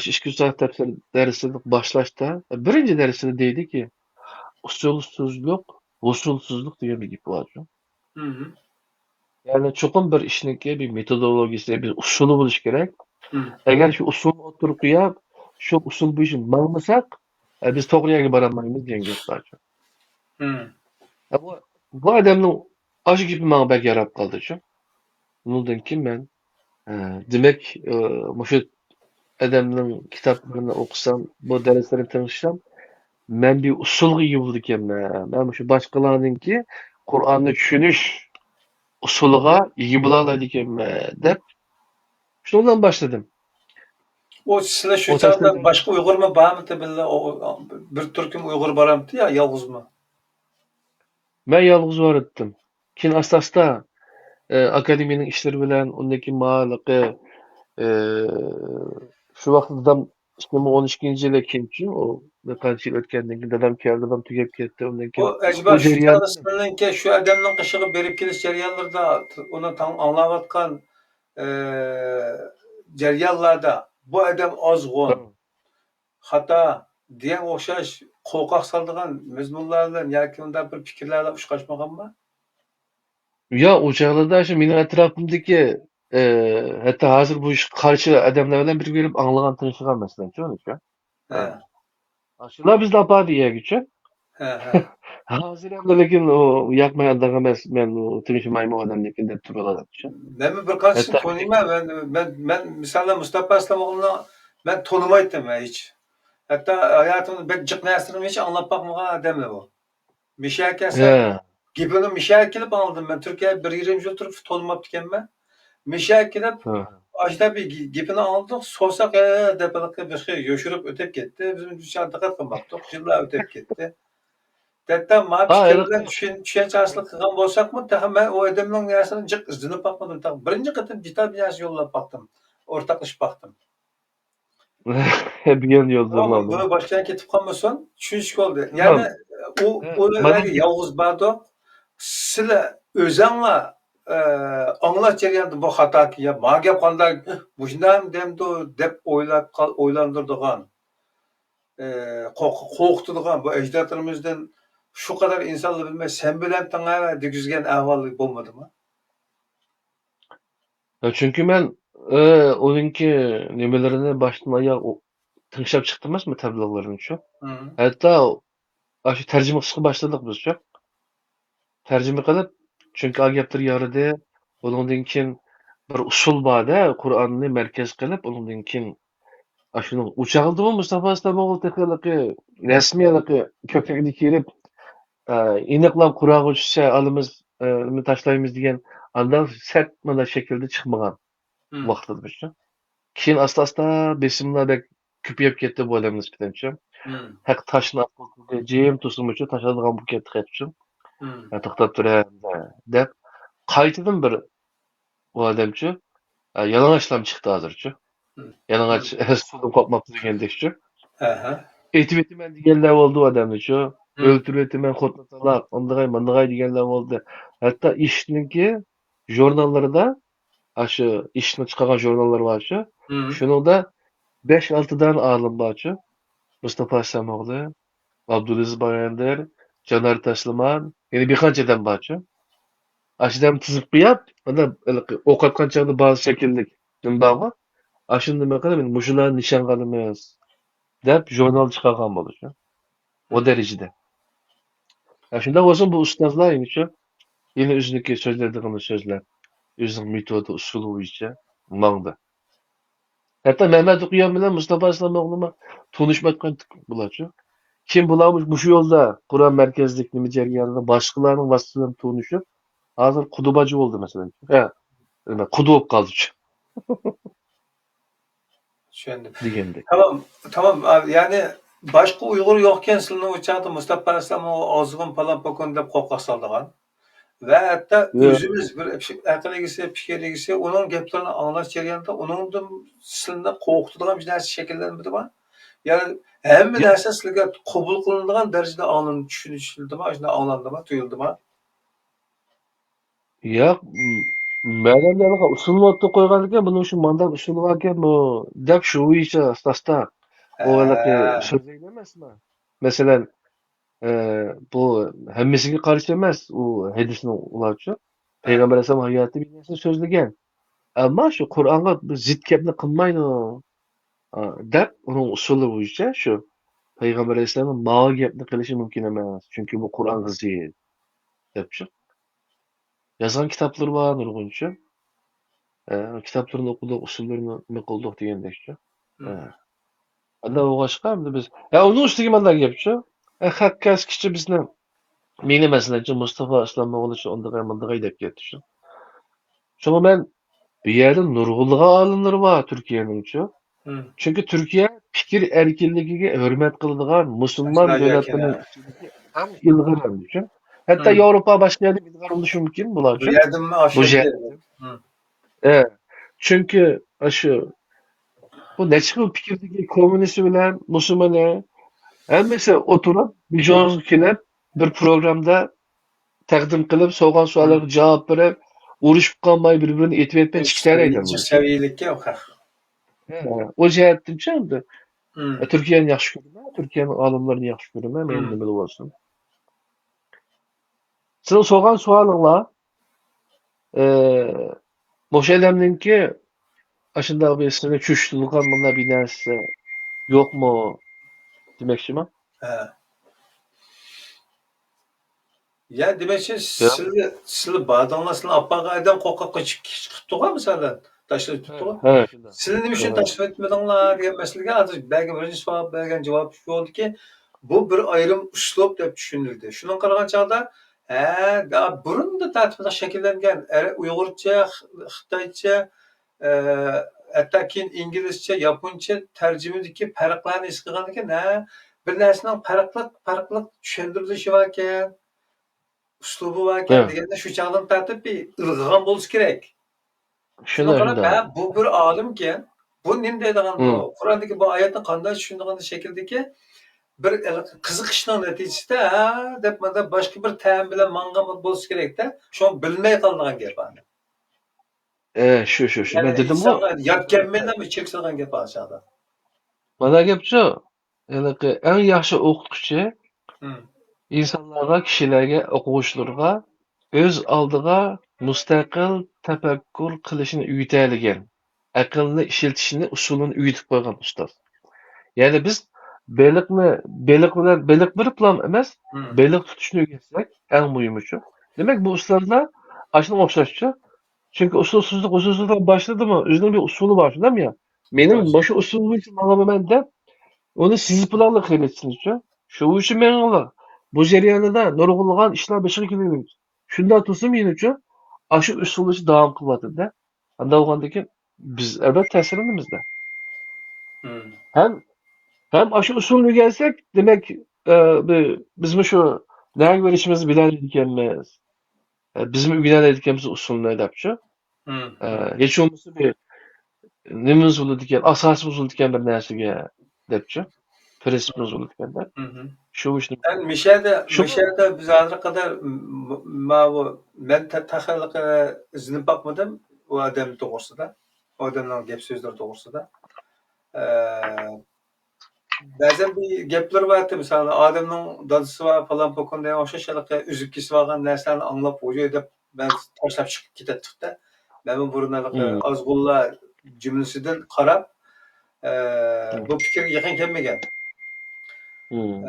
shu 2 soat tafsir darsini boshlashda birinchi darsida deydiki usulsizlik, usulsizlik degan bir gap bor. Yani chuqur bir ishniki bir metodologiyasi, bir usuli bo'lish kerak. Agar shu usulni o'tirib qo'yib, shu usul bo'yicha mangmasak, biz to'g'ri yo'lga bora olmaymiz degan gap bor. Bu odamning shu gapi menga bak yarab qoldi-chu. Bundan keyin men demak, shu odamning kitoblarini o'qisam, bu darslarini tinglashsam, men bir usulga ega bo'ldi ekanman. Men shu boshqalarninki Qur'onni tushunish usuliga ega bo'la oladi ekanman deb shundan boshladim. O sizlar şu O çağda taşlardan başka Uygur mu bağımdı billa o bir Türk'üm Uygur baramdı ya yalnız mı? ben yalnız var ettim. Kin asta akademiyanın işleri bilen ondaki mahalıkı şu vaqtdan 2012 yıla kimchi o bir qancha yil o'tgandan keyin dadam keldi, dadam tugab ketdi. Undan keyin O ecba o şu çağda jarayonni sizinki şu adamın kışığı berip keliş jaryanlarda onu tam anlavatkan jaryanlarda bu adam azgın, hata diyen oxşaş qo'rqoq soldigan mezmunlar bilan yoki unda bir fikrlarla uchrashmaganmi? ya o çağlarda şu benim etrafımdaki hatta hazır bu iş karşı adamlar bilen bir gelip anlagan tanışıgan mesela çoğunu şu. He, Aşılar biz de apar diye geçiyor. he. Hazır hem de lekin o yakmayan da emas men o tanışmayım o adam lekin de turaladı şu. Ben mi bir kaçsın Hatta tanıyayım ben mesela Mustafa Aslamoğlu'na ben tanımaydım ya hiç. Hatta hayatımda ben cık nesrini hiç anlap bakmagan adam bu. Mişel kelse he, gibini Mişel kelip aldım ben Türkiye bir 20 yıl turip tanımaptı ben. Mişel kelip he. Ajda bir gipini aldık, sorsak depalıkta bir şey yoşurup ötep gitti. Bizim dışarı dikkat kılmaktık. Yıllar ötep gitti. Hatta ma Ha fikirler evet. düşüncəsilik qilgan bo'lsakmi, taxi men o adamning narsasini jiq izlanib bakmadım. Taxi birinchi qatim digital bir narsa yo'llab baktım. O'rtoqlashib baktım. Hep yan yoldan Oğlum aldım. bunu baştan ketib qolmasin, tushunishga oldi. Ya'ni Tamam. u Bana nagi yolg'iz bardo. Sizlar o'zinglar anglash jarayonida bu xatoki ya ma gap qanday bu shundan demdi deb o'ylantirdigan qo'rqitadigan bu ajdodlarimizdan shu qadar insonlar bilmay sen bilan tanga degizgan ahvol bo'lmadimi? Ya çünkü ben onunki nimelerini baştan ayağa tınşap çıktım mı tablolarını şu. Hı. Hatta aşı tercüme kısmı başladık biz şu. Tercüme kılıp çünkü agaptır yarıdı. Onundan kin bir usul bada Kur'an'ı merkez kılıp onundan kin aşının uçağıldı mı Mustafa İslamoğlu tekrar resmi yalıkı köklerini kirip iniqlab Kur'an uçuşa alımız taşlayımız diyen andan sert mana şekilde çıkmagan Hı. vaqtida biz şu. Keyin asta besimlar bek ko'payib ketdi bu odam nisbatancha. Hı. Haq toshni jim tusim uchun tashlaydigan bo'lib ketdi hech uchun. Hı. To'xtab turadi deb qaytadan bir bu odamchi yalang'ochlam chiqdi hozirchi. Hı. Yalang'och Hı. suvdan qopmoqda degandekchi. Aha. Aytib aytaman deganlar bo'ldi u odamnichi. Hı. O'ltirib aytaman xotna taloq, mandag'ay deganlar bo'ldi. Hatto ishniki jurnallarida shu ishni chiqargan jurnallar bor shu. Hı. Shuningda 5-6 dan olim borchi. Mustafa Samoğlu, Abdülaziz Bayındır, Caner Taşlıman, yani birkaç adam barcha. Aşıdan tizip qo'yib, ana o'qiyotgan chog'da ba'zi shakllik nima bor. Ashuni nima qilib, mushularni nishon qilamiz deb jurnal chiqargan bo'lishi. O darajada. Shunda bo'lsin bu ustozlar yine o'ziniki so'zlaydigan so'zlar, o'zining metodi, usuli bo'yicha mangdi. Hatta Mehmet Okuyan bilen Mustafa Islamoğlu'na tanışmaktan bularçı. Kim bulamış bu şu yolda Kur'an merkezlik nimi ceryanında başkalarının vasıtasıyla tanışıp hazır kudubacı oldu mesela. He, kudu olup kaldı Düşündüm. degende. Tamam, tamam abi. Yani başka Uygur yokken sizin o çağda Mustafa Aleyhisselam o azgın falan bakın deb qo'rqoq soldigan. Ve hatta Ve özümüz bir aql egisi, fikir egisi onun gaplarını anlash jarayonida uningdan sizlarni qo'rqitadigan bir narsa shakllanmadimi? Yani hamma ya, narsa sizlarga qabul qilinadigan darajada tushunishildimi, shunday anglandimi, tuyuldimi? ya Meryemlerine usulunu otu koyarken bunun şu mandat usulü varken bu dep şu işe asasta o alaki Ha. söz eylemez mi? Mesela bu hemmesine karşı emez o hadisini ulaşıyor. Ha. Peygamber Aleyhisselam hayatı bilmesini sözlegen. Ama şu Kur'an'a bir zıt kepni kılmayın o. Dep onun usulü bu işte şu. Peygamber Aleyhisselam'ın mağa gepni kılışı mümkün emez. Çünkü bu Kur'an hızı dep şu. Yazan kitapları var nurguncu. Kitapların okuduk, usullerini ne kıldık degende şu. Hı. Anda o başka mı biz? Ya onun üstüne mandak yapıyor. Hakkas kişi bizne meni mesela Mustafa Islamoğlu şu onda mandak dep getdi şu. Şunu ben bir yerde nurgulluğa alınır var Türkiye'nin şu. Hı. Çünkü Türkiye fikir erkinligiga hürmet kıladigan musulmon Şunday erken davlatlarning ha. ichidagi eng ilg'or uchun. Hatta Hı. Yevropa başka yerde ilg'or bo'lishi mumkin bular Bu uchun. yerden mi Bu aşağı yer. gidelim? Hı. Çünkü şu bu neçe xil fikirdagi kommunisti bilan musulmonlar hammasi o'tirib mijoz kelib bir programda taqdim qilib so'ralgan Hı. savollarga javob berib urushib qolmay bir-birini etib-etmay chiqishlar Birinci bo'lishi. seviyelik yok ha. O jihatdan endi Hı. Turkiyani yaxshi ko'raman, Turkiyaning olimlarini yaxshi ko'raman, men Hı. nima bo'lsin. Sizning so'rgan savolinglar o'sha odamninki ashunday bir sizni tushuntirgan bunday bir narsa yo'qmi demoqchiman. He. Ya demek ki Yo'q. sizli badanlar sizli appaga adam kokakka çıktığa mesela taşlayıp tuttuğa. Ha, shunday. Sizin nima uchun Ha. taklif etmedinglar degan masalaga hozir bergan birinchi savol bergan javob shu bo'ldiki, bu bir ayrim uslub deb tushunildi. Shuni qaragan chog'da, da burun da tartibda shakllangan Uyg'urcha, Xitoycha, hatto keyin inglizcha, yaponcha tarjimadagi farqlarni his qilgan ekan, bir narsaning farqli tushuntirilishi bor ekan, uslubi bor ekan Ha. deganda shu chog'dan tartib bir ilg'agan bo'lishi kerak. Şuna Shunday, qarab, shunday. bu bir olimken, bu nima deydigan Hmm. bu Qur'ondagi bu oyatni qanday tushunadigan shakldagi bir qiziqishning natijasida deb mana boshqa bir ta'm bilan mangan bo'lishi kerakda, shu bilmay qoladigan gap ani. Shu. Ya'ni Men dedim-ku, insonga yotganman ichak solgan gap aşağıda. mana gap shu. Anaqa eng yaxshi o'qituvchi Hı. insonlarga, kishilarga, o'quvchilarga o'z oldiga mustaqil tafakkur qilishini uytadigan, aqlni ishlatishini usulini uyutib qo'ygan ustoz. Ya'ni biz beliq bilan beliq bir plan emas, Hı. beliq tutishni o'rgatsak eng muhimi shu. Demak, bu ustozlar ashunga o'xshashchi. Chunki usulsizlikdan boshladimi, o'zining bir usuli bor, shundami ya? Mening Boş. boshqa usulim ma'lumman deb uni sizib bilan qilyapsiz uchun. Shu uchun men bu jarayonida nurg'unlagan ishlar boshiga keladi. Shunday tursa men uchun shu usulni davom qilyapti-da. Unda bo'lgandan biz albatta ta'sirlandimizda. Hı. Hem shu usulni o'rgansak, demak, biz shu nega berishimizni bilar ekanmiz. Bizim o'rganayotganimiz usulni debchi. Hı. Hı. Hech bo'lmasa bir nimamiz bo'ladigan, asosimiz bo'ladigan bir narsaga debchi. Prinsipimiz bo'ladigan-da. Hı. Hı. Shu ishni Yani shuni Mişe'de biz ağzına kadar ben taxallıqı izinip bakmadım o adam doğrusu da. O adamın gep sözleri doğrusu da. Bazen bir gepler vardı mesela adamın dadısı var falan bu konuda o şaşalıkta üzükkisi vargan derslerini anlap hoca edip ben taşlap çıkıp gittik de. Ben burundalık Hmm, azgullar cümlesinden karab hmm, bu fikir yakın gelmegen. hmm,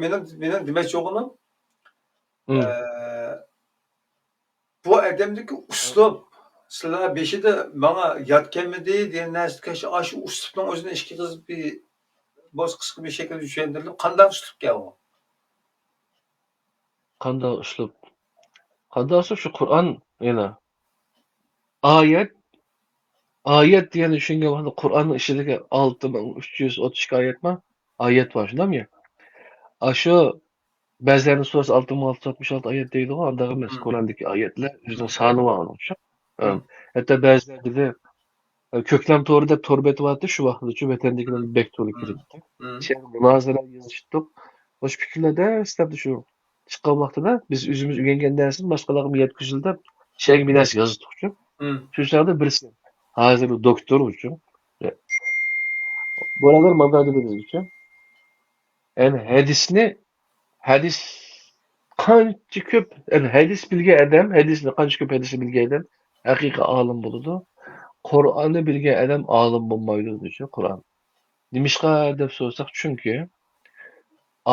Benim demek yoğunum hmm. bu adamdaki uslup sizlar beşide bana yat gelmedi diye neresi aşı usluptan özüne işki kız bir boz kıskı bir şekilde düşündürülüp kandan uslup ya o. Qanday uslub? Qanday uslub shu Qur'on yana oyat oyat degani shunga mana Qur'onning ichidagi 6332 oyatmi? Oyat bor, shundami? Shu ba'zilarning surasi 6666 oyat deydi-ku, undaq emas. Hı, Qur'ondagi oyatlar o'zining hı, soni bor o'sha. hı, Hatto ba'zilarida ko'klam to'g'ri deb to'g'ri aytyapti, shu vaqtda shu vatandagilar bek to'g'ri hı, kiribdi. hı, Sen munozara yozishdik. O'sha fikrlarda istabdi shu chiqqan vaqtida biz o'zimiz o'rgangan narsani boshqalarga yetkazildi deb shayga bir narsa yozdik. hı, Shu chog'da birisi hozir u doktor uchun bolalar mablag' biz uchun yani hadis qancha ko'p yani hadis bilgan odam hadisni qancha ko'p hadisni bilgan odam haqiqiy olim bo'ladi. Qur'onni bilgan odam olim bo'lmaydi uchun Qur'on. Nimishqa deb so'rasak, chunki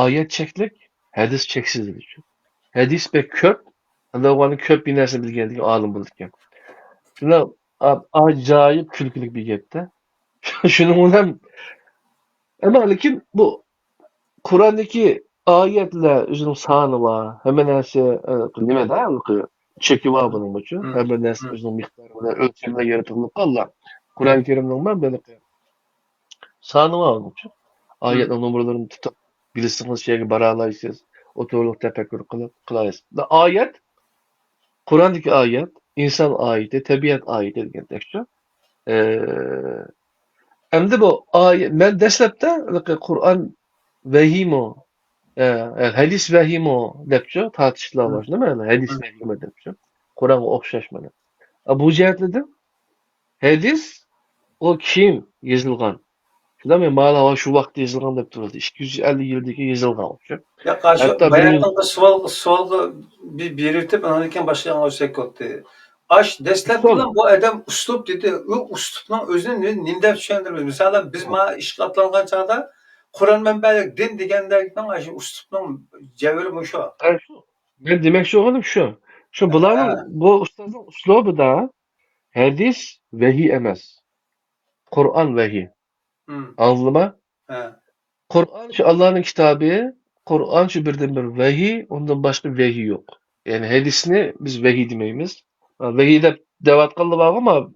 oyat cheklik, hadis cheksiz uchun. Hadis bek ko'p, Allohning ko'p bir narsa bilganligi olim bo'lgan. Shuna ajoyib kulkili bir gapda. Shuning bilan ama lekin bu Qur'ondagi oyatlar o'zining soni bor. Hamma narsa nimada cheki bor buning uchun. hı, Hamma narsa hı, o'zining miqdori bilan o'lchamda yaratilib qolgan. Qur'oni Karimning manbaligi. Sanıma almışım. Ayetlerin numaralarını tutup bilirsiniz şeyge baralaysiz. Oturulup tefekkür kılayız. Ayet, Kur'an'daki ayet, insan ayeti, tabiat ayeti degan şu. Endi bu ayet, men dastlabda Kur'an vahiymi, hadis vahiymi debçi tartıştılar var, değil mi? Hadis vahiymi debçi. Kur'an'a o'xshashmadi. Bu jihatlardan hadis o kim yazılgan? Şuндый ma'lum şu vaqtda yazılgan deb turadi. 250 yildagi yazılgan o'xshab. Ya karşı Hatto bir bayatında sual bir belirtip ondan keyin başka olacak oldu. Aş destek usul. bilen bu adam uslup dedi. O uslupның özünü nimde düşündürmüyor. Mesela biz ma iş atlangan çağda Kur'an menbeli din degenlerden aşı uslupның cevheri bu şu. Şu. Ben demek oğlum şu. Şu bularning bu ustozning uslubi da hadis vahiy emas. Kur'an vahiy. Hı. Anladın He. Kur'an şu Allah'ın kitabı, Kur'an şu birden bir vahiy, ondan başka vahiy yok. Yani hadisini biz vahiy demeyimiz. Vahiy de devatqanlı var ama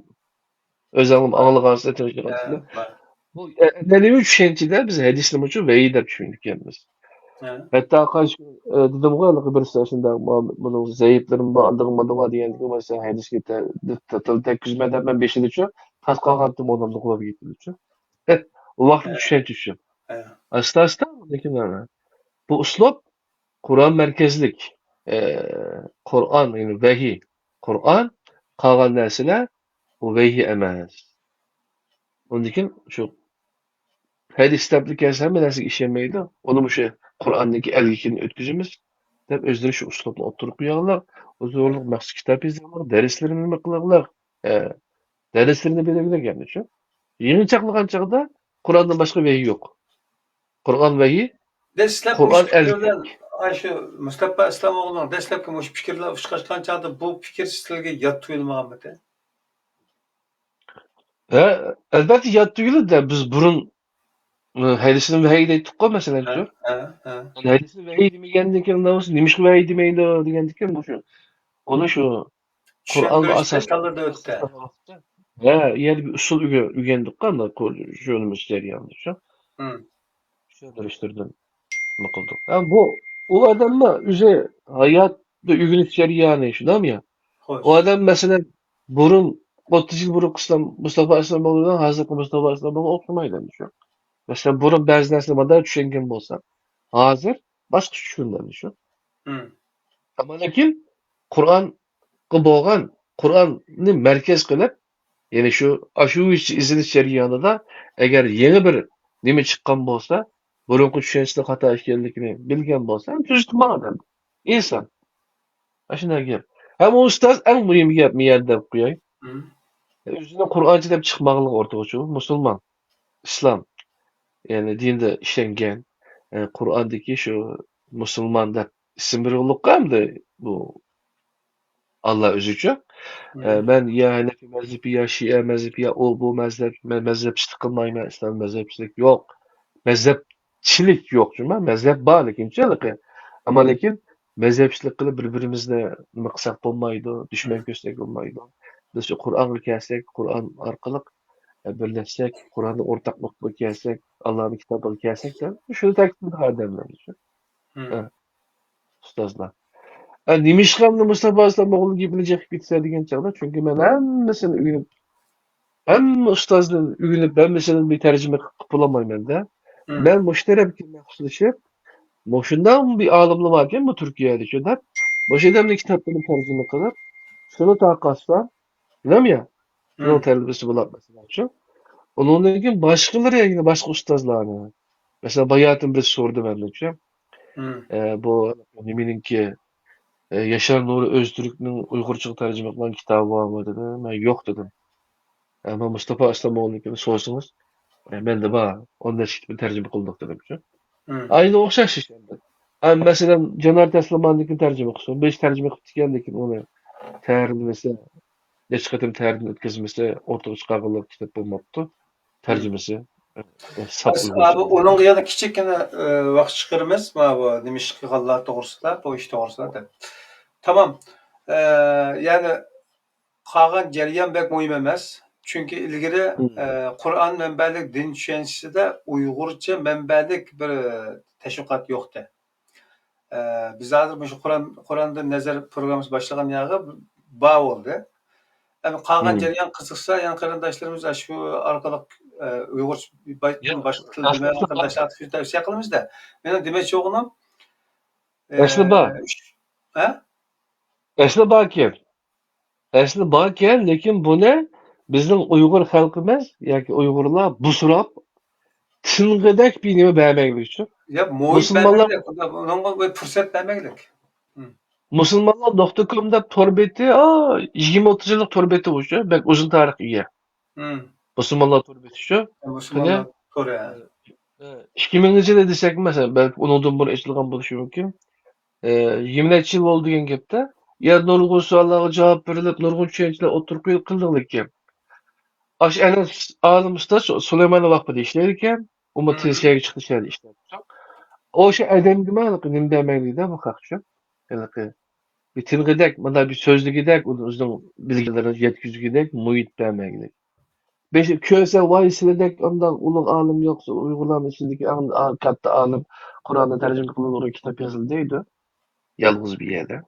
özəlim anlığansında tercih Bak. Bu nedeni düşüncede biz hadisni için vahiy deb düşündükemiz. He. Hatta kaç dedim ki bir sırasında bunun zayıflarım bağladığım diyen ki mesela hadis gitti. Tek yüzmeden ben beşini şu. Tas kalkattım ondan da kulağı gitti. O vakti düşünce şu. He. Asla bu uslub Kur'an merkezlik. Kur'an yani vahiy. Kur'an kalgan narsalar bu vahiy emas. Onun için şu hadis kitaplı kelsen bir narsa işlemeydi. Onu bu şey Kur'an'daki elgikini ötküzümüz. Dep özleri şu uslubla oturup uyarlar. O zorluk mahsus kitap izlerler. Derslerini mi kılarlar? Derslerini bilebilir yani şu. Yeni çaklıgan çağda Kur'an'dan başka vahiy yok. Kur'an vahiy, Deslep Kur'an muş fikirler elgik. aşı Mustafa İslamoğlu'nun deslep muş fikirler çıkartkan çağda bu fikir sizlerge yat tuyulmagamdı. Elbette yat duyulur da biz burun hadisini vahiy deydik koy mesela He. şu. He. He. Yani hadisini vahiy demegendik ki namaz, nimiş vahiy demeydi degendik ki bu şu. Onu şu Kur'an'la Düşündürüşte asas kalırdı ötte. yer bir usul ügendik kan şu önümüz yanlış şu. Hı. Düşündürüştürdüm. Ne kıldık. Yani o adamla üze hayat da ügün yani şu değil mi ya? O Hoş. adam mesela burun 30 yıl burun Mustafa İslamoğlu'dan Hazreti Mustafa İslamoğlu okumayı demiş. Mesela burun bazı narsalarda düşüngen bolsa. Hazır başka düşünürler Hı. Ama lakin Kur'an bo'lgan Kur'an'ni merkez kılıp yani şu izini şeriyanida agar yeni bir nima chiqqan bo'lsa, burunqi tushunchada xato ekanligini bilgan bo'lsa, tuzatmaydi. İnsan. Shunday gap. Ham ustoz eng muhim gap men yerda deb qo'yay. Hı. O'zini Qur'onchi deb chiqmaganlik o'rtaga shu. Musulmon, islom, ya'ni dinda ishlangan, Qur'ondagi shu musulmon deb ism berilib hamda bu Allah o'zi uchun. Hı. Ben ya Hanefi mezhebi ya Şia mezhebi ya o bu mezhep ben mezhepçilik kılmayma İslam mezhepçilik yok. Mezhepçilik yok çünkü mezhep bağlı kimçilik. Ama lakin mezhepçilik kılıp birbirimizle mıksak olmaydı, düşman gösterek olmaydı. Biz şu Kur'an'ı kelsek, Kur'an arkalık birleşsek, Kur'an'ı ortaklıkla kelsek, Allah'ın kitabını kelsek de şunu takip edemler. Hı. Ustazlar. Nimişkamda Mustafa Aslamoğlu gibi bilecek bitse degan çağda. Çünkü ben hemmisini üyünüp, hem ustazın üyünüp, ben mesela bir tercüme bulamayım da. Hı. Ben müşterek bir mahsulüşü, boşundan bir alımlı varken bu Türkiye'de şöyle. Boşundan bir kitapların tercüme kılıp, şunu takasla, değil mi ya? Şunu Hı. tercümesi bulak mesela şu. Onunla ilgili başkaları ya yine başka ustazlar. Mesela Bayatın bir sordu ben de şu. Hı. Bu eminim ki Yaşar Nuri Öztürk'ün Uygurca tercüme edilen kitabı var mı dedi. Ben yok dedim. Ama Mustafa Aslamoğlu'nunkini sorsanız ben de var. Onda bir tercüme kıldık dedim. Hı. Aynı okşaş işte. Yani mesela Caner Teslimoğlu'nunkini tercüme kılsın. Beş tercüme kıldıkken onu tercümesi ne çıkartım tercüme etkizmesi ortaya çıkarılır kitap bulmaktı. Hı. Tercümesi sap Abi Uygurca. onun yanı kiçikine vakit çıkarımız mı bu demiş ki Allah doğrusu da bu iş doğrusu da. Tamam. Yani kalan cereyan bek mühim emas. Çünkü ilgili Hmm. Kur'an menbelik din düşüncesinde Uygurca menbelik bir teşvikat yoktu. Biz hazır şu Kur'an'da nazar programımız başlagan yağı bağ oldu. Yani kalgan Hmm. cereyan kızıksa yani karandaşlarımız şu arkalık Uygur Ya, başka tıl bilmeyen aslında bak. arkadaşlar şu tavsiye kılımız da. Benim demek çoğunum Aslında bak. he? Aslında bak ya. Aslında bak ya, lekin bu ne? Bizning Uyg'ur xalqimiz yoki Uyg'urlar busrab, ting'idak bir nima bermaylik uchun. Ya muhit Musulmonlar vermeklik. Onun bir fırsat vermeklik. Hı. musulmonlar.com deb tor beti, 20-30 yillik tor beti bu shu. Bak uzun tarixga ega. Hı. Musulmonlar tor beti shu. Qani Müslümanlar Kore. 2000-yil desek mesela, belki undan buni eshtilgan bo'lishi mumkin. 20 necha yil bo'ldi degan gapda. Ya nurg'un savollarga javob berilib, nurg'un tushunchalar o'tirib qildik lekin. Aş Enes Ağzım Usta Süleyman'la vakfıda işler iken, Hı Umut hı. Tilsi'ye çıktı şeyde işler. O şey edem gibi alıkı, nim demeyli de bu kakşı. Alıkı. Bir tilgidek, bana bir sözlü gidek, uzun bilgilerin yetküzü gidek, muhit demeyli. Beş köse vay siledek, ondan uluk alim yoksa, Uygurların içindeki katta alim, Kur'an'da tercüme kılınır kitap yazıldıydı. Yalnız bir yerde.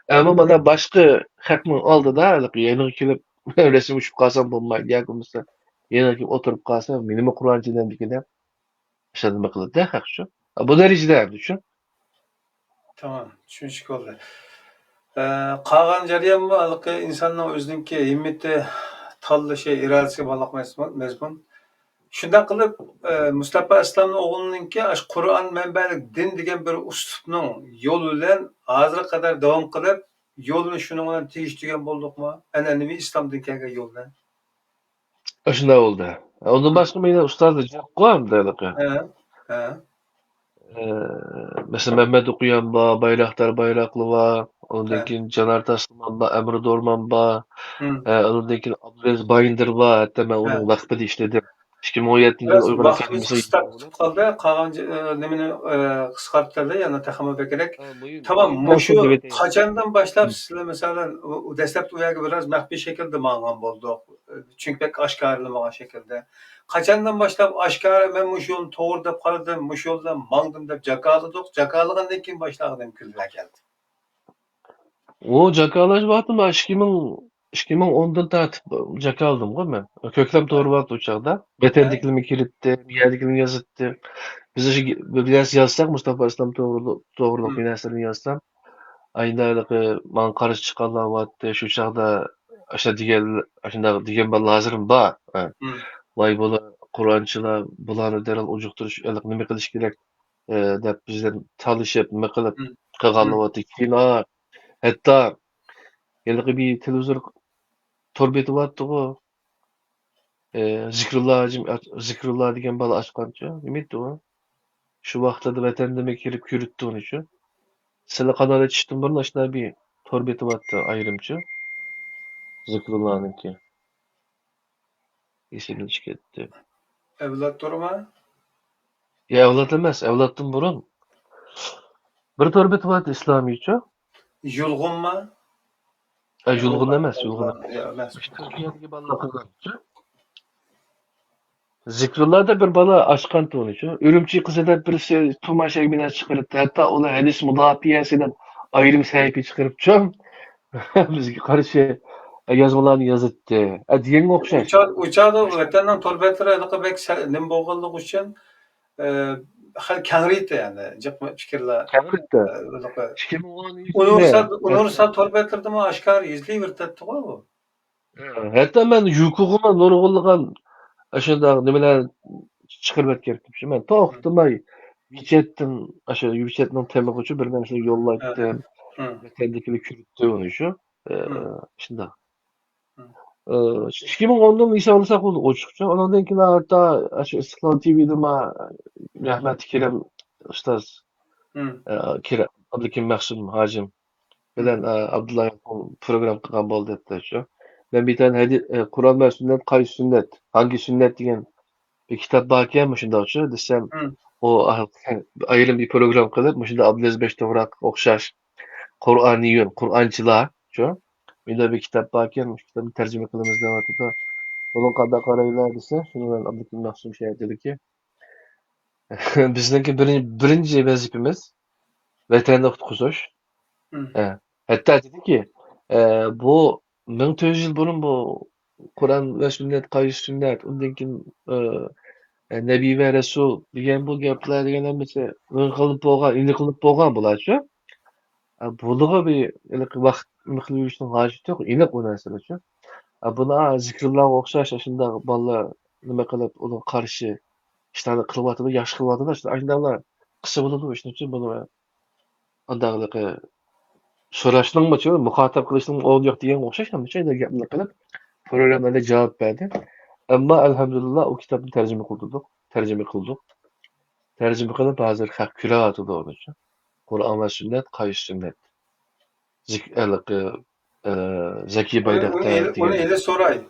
Ama bana başka hakmı aldı da, alıkı, yeni kilip, resim uçup kalsam bulmaydı. Yakımızda yeni kilip oturup kalsam, minimi Kur'ancıdan bir kere işletme kılıp da hakşı. Bu derecede düşün. Tamam. Düşünüşük oldu. Kalan jarayan mı? Alık insanın özünki himmeti tallı iradesi balak mezmun. Şundan kılıp Mustafa İslam'ın oğlununki Kur'an menbelik din degan bir uslubning yo'li bilan hozirga qadar davom qilib, yo'lni shuning bilan tegishtirgan bo'ldikmi? An'anaviy islomdan kelgan yo'ldan. Aşında oldu. Ondan başka meydan ustaz da cevap koyam da alıkı. He, he, Mesela Mehmet Okuyan ba, Bayraktar Bayraklı va, he. ondan Caner Taslaman ba, Emre Dorman ba, Hı, ondan Abdülaziz Bayındır va, hatta ben he. onun vakfıda işledim. 2017 yıl Biraz Uygur vaqtimiz Akademisi qisqarib qoldi. Qolgan nimani qisqartirdi, yana taxmin kerak. Tamam, muhim mushu deb aytaylik. qachondan boshlab sizlar masalan dastlabki u yerga biroz maxfiy shaklda borgan bo'ldik. Chunki pek oshkorlanmagan shaklda. Qachondan boshlab oshkora men mushu yo'lni to'g'ri deb qaradim, mushu yo'ldan mangdim deb jakoladik. Jakolagandan keyin boshlagan kunlar keldi. O Cakalaş baktım ben 2010'dan tartip Caka aldım değil mi? Köklem doğru baktı uçakta. He? Betendikilimi kilitti, miyerdikilimi yazıttı. Biz işte biraz yazsak Mustafa İslam doğruluk Hı, üniversitesini yazsam. Aynı man karşı çıkanlar vardı. Şu çağda digen ben hazırım ba. hı, Vay bola Kur'ançılar bulanı derel ucukturuş elik nime kılış gerek dep bizden çalışıp nime kılıp hı, kıgalı hı. vardı. Hatta yılgı bir televizyon torbeti vardı o. Zikrullah degan bala açqancha. Nimeydi o? Şu vaqtda vatandime kelib yürüttü onu için. Sizlar kanal etishdan burun ashuna bir torbeti vardı ayrimchi. Zikrullah'ınki. Esimden chiqib ketdi. Evlat durma. Ya avlod emas, avloddan burun. Bir torbeti vardı islomiycha. Yulg'unma. Yulg'un emas, yulg'un emas. Emas. İşte Türkiye'deki balla qilgancha. Zikrullah'da bir bala açqan onu için. Ürümçi kızıda birisi tumaşa bilen çıkarıp hatta ona hadis mudafiyasidan ayrım sahibi çıkarıp çoğum. Bizga qarshi yozmalarni yozibdi. Deganga o'xshash. Uçağda vatandan torbetlere bek nim bo'lganligi uchun hal kangriydi yani. Jiqma fikrlar. Albatta. 2013-da Universal torbetlardimi oshkor yuzlayverdi bu. hatto men yuqug'ima nurg'unlagan shunday nimalar chiqarib o'tgan. Men to'xtamay WeChat'dan o'sha WeChat'ning temagi uchun bir narsa Hı, yo'llaytdim. hı, Vatandagini kiritdi uni shu. hı, Shunday. hı. 2010'dan hisoblasak bo'ldi ochiqcha. Undan keyin hatto shu Istiqlol TV'da rahmatli Kerem ustoz Hı, Kerem Abdukim Mahsud Hajim bilan hı, Abdullah program qilgan bo'ldi debdi shu. Men bir tane Qur'on va sunnat qaysi sunnat, hangi sunnat degan bir kitob bor ekan shundoqchi desam hı, u ayrim bir program qilib shunda Abdulaziz Beshto'roq o'xshash Qur'oniyun, Qur'onchilar shu. Menda bir kitob bor ekan, shu kitobni tarjima qilamiz deyapti. Onun qanday qaraylar desa, shuni men Abdukim Mahsum dediki, bizniki birinci vazifemiz vatanni qutqizish. Hı. Hatta dediki, bu 1400 yıl burun bu Kur'an ve sünnet, qaysi sünnet, undan keyin Nebi ve Resul degan bu gaplar degan hammasi qilib bo'lgan, endi qilib bo'lgan bularchi. Bulig'i bir vaqt qilib yurishning hojati yo'q, aniq bu narsalarchi. Buni zikrlarga o'xshash shunday bolalar nima qilib uni qarshi ishlarni qilyotidi, yaxshi qilyotidi, shunday qilsa bo'ladi ishni uchun buni andaqliqi so'rashning muxotab qilishning o'rni yo'q degan o'xshash hamma gapni qilib programmada javob berdi. Ammo alhamdulillah o kitobni tarjima qildik. Tercüme qilib hozir haq kuryotidi uni uchun. Qur'on va sunnat, qaysi sunnat. Zaki Bayraktar Onu degan. ele sorayım.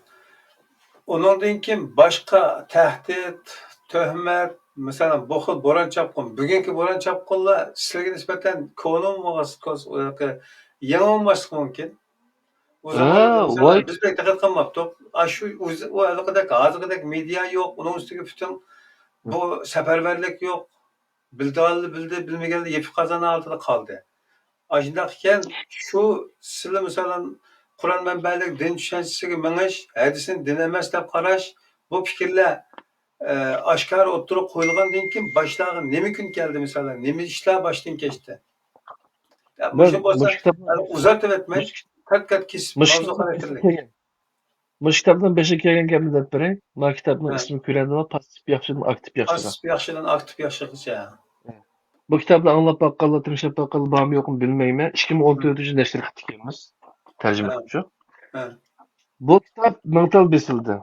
Onundan keyin başka tehdit, töhmet, mesela bu xil bo'ron chapqin, bugungi bo'ron chapqinlar sizlarga nisbatan konum yangi bo'lmasligi mumkin. O zamonlarda Voy, mesela biz pek diqqat qilmabdik. Shu o'zi u hozirgidek media yo'q, uning ustiga butun bu safarbarlik yo'q. Bildi, bilmaganlar yepib qazana altida qoldi. Shundoq ekan, shu sizlar masalan Qur'on manbalik din tushunchasiga minish, hadisni din emas deb qarash, bu fikrlar oshkor o'ttirib qo'yilgandan keyin boshlag'i nima kun keldi masalan, nima ishlar boshdan kechdi. ben Shu bo'lsa, bu kitapni uzatib o'tmay, kat kesib bu mavzu kitapni xarakterlik. bu kitapdan beşik kelgan gapni deb beray. Bu kitapning Ha, ismi ko'radi, passif yaxshimi, aktiv yaxshimi. Pas yaxshidan aktiv yaxshigacha. Bu kitapni anglab baqqanlar, tinglab baqqanlar bormi yo'qmi bilmayman. 2014 nashr qilib ekanmiz. Tarjima Ha, qilibchi. ha. Bu kitap mingtal besildi.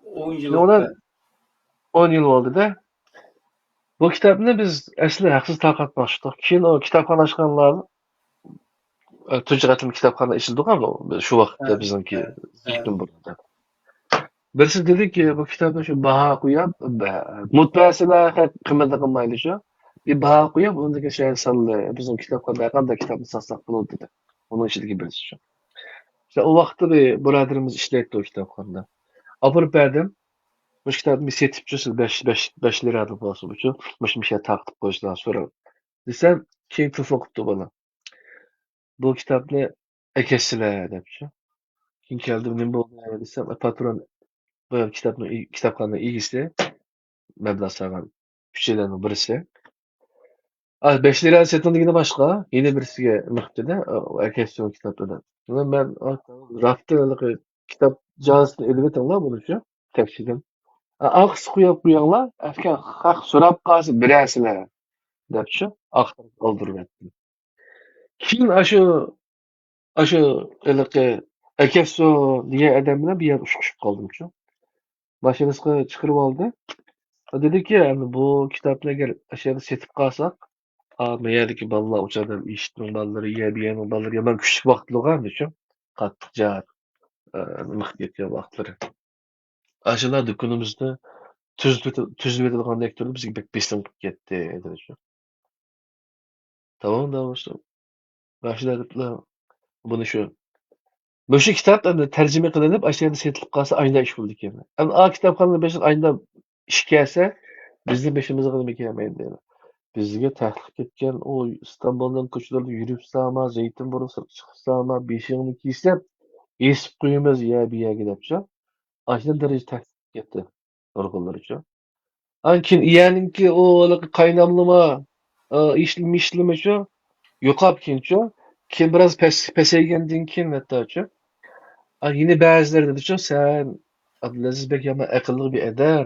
10 yil Ona o'tdi. 10 yil bo'ldi-da. Bu kitapni biz asli haqsiz tarqatmoqchidik. Keyin o kitobxona ochganlar tunji qatim kitobxona ichildi-ku shu vaqtda Ha, bizniki ha, ha. zikrim bo'ldi. Birisi dediki, bu kitobni shu baho qo'yib, mutbaasilar qiymatli qilmaydi shu. Bir baho qo'yib, undagi şey sonli bizning kitobxonada qanday kitobni sotsak bo'ladi dedi. Uning ichidagi birisi shu. İşte o vaqtda bir birodarimiz ishlaydi o kitobxonada. Olib berdim. Bu kitobni bir setibchi 5 lira deb bo'lsa uchun, mushmisha taqib qo'yishdan so'rab. Desam, keyin telefon qilibdi bana. Bu kitobni akasilar debchi. Keyin keldim, nima bo'ldi desam, patron bu kitobxona egisi mablag' solgan 3 yillarning birisi. 5 lira setildigini boshqa, yana birisiga miqdida, akasi o kitobda. Ben rafta kitap cazını elime tanlar bunu şu. Tekşidim. Aks kuyup kuyanlar, efken hak so'rab qalsa bilasizlar debchi axtarib oldirib etdim. Keyin ashu iliqi akaso degan odam bilan bir yer ushqishib qoldim-chu. Mashinasiga chiqarib oldi. Dediki, bu kitobni agar o'sha yerda setib qolsak, bu yerdagi bolalar o'shadan eshitning bolalari, yebiyaning bolalari yomon kuchli vaqt bo'lgan-chu. Qattiq jar, nima qilib ketgan vaqtlari. Ashular do'konimizni tuzib etilgandek turib bizga bek besim qilib ketdi dedi-chu. Tamam da olsun. Başlar debdilar buni shu. Mushu kitob endi tarjima qilinib, o'sha yerda setilib qolsa aynan ish bo'ldi ekan. Endi a kitobxonada 5 yil aynan ish kelsa, bizni beshimizga nima kelmaydi deydi. Bizga taklif ketgan o Istanbuldan ko'chalarda yurib sama, zaytun bo'lib chiqsama, beshingni kiysam, esib qo'yamiz ya bu yerga debchi. Ashuna daraja taklif ketdi nurg'unlar uchun. Keyin iyaninki o qaynamlama ishlimichu yo'qolib keyinchu. Keyin biroz pasaygandan keyin hattochu. Yine ba'zileri dedichu, sen Abdulaziz bek yomon aqlli bir odam.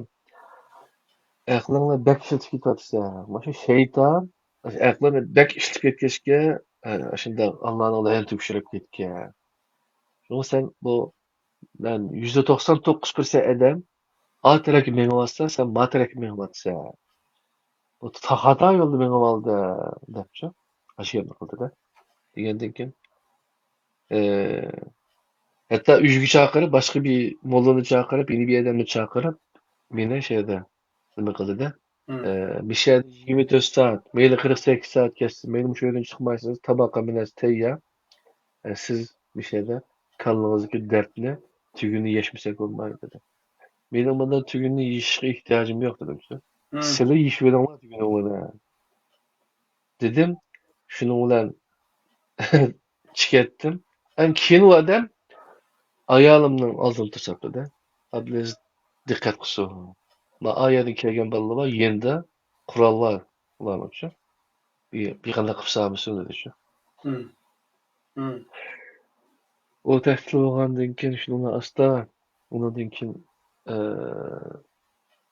Aqlingni bek ishlatib ketyapsan. Mana shu shayton aqlini bek ishlatib ketgachga shunda Allohning la'nati tushirib ketgan. Shuni sen bu %99% odam A tarafga menyapsan, sen B tarafga menyapsan. Bu xato yo'lda menyapoldi debchi. Shu yerni qildida. Degandan keyin hatta uyga chaqirib, boshqa bir mollani chaqirib, yeni bir odamni chaqirib, meni şeyda nima qildida? Bir şeyda 24 saat, mayli 48 saat ketsin, mayli shu yerdan chiqmaysiz, tabaqa minasiz tayyor. Siz bir şeyda kallangizdagi dardni tuguni yashmasak bo'lmaydi dedi. Benim bundan tügününü yiyişe ihtiyacım yok dedim. Hı. Seni yiyiş veren var tügünü ona. Dedim, şunu ulan çıkarttım. Hem keyin o adam ayağımdan altını tırsakladı. Abdülaziz dikkat kılsın. Ma ayağını kelgen balı var, yende kural var. Ulan şu. Bir kanda kıpsa söyledi şu. Hı. Hı. O tehdit olgandan keyin şunu asta ondan keyin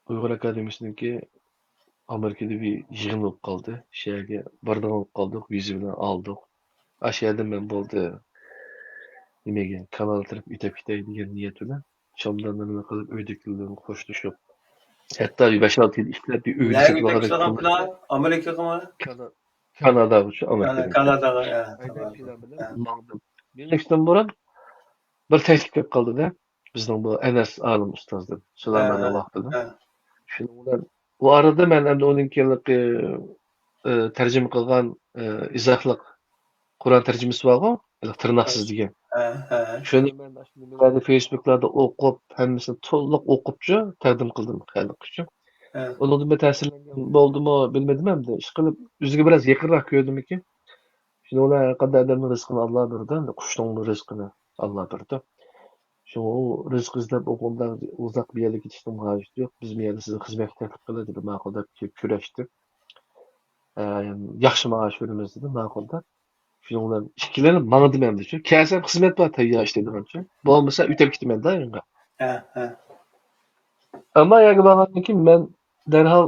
Uygur Akademisi'ndeki Amerika'da bir yığın olup kaldı. Şeye bardan olup kaldık, vize bilen aldık. Aşağıda ben boldu. Nimeге kanal tarıp itep gitey degan niyet bilen Şam'dan nima qilib öydeklilerini qo'shilishib. Hatto bir 5-6 yil ishlab bir uyni Nereye sotib gitmek olgan istiyorsun pullarga plan? Amerika'ya mı? Kanada uchun Yani Amerikadan keyin. Kanada'ya. Ya, Aynan tamam. plan bilan Ya, mangdim. Birleşten burun bir teklif kelib qoldi-da. Bizning bu Enes Alim ustozdan Sulaymonning ya, vaqtida. ya. Shuning bilan bu arada men endi uninki tarjima qilgan izohliq Qur'on tarjimasi bor-ku, tirnoqsiz degan. Ha. Şöyle ben de şimdi bir Facebook'larda okup hemmisini to'liq o'qibchi taqdim qildim xalq uchun. Ha. Ondan bir ta'sirlangan bo'ldimi bilmadim hamda ish qilib o'ziga biroz yaqinroq ko'rdimikin. Shuni ular qanday odamning rizqini Alloh berdi, qushning rizqini Alloh berdi. Shu rizq izlab o'qimdan uzoq bir yerga ketishning hojati yo'q. Biz bu yerda sizni xizmat taklif qiladi deb ma'qul deb kelib kurashdi. Yaxshi maosh beramiz dedi ma'qul deb. Shuning bilan ikkilanib mangdim endi shu. Kelsam xizmat bor tayyor ishlaydigancha. Bo'lmasa uytib ketaman-da yanga. Ha. Ama yerga borgandan keyin men darhol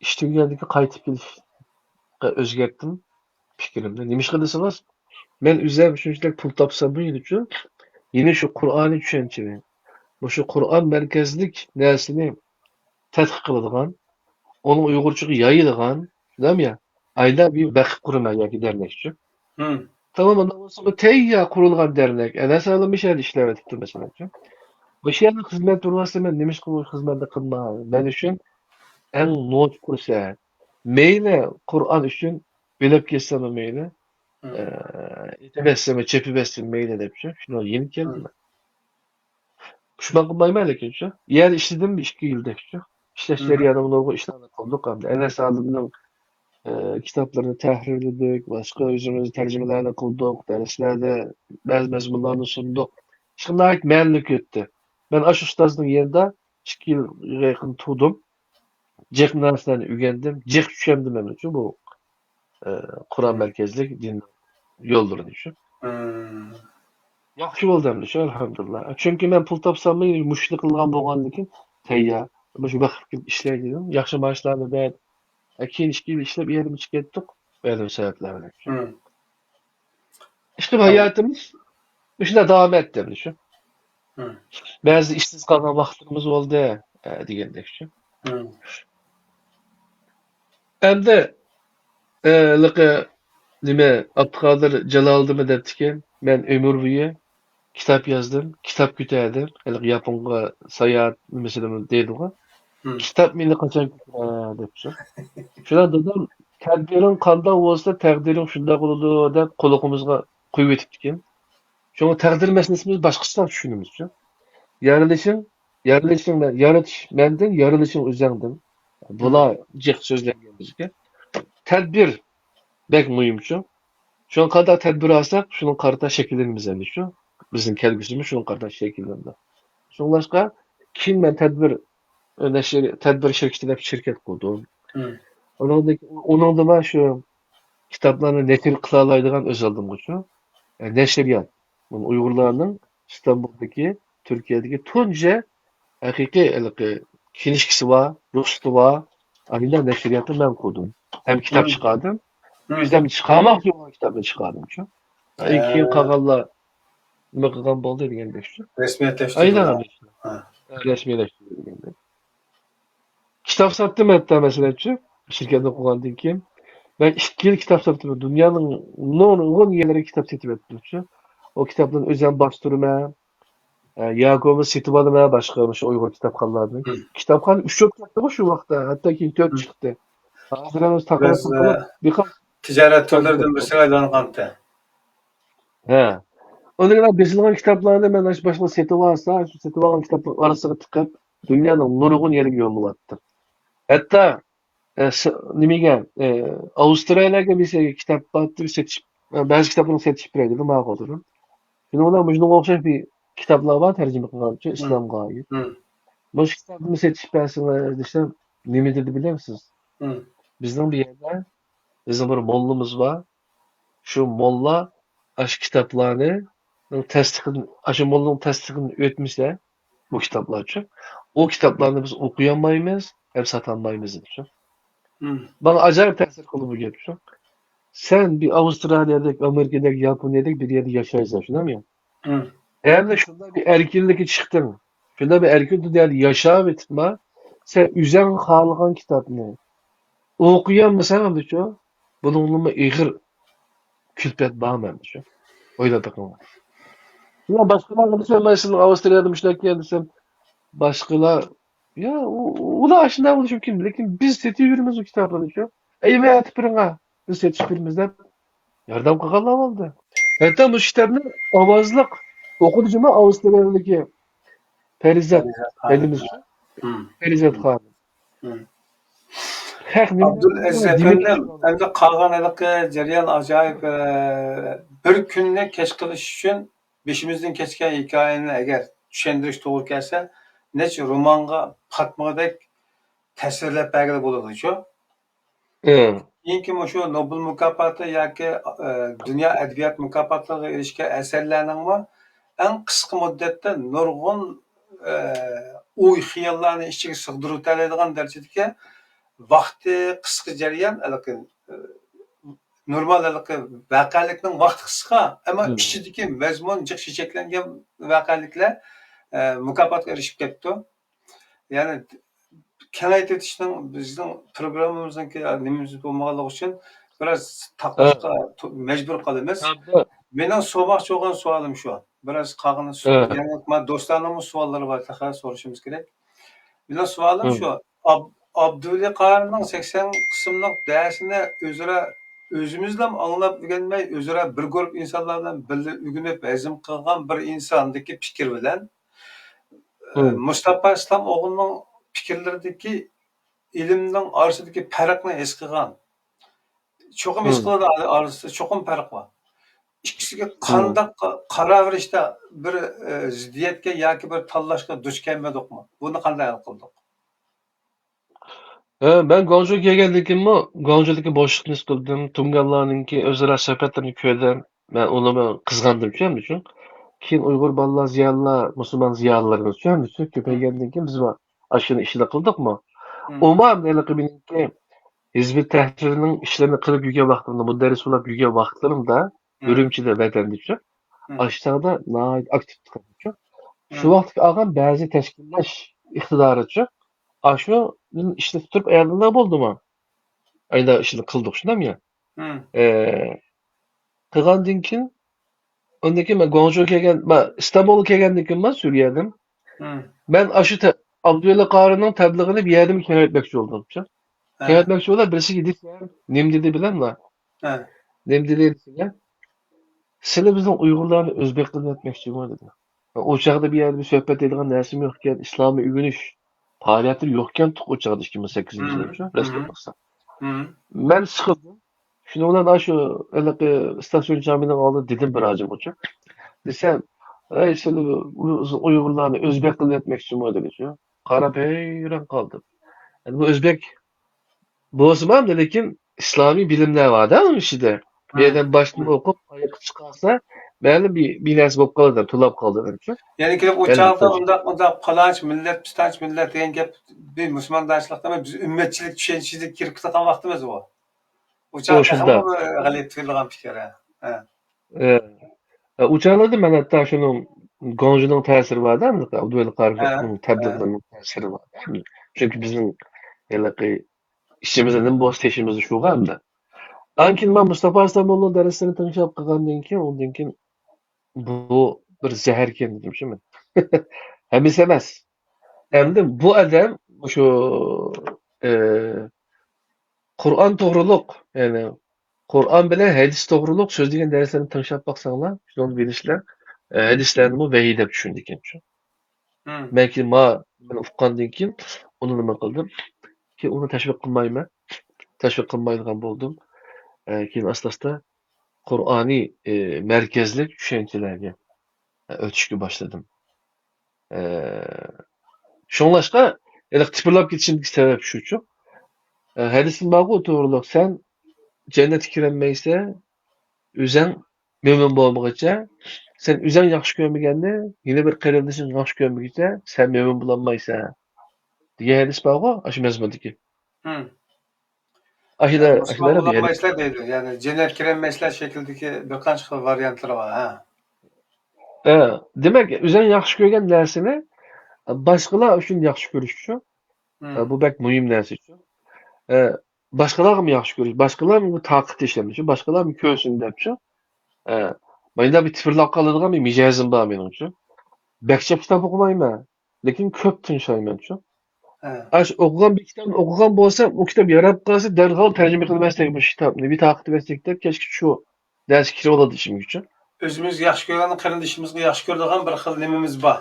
ish tugagandan keyin qaytib kelishga o'zgartdim fikrimni. Nimishqa desangiz, men o'zim shunchalik pul topsam buning uchun yine shu Qur'oniy tushunchani, shu Qur'on markazlik narsani tadqiq qiladigan, uni Uyg'urchaga yoyadigan, bilamya, aynan bir vakf quraman yoki dernek uchun. Hı. Tamam ondan sonra tayyor qurilgan dernek. Ana sağlam ish ishlayapti masalan. O'sha yerda xizmat turmasa men nimishqa bu xizmatni qilmayman. Men uchun eng no'j kursa. Mayli Qur'on uchun bilib ketsam mayli, Hı. aytaversam, chepiversam mayli debchi. Shuni yeni keldim. Hı. Pushman qilmayman lekin-chi. Yer ishladim 2 yildek-chi. Ishlash Hı. jarayonida nurg'un ishlarni qildik hamda. Enas Alimning kitoblarini tahrirladik, boshqa o'zimiz tarjimalarni qildik, darslarda ba'zi mazmunlarni sundik. Shunday ma'nlik o'tdi. Ben aş ustasının yerinde 2 yılga yaqin turdim. Jeq narsalarni o'rgandim. Jeq tushundim men uchun bu Qur'on markazlik din yo'ldirini uchun. Hı. Yaxshi bo'ldi endi shu alhamdulillah. Chunki men pul topsam mushlik qilgan bo'lgandan keyin tayyor. Shu vaqtga ishlaydi dedim. Yaxshi maoshlarni berdi. Keyin 2 yil ishlab yerim chiqib ketdik. Böyle sebepler uchun. Hı. İşte hayatımız shunday davom etdi endi shu. Hı. Ba'zi ishsiz qolgan vaqtlarimiz bo'ldi degandek shu. Hı. Endi liqi nima Abduqodir Jaloliddin debdikan, men umr bo'yi kitob yozdim, kitob ko'tardim. Hali Yaponga sayohat nimasini deydi-ku. Hı. Kitob meni qachon ko'taradi debdi. Shunda dedim, tadbiring qanday bo'lsa, taqdiring shunday bo'ladi deb quloqimizga qo'yib o'tibdikan. Shunga taqdir masalasini boshqacha tushunimiz uchun. Yarilishing, yaratish mendan, yarilishing o'zingdan. Bular jiq so'zlangan bizga. Tadbir bek muhimchu. Şunun kadar tedbir alsak, şunun karta şekillenimiz endi şu. Bizim kelgüsümüz şunun karta şekillendi. Şunun başka, kim ben tedbir şirketi dep şirket kurdum. Hı. Onun da ben şu kitaplarını netil kılalaydıgan öz aldım şu. Neşriyat. Bunun Uygurlarının İstanbul'daki, Türkiye'deki tunca hakiki kinişkisi var, rustu var. Aynen neşriyatı ben kurdum. Hem kitap Hı. çıkardım. Hı. Bizden çıkarmak yok kitabı çıkardım şu. İki yıl Ee, kağalla nima qilgan bo'ldi degandek shu. Resmiyetleştirdi. Aynan abi. Ha. Rasmiylashtirdi degandek. Kitob sotdim hatta masalanchi, shirkatda o'qigandan keyin. Ben 2 yil kitob sotdim. Dunyoning nurg'un yerlariga kitob sotib o'tdim-chi. O kitoblarni o'zim bostirman. Yakovni sotib olaman, boshqa o'sha Uyg'ur kitobxonlarni. Hı. Kitobxon 3 chiqdi shu vaqtda, hatto keyin 4 chiqdi. Hozir o'zi taqoz Biz qilib, bir ticaret türlerinden birisi aylanğandı. He. Ondan bilan bezilgan kitaplarni men başına setib olsa, şu setib olgan kitaplar arasına tıkıp dünyanın nurgun yeriga yo'llatypdy. Hatda nimaga Avstraliyaga bir kitap batib setishib, ba'zi kitaplarni setishib beradi, ma'quldir. Shuni bilan shunga o'xshash bir kitaplar bor tarjima qilgancha Hı. islomga oid. Hı. Bu kitapni setishib bersinlar desam, nima dedi bilamsiz? Hı. Bizning bir yerda bizim bir mollamiz var. Şu molla aşı kitaplarını aşı mollanın tasdiqini ötmüşse bu kitaplar için. O kitaplarını biz okuyamayız, hem satamayız için. Hı. Bana acayip tesir kıldı bu gel. Sen bir Avustralya'daki, Amerika'daki, Japonya'daki bir yerde yaşayacaksın, şuna mı? Hı. Eğer de şunda bir erkinlik çıktın, şunda bir erkin değerli yaşa bitme, sen üzen kalıgan kitabını okuyamıyorsan da şu, bununla ihir külpet bağmamış. Öyle bakın. Ya başkalarına da söylemezsin, Avustralya'da müşterek desem, başkalar, ya o da aşina oluşum kim? Lakin biz setiyoruz o kitapları şu. Ey veya tipirine, biz setiyoruz yardım kakallar oldu. Hatta bu kitabını avazlık okuducuma Avustralya'daki Perizat, Perizat Hanım. elimiz şu, Hı. Perizat Hanım. Hı. Hak Abdülaziz ne demek efendim, hem de kalgan cereyan acayip bir günne keş kılış için beşimizden keçken hikayeni eğer düşündürüş doğru gelse neçe romanga patmadek tasvirlep belgili bulurdu şu. Hı. Keyinki şu Nobel mükafatı yoki dünya edebiyat mükafatlarına erişken eserlerinin mi en kısa müddette nurgun uy xiyallarını içine sığdırıp aladigan derecedeki vakti kısa jarayan normal vaqalikning vaqti qisqa ammo Hı. ichidagi mazmun jiq chechaklangan vaqaliklar mukofotga erishib ketdi. Ya'ni kengaytirishning bizning programmamizniki nimamiz bo'lmaganligi uchun biroz Hı. taqlashga majbur qolamiz. Tabii. Mening so'moqchi bo'lgan savolim shu. Biroz qolgan Hı. yana do'stlarning savollari bor, so'rashimiz kerak. Mening savolim Hı. shu. Abduli Qarining 80 qismlik dersini özümüzle anlap öğrenmey, özüre bir grup insanlardan birlikte öğrenip ezim kılgan bir insandaki fikir bilen Hı. Mustafa İslam oğlunun fikirlerdeki ilimden arasındaki farkını his kılgan. Çokum his Hı. kılgan arasında çokum fark var. İkisiga Hı. qandaq qaraverishda bir ziddiyatga yoki bir tanlashga duch kelmadikmi? Buni qanday hal qildik? Ben Gonco'ya geldiğim mi? Gonco'daki boşluk nispetinde Tungallar'ınki özel sohbetlerini köyden ben onu kızgandım çünkü. Keyin Uyg'ur bolalar ziyolilar, musulmon ziyolilarimiz tushunamiz ko'paygandan keyin biz ashuni ishini qildikmi? Hı, Umuman meniki Hizb ut-Tahrirning ishlarini qilib yurgan vaqtimda, mudarris bo'lib yurgan vaqtlarimda hı, Urumchida vatandaşım, hı, aşağıda nihoyat aktiv chiqaruvchi. Shu hı, vaqtga olgan ba'zi tashkillash iqtidorichi shu ishlatib turib ayollar bo'ldimi? Ayda ishini qildik, shundami? hı, Qilgandan keyin undan keyin men Guangzhouga kelgan, Istanbulga kelgandan keyin Suriyadan hı, ben Abdullah Qari'nin təbliğini bir yerden kengaytmoqchi bo'ldim. he, Kengaytmoqchi bo'lib, birisi gidib Nemdili bilanmi? he, Nemdili degan sizlar bizning Uyg'urlarni o'zbek qilib etmoqchimi dedi. O chaqda bir yerde bir sohbet edilen narsim yokken, İslami ürünüş faaliyeti yokken o çağda 2008 hı, yılında hı, resmen baksa. hı, Ben sıkıldım. Şimdi ondan şu istasyon caminin aldı dedim bir hacım hoca. Desem, ey şöyle Uygurlarını Özbek kılın etmek için mi dedi şu. Karab heyran kaldım. Yani bu Özbek bu Osman da lekin İslami bilimler var değil mi işte? Bir hı. yerden başını okup ayak çıkarsa benim bir nersi bolup kalır, tulap kalır. Yani kelib o Elbette. çağda undaq palanç millet, pistanç millet degan gap bir musulmondachilikda emas, biz ummatchilik tushunchasiga kirib ketgan vaqtimiz bu. O O chaqda ham şunda. g'alati tuyulgan fikr. He. Ee, uçağlarda ben hatta şunun Goncu'nun tesiri var değil mi? Abdülhamid He. Karagöz'ün He. tebliğlerinin tesiri var değil mi? Çünkü bizim yani, işimizin boş teşimizi şu var da. Ankin ben Mustafa İstanbul'un derslerini tanışıp kalgandan keyin ondan keyin bu bir zeherken dedim şimdi. Hem istemez. Hem de bu adam şu e, Kur'an doğruluk yani Kur'an bilen hadis doğruluk söz degan derslerini tanışıp baksanlar şunu bilişler hadislerini bu vahiy deb tushundik endi. Hı. Men keyin men uqqandan keyin uni nima qildim? Keyin uni tashviq qilmayman. Tashviq qilmaydigan bo'ldim. Keyin asta-asta Qur'oniy merkezlik tushunchalarga o'tishga boshladim. Şoňlaşga iliq tipirlap ketişimdiki sebep şuçu. Hadisin bağı toğruluk sen cennete kirenmeyse üzen mömin bolmagyça sen üzen ýaxşy görmegende ýene bir qerendişiň ýaxşy görmegiçe sen mömin bolanmaýsan. Diýen hadis bağı aşy mezmundaki. Hı. Yani Müslüman Aşylara bir hadis. bulanmayslar deydi. Yani cennet kirenmeysler şekildeki birkaç xil varyantları var. Ha. Demek üzen ýaxşy görgen närsini başgalar üçin ýaxşy görüş üçin Hı. bu bek muhim nerse üçin. Başgalar mı ýaxşy görüş, başgalar mı takyt işlemiş, başgalar mı körsün depçi. Menda bir tipirlap kaladigan bir mijazym bar meniň üçin. Bekçe kitap okumayman, lekin köp tınşayman üçin. He. Aş okugan bir kitap okugan bolsam, o kitap yarap kalsa derhal terjime kılmastek bu kitapny bir takyt etsek de keşke şu ders kiri bolady işim üçin. Özümüz yaxşı görgän qerindişimizge yaxşı gördigan bir xil nememiz bar.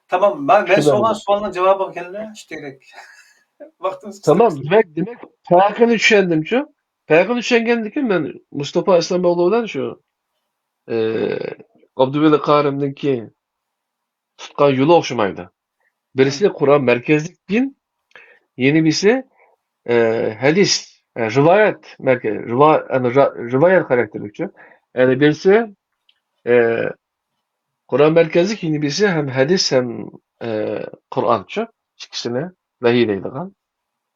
Tamam, ben Şudan soğan da. sualyna jogap geldi. İştegerek. Vaktimiz kısa. Tamam, demek farkyny düşendim şu. Farkyny düşengendikin men Mustafa Eslamoğlu bilen şu Abdülveli Karim'deki tutkan yolu okşamaydı. Birisi Kur'an merkezlik din, yeni birisi hadis, rivayet merkez, rivayet karakterlikçi. Yani birisi Kur'an merkezlik, yeni birisi hem hadis hem Kur'ançı. İkisine vahiy deydigan.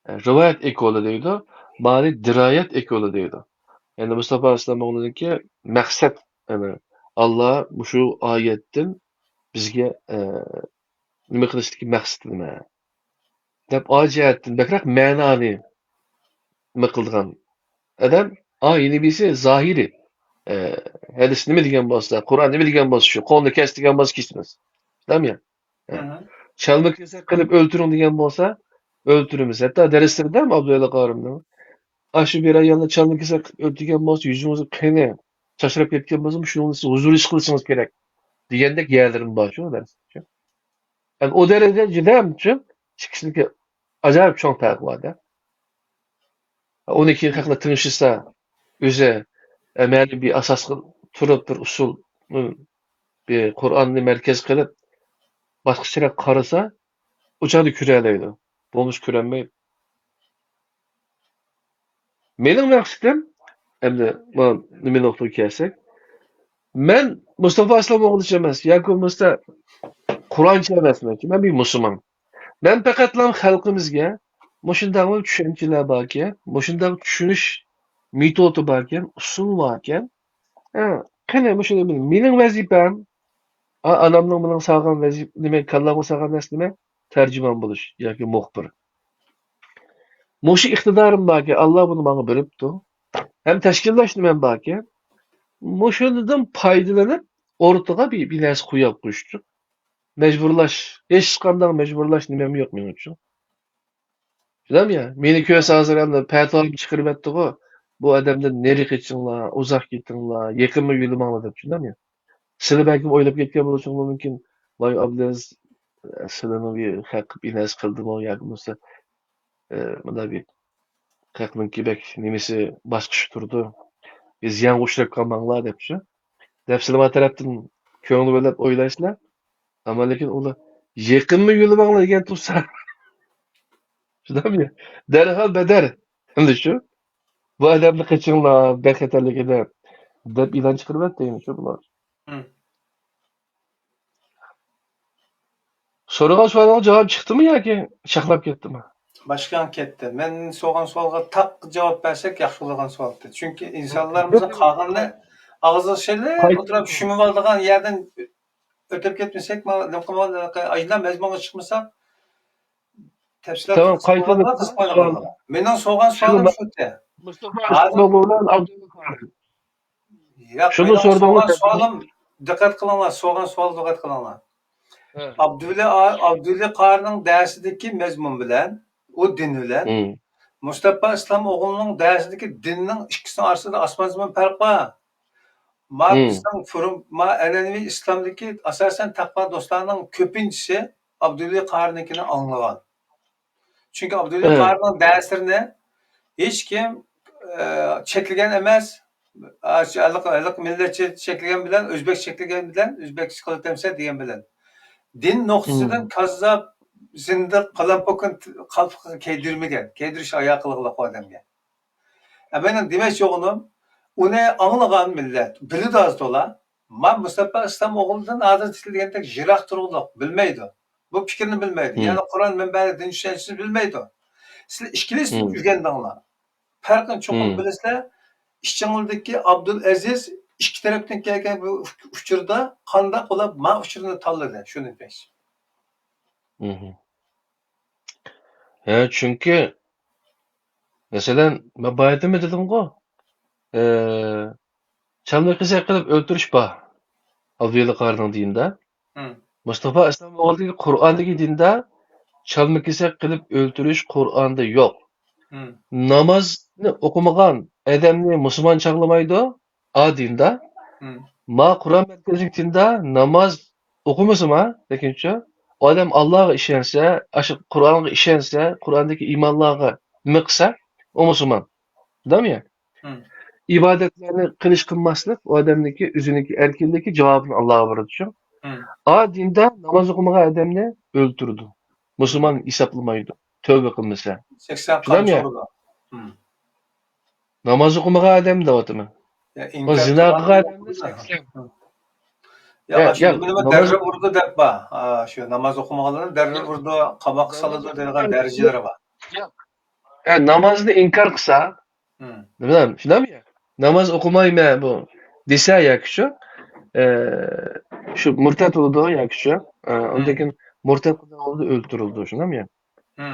Rivayet ekolu deydi. Bari dirayet ekolu deydi. Yani Mustafa Eslamoğlu'ndaki maksat, yani Allah bu şu ayetten bizge nima qilishlikka maqsad nima deb ojiatdan bakrak ma'noni nima qilgan adam yeni birisi zohiri hadis nima degan bo'lsa Qur'on nima degan bo'lsa shu qo'lni kes degan bo'lsa kesamiz tamam ya Hı hı. chalma kesak qilib o'ltiring degan bo'lsa o'ltiramiz hatto darslarda ham Abdulla Qorimni shu bir ayolni chalma kesak qilib o'ltirgan bo'lsa yuzingizni qini chachrab ketgan bo'lsa shuni siz huzurli ish qilishingiz kerak degandek yerlarim bor shu darsda. Yani o derece cidden için çıkışındaki acayip çok fark var da. 12 hakla tanışırsa öze emeğini bir asas turup bir usul bir Kur'an'ı merkez kılıp başkasıyla karısa uçağı küreleydi. Bulmuş kürenmeyi. Benim maksadım hem de bu nimin nokta kelsek ben Mustafa Aslamoğlu demez. Yakup Mustafa Kur'an çevirmesmek. Ben bir Müslüman. Ben faqatlam xalqimizga mushundaq tushunchalar borkan, mushundaq tushunish metodi borkan, usul borkan, qani mushuni mening vazifam, anamning bilan solgan vazifam nima, kallamga solgan narsa nima? Tarjimon bo'lish yoki muxbir. Mushu iqtidorim borkan, Alloh buni menga beribdi. Hem tashkillashni men borkan, mushundan foydalanib, o'rtaga bir narsa qo'yib qo'yishdi. Mecburlaş, hech qanday mecburlash nimam yo'q mening uchun. Şuram ya, meni köse hazır hem de paytolib chiqirib etdi-ku. Bu adamdan neri ketinglar, uzoq ketinglar, yaqinmi yo'limanglar deb tushunam ya. Sizlar balkim o'ylab ketgan bo'lishingiz mumkin. Voy Abdulaziz, sizlarni bir haq binas qildimi yoki bo'lmasa mana bir haqning kebak nimasi boshqa turdi. Biz yangi ushlab qolmanglar debchi. Deb sizlar tarafdan ko'ngli bo'lib o'ylaysizlar. Ammo lekin ular yaqinmi yo'limanglar degan tursa Şuram ya. Derhal beder. Şimdi şu. Bu adamni qechinglar, bexatarligida deb e'lon chiqarib etdi shu bular. Hı. So'ragan savolimga javob chiqdimi yoki shaqlab ketdimi? Başka ankette. Men soğan sualga tak cevap versek yaxşı bolgan sualdı. Çünkü insanlarımızın kalganını ağzı şeyle oturup şümüp aldığan yerden ötüp ketmesek, ayından mezmuna çıkmasak tepsiler Tamam, qaytadan kısmayla. Menin soğan sualım şöyle. Mustafa Aslamoğlu'ndan Abdullah Karim. Ya, Şunu menin sorduğumu soğan tabii. sualım dikkat kılınlar. Soğan sual dikkat kılınlar. Evet. Abdülli Qarının dersideki mezmun bilen, o din bilen, Mustafa Eslamoğlu'nun dersideki dininin ikisinin arasında asman zaman fark var. Ma bizden forum, ma enenevi İslam'daki asasen takva dostlarının köpüncüsü Abdülhamid Qari'ninkini anlagan. Çünkü Abdülhamid Evet. Qari'nin derslerini hiç kim çekilgen emas. Alik milletçe çekilgen bilen, Özbek çekilgen bilen, Özbek kılıp temsil diyen bilen. Din noktasından Hmm. kazzap, zindir, kalampokun kalp keydirmegen. Keydiriş ayağı kılıqlıq adamga. Benim demek yoğunum, onu anlagan millet, bili de az dola. Ma Mustafa İslam oğlundan adı titilgende jirak turuluk bilmeydi. Bu fikrini bilmeydi. Hmm. Yani Kur'an menbeli din düşüncesini bilmeydi. Siz işkili Hmm. ürgendinler. Farkın çokum Hmm. bilesizler. İşçinizdeki Abdülaziz iki taraftan gelgen bu uçurda kanda olab ma uçurunu talladı. Şunu peş. Hmm. Ya çünkü mesela ben bayağıda mı dedim ko? Çalma kızı kılıp öldürüş bah. Abdülhamid Qari'nin dininde. Hı. Mustafa İslamoğlu'nun Kur'an'daki dinde çalma kızı kılıp öldürüş Kur'an'da yok. Hı. Namazını okumagan adamni Müslüman çağlamaydı. A dinde. Hı. Ma Kur'an merkezlik dinde namaz okumasa mı? Lekinçe o adam Allah'a işense, aşık Kur'an'a işense, Kur'an'daki imanlığa nima qilsa, o Müslüman. Değil mi? Hı. İbadetlerini kılış kılmaslık o adamdaki üzündeki erkildeki cevabını Allah'a verir. Hı. A dinde namaz okumagan adamni öldürdü. Müslüman hesaplamaydı. Tövbe kılmasa. 80 Şulam kamçı ya, oldu. Hı. namaz okumagan adam da otimi. Ya O inkar zina kılgan kılgan adam da oldu da. 80. Hı. Ya şu Ya nima namaz derre vurdu dep ba. Şu namaz okumaganlar derre ya, vurdu, kabak namaz saladı degan okumagan dereceleri var. namazını inkar kılsa, Hı. ne bileyim, şulam ya. Namaz okumayma bu. Dese ya şu, şu murtat oldu ya şu. Hı. Ondakin murtat oldu öldürüldü şunam ya. Hı.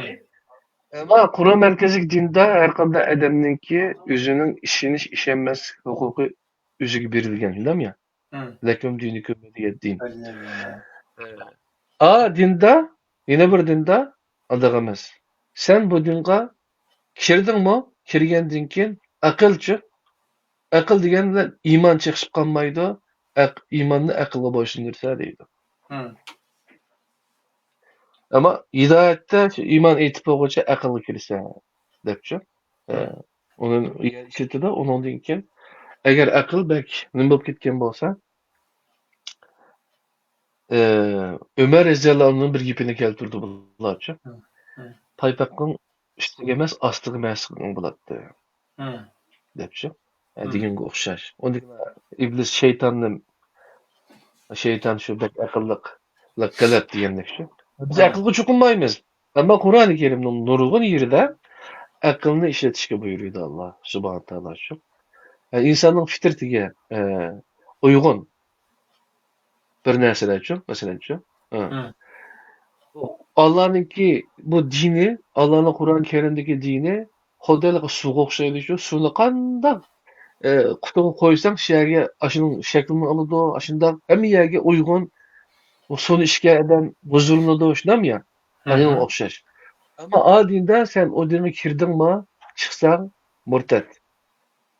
Ama Kur'an merkezlik dinde her qanday adamninki özünün işini işenmez hukuku özüge berilgen, şunam ya. Hı. Lekum dinikum diye din. Öyle. A dinde, yine bir dinde adak emas. Sen bu dinge kirdin mi? Kirgendin keyin akıl çık. Akıl degan bilan iymon chiqib qolmaydi. Iymonni aqlga bo'ysundirsa deydi. Hı. Ammo hidoyatda shu iymon aytib bo'lguncha aqlga kirsa debchi. Hı. Uni ishlatadi. Undan keyin agar aql bak nima bo'lib ketgan bo'lsa, Umar roziyallohu anhuning bir gapini keltirdi bularchi. Hı. Hı. Paypoqning ustiga emas, ostiga masqing bo'ladi Hı. debchi. Hı. Deganga o'xshash. Unda iblis shayton shu bak aqlliq laqalab degandek. Biz Hı. aqlga cho'qinmaymiz. Ammo Qur'oni Karimning nurg'un yerida aqlni ishlatishga buyuruydi Alloh subhanahu taolo shu. Yani insonning fitratiga uyg'un bir narsalar uchun, masalan uchun. Hı. Allohninki bu dini, Allohning Qur'oni Karimdagi dini xuddiki suvga o'xshaydi shu. Suvni qanday qutiga qo'ysang, shu yerga ashuning shaklini oladi, ashundoq hamma yerga uyg'un bu suvni ichgan odam huzurlanadi, shunami? Hı. Aynan Hı. o'xshash. Ama a dinde sen o dine girdin mi çıksan murtad.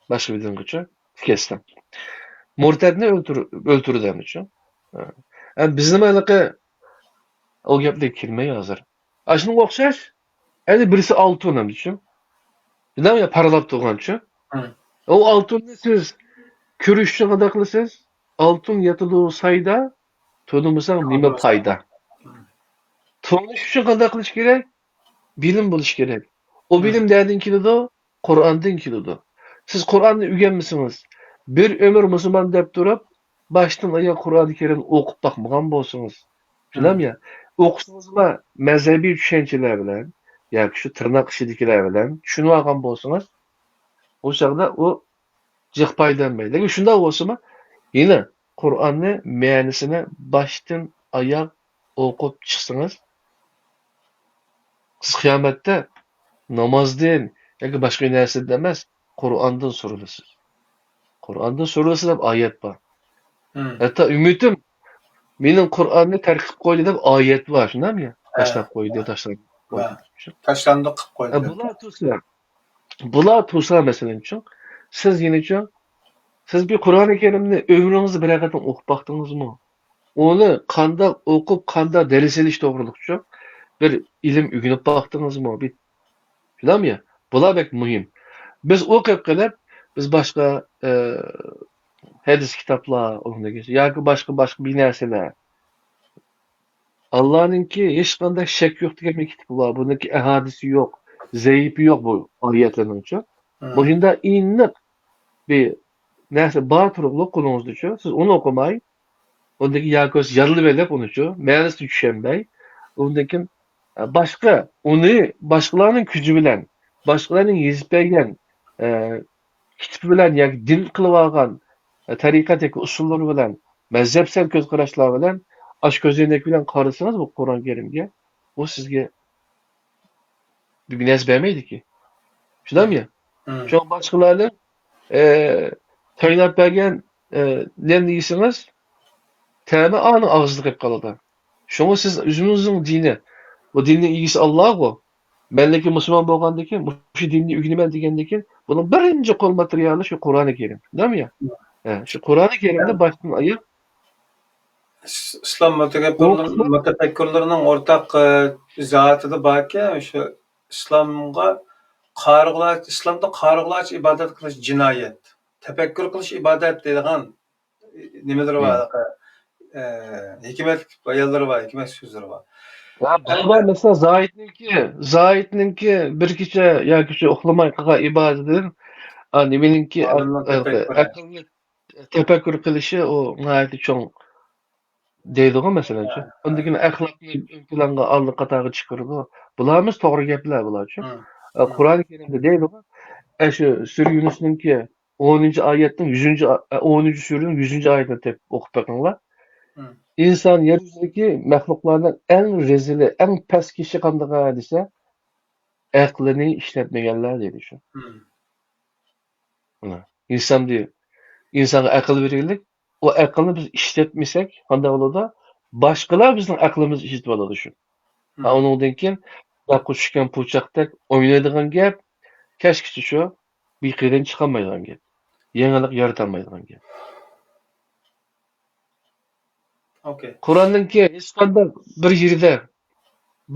Başka bir dinge için kestim. Murtadni öldürüden için. Yani bizim aylıkı o gapda kirmeyi hazır. Aşının okşaş. Yani birisi altın hem için. Değil mi ya paralap doğan için. Hı. O altını siz körüşçü kadaklısınız. Altın yatılığı sayda tanımısan nime payda. Tanış için kadaklış gerek. Bilim buluş gerek. O Hı. bilim derdin de Kur'an'dın de. Siz Kur'an'ı ügenmisiniz. Bir ömür Müslüman dep durup baştan ayağa Kur'an-ı Kerim okup bakmagan bolsunuz. Şunam Hı. ya. Okusunuz mı mezhebi düşünceler bilen ya şu tırnak işidikiler bilen şunu algan bolsunuz. O çağda o cık paylanmaydı. Lakin şunda olsa mı yine Kur'an'ı meanisine baştan ayak okup çıksınız. Siz kıyamette namazdan yoki boshqa narsadan emas, Qur'ondan so'ralasiz. Qur'ondan so'ralasiz deb oyat bor. Hı. Hatto umidim mening Qur'onni tarqib qo'ydi deb oyat bor, shunami? Tashlab qo'ydi, tashlab qo'ydi. Va tashlandiq qilib qo'ydi. Bular tursa masalan uchun siz yana uchun siz bir Qur'oni Karimni ömrünüzde bir haqiqatan o'qib baqdingizmi? onu qandaq o'qib, qandaq ders elish to'g'riliqcha bir ilm o'rganib baqdingizmi? Bilammi? Bular bek muhim. Biz o'qib qilib, biz boshqa hadis kitoblar yoki boshqa bir narsalar. Allohninki hech qanday shak yo'q degan bir kitob bor. Buniki ahadisi yo'q, zaifi yo'q bu oyatlarning. Bu shunda iniq bir narsa bor turibli qo'lingizda. Siz uni o'qimay, undaki yoki yozilib elib uni ma'nosini tushunmay, undan keyin boshqa uni boshqalarning kuchi bilan, boshqalarning yezib bergan kitob bilan yoki din qilib olgan tariqat yoki usullari bilan, mazhabsal ko'z qarashlar bilan ash ko'zoynak bilan qarasangiz bu Qur'on Karimga, u sizga bir narsa bermaydiki. Tushunammi? Shu boshqalarni tayyorlab bergan nerni yeysangiz, ta'mi ani og'zida qolib qoladi. Shunga siz o'zingizning dini, bu dinning egisi Alloh bu. Benleki Müslüman bo'lgandan keyin, shu dinni o'rganaman degandan keyin, buning birinchi qo'l materiali shu Qur'oni Karim. Tushundingmi? Shu Qur'oni Karimni boshdan oyoq islom mutafakkurlarining o'rtaq izohatida borki, o'sha islomda qariqlarcha ibodat qilish jinoyat, tafakkur qilish ibodat deydigan nimalar bor, hikmat bayonlari bor, hikmat so'zlari bor. Baba mesela Zahid'ninki bir kecha yoki shu uxlamay qilgan ibodatidan nimaninki aqlni tafakkur qilishi u nihoyatda cho'ng deydigan masalanchi. Undan keyin axloqni planga oldi qatoriga chiqardi. Bularimiz to'g'ri gaplar bularchi. Qur'oni Karimda deydigan shu Sura Yunusninki 10-oyatning 10-suraning 100-oyatini o'qib bakinglar. İnsan yeryüzündeki məxluqlardan ən rezili, ən pəs kişi qandaqa dese, əqlini işlətməyənlər deyir şu. İnsan deyir, insana aql verildik, o aqlını biz işlətmisək, qanda olada, başqalar bizning aqlimizni işlətib oladi şu. Onundan keyin qaqqa tushgan puchaqdek o'ynaydigan gap, kashkichi shu, biqidan chiqolmaydigan gap. Yangilik yaratolmaydigan gap. Okay. Qur'onninki hech qanday bir yerda